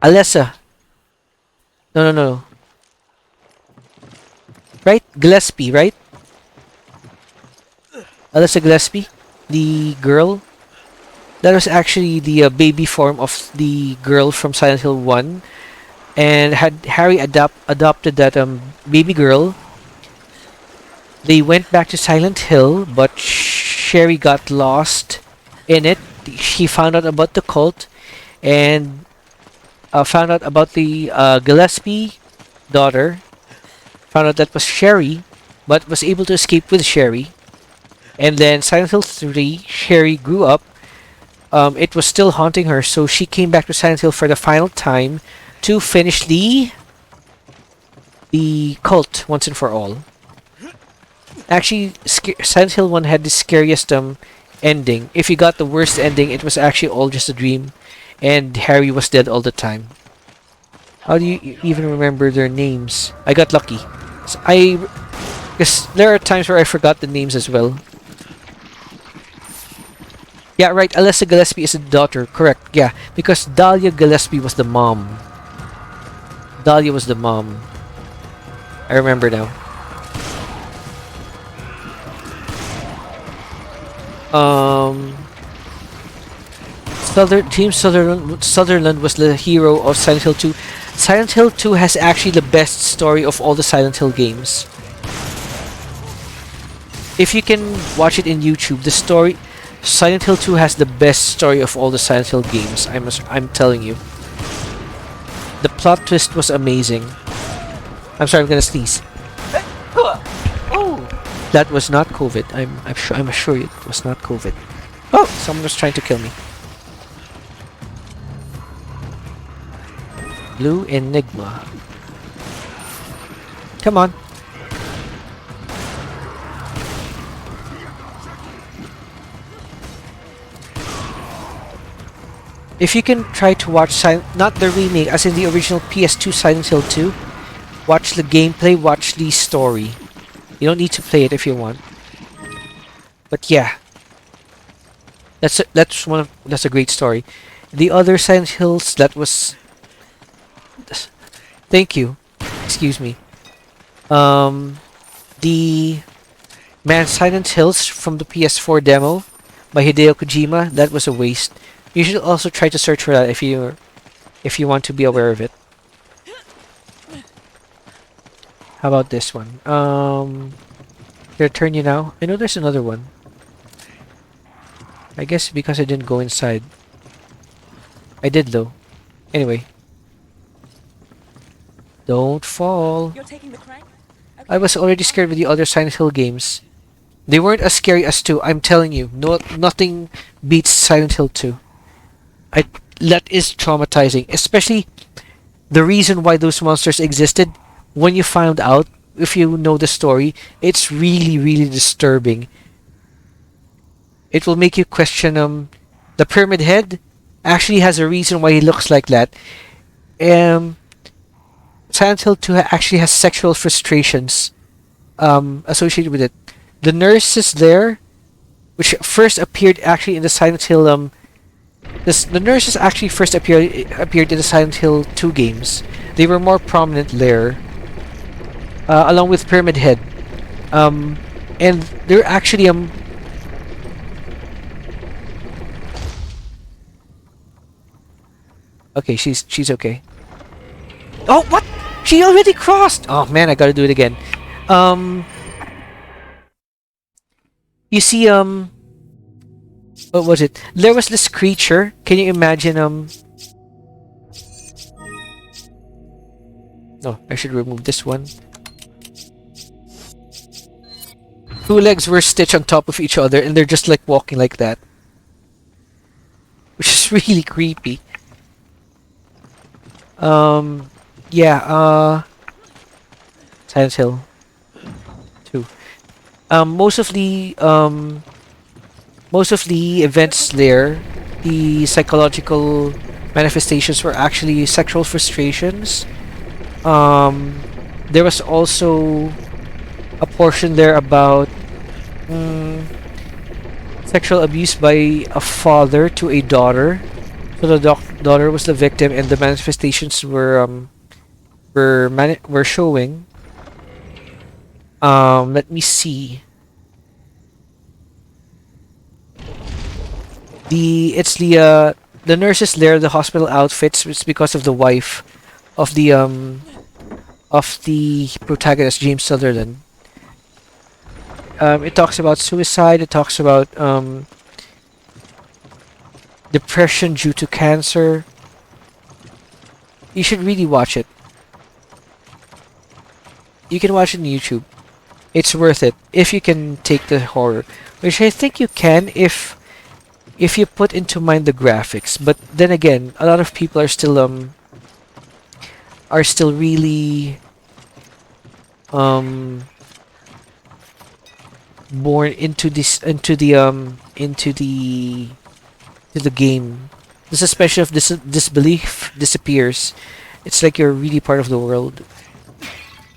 Alessa. No, no, no. Right? Gillespie, right? Alessa Gillespie, the girl. That was actually the baby form of the girl from Silent Hill 1. And had Harry adopted that baby girl. They went back to Silent Hill, but Sherry got lost in it. She found out about the cult and found out about the Gillespie daughter. Found out that was Sherry, but was able to escape with Sherry. And then Silent Hill 3, Sherry grew up. It was still haunting her, so she came back to Silent Hill for the final time to finish the cult once and for all. Actually, Silent Hill 1 had the scariest ending. If you got the worst ending, it was actually all just a dream, and Harry was dead all the time. How do you even remember their names? I got lucky. So because there are times where I forgot the names as well. Yeah, right. Alessa Gillespie is the daughter. Correct. Yeah, because Dahlia Gillespie was the mom. Dahlia was the mom. I remember now. Team Sutherland was the hero of Silent Hill 2. Silent Hill 2 has actually the best story of all the Silent Hill games. If you can watch it in YouTube, the story Silent Hill 2 has the best story of all the Silent Hill games. I'm telling you. The plot twist was amazing. I'm sorry, I'm gonna sneeze. Oh, that was not COVID. I'm sure it was not COVID. Oh, someone was trying to kill me. Blue Enigma. Come on. If you can try to watch not the remake, as in the original PS2 Silent Hill 2, watch the gameplay, watch the story. You don't need to play it if you want. But yeah, that's a great story. The other Silent Hills that was. Thank you. Excuse me. The Silent Hills from the PS4 demo by Hideo Kojima, that was a waste. You should also try to search for that if you want to be aware of it. How about this one? Did I turn you now? I know there's another one. I guess because I didn't go inside. I did though. Anyway. Don't fall. You're taking the crank? Okay. I was already scared with the other Silent Hill games. They weren't as scary as 2, I'm telling you. Nothing beats Silent Hill 2. That is traumatizing. Especially the reason why those monsters existed. When you found out, if you know the story, it's really, really disturbing. It will make you question, the Pyramid Head actually has a reason why he looks like that. Silent Hill 2 actually has sexual frustrations associated with it. The nurses there, which first appeared actually in the Silent Hill, the nurses actually first appeared in the Silent Hill 2 games. They were more prominent there, along with Pyramid Head, and they're actually Okay, she's okay. Oh, what? She already crossed! Oh man, I gotta do it again. You see, what was it? There was this creature. Can you imagine, No, I should remove this one. Two legs were stitched on top of each other, and they're just like walking like that. Which is really creepy. Yeah, Silent Hill. Most of the events there, the psychological manifestations were actually sexual frustrations. There was also a portion there about sexual abuse by a father to a daughter. So the daughter was the victim, and the manifestations were showing. Let me see. The nurses there, the hospital outfits. It's because of the wife of the protagonist, James Sutherland. It talks about suicide. It talks about depression due to cancer. You should really watch it. You can watch it on YouTube. It's worth it if you can take the horror, which I think you can if you put into mind the graphics. But then again, a lot of people are still really born into the game. The suspension of disbelief disappears. It's like you're really part of the world.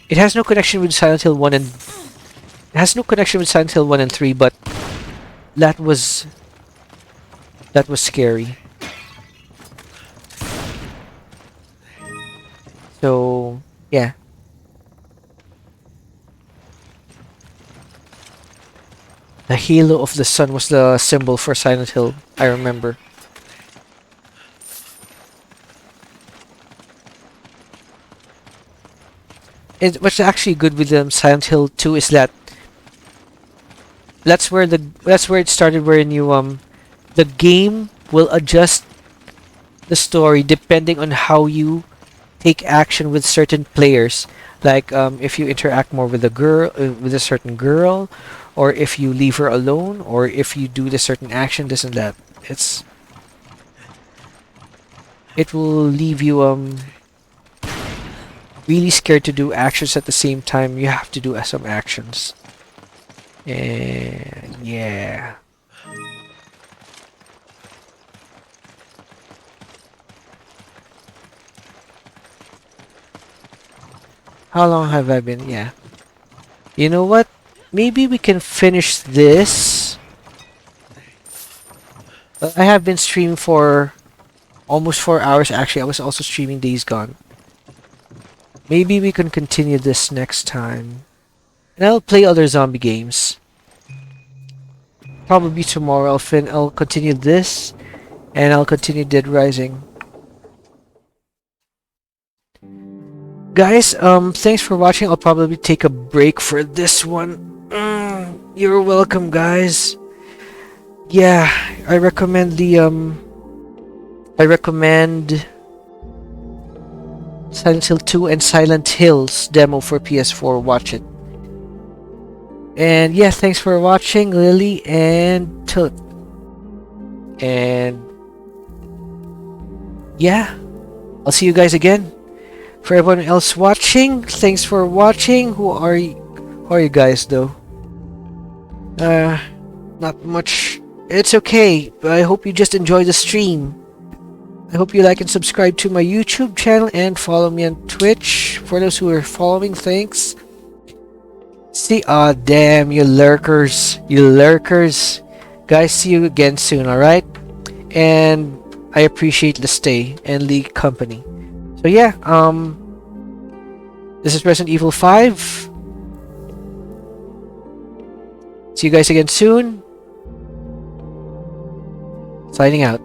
It has no connection with Silent Hill 1 and it has no connection with Silent Hill 1 and 3, but that was scary. So, yeah. The halo of the sun was the symbol for Silent Hill, I remember. What's actually good with Silent Hill 2 is that that's where it started, wherein the game will adjust the story depending on how you take action with certain players. Like if you interact more with with a certain girl, or if you leave her alone, or if you do this certain action, this and that. It will leave you really scared to do actions at the same time. You have to do some actions. And yeah. How long have I been? Yeah. You know what? Maybe we can finish this. I have been streaming for almost 4 hours. Actually, I was also streaming Days Gone. Maybe we can continue this next time. And I'll play other zombie games. Probably tomorrow I'll continue this. And I'll continue Dead Rising. Guys, thanks for watching. I'll probably take a break for this one. You're welcome, guys. Yeah, I recommend Silent Hill 2 and Silent Hills demo for PS4. Watch it. And yeah, thanks for watching, Lily and Toot. And yeah, I'll see you guys again. For everyone else watching, thanks for watching. Who are you guys though? Not much. It's okay, but I hope you just enjoy the stream. I hope you like and subscribe to my YouTube channel and follow me on Twitch. For those who are following, thanks. See, damn, you lurkers. Guys, see you again soon, alright? And I appreciate the stay and the company. So yeah, this is Resident Evil 5. See you guys again soon. Signing out.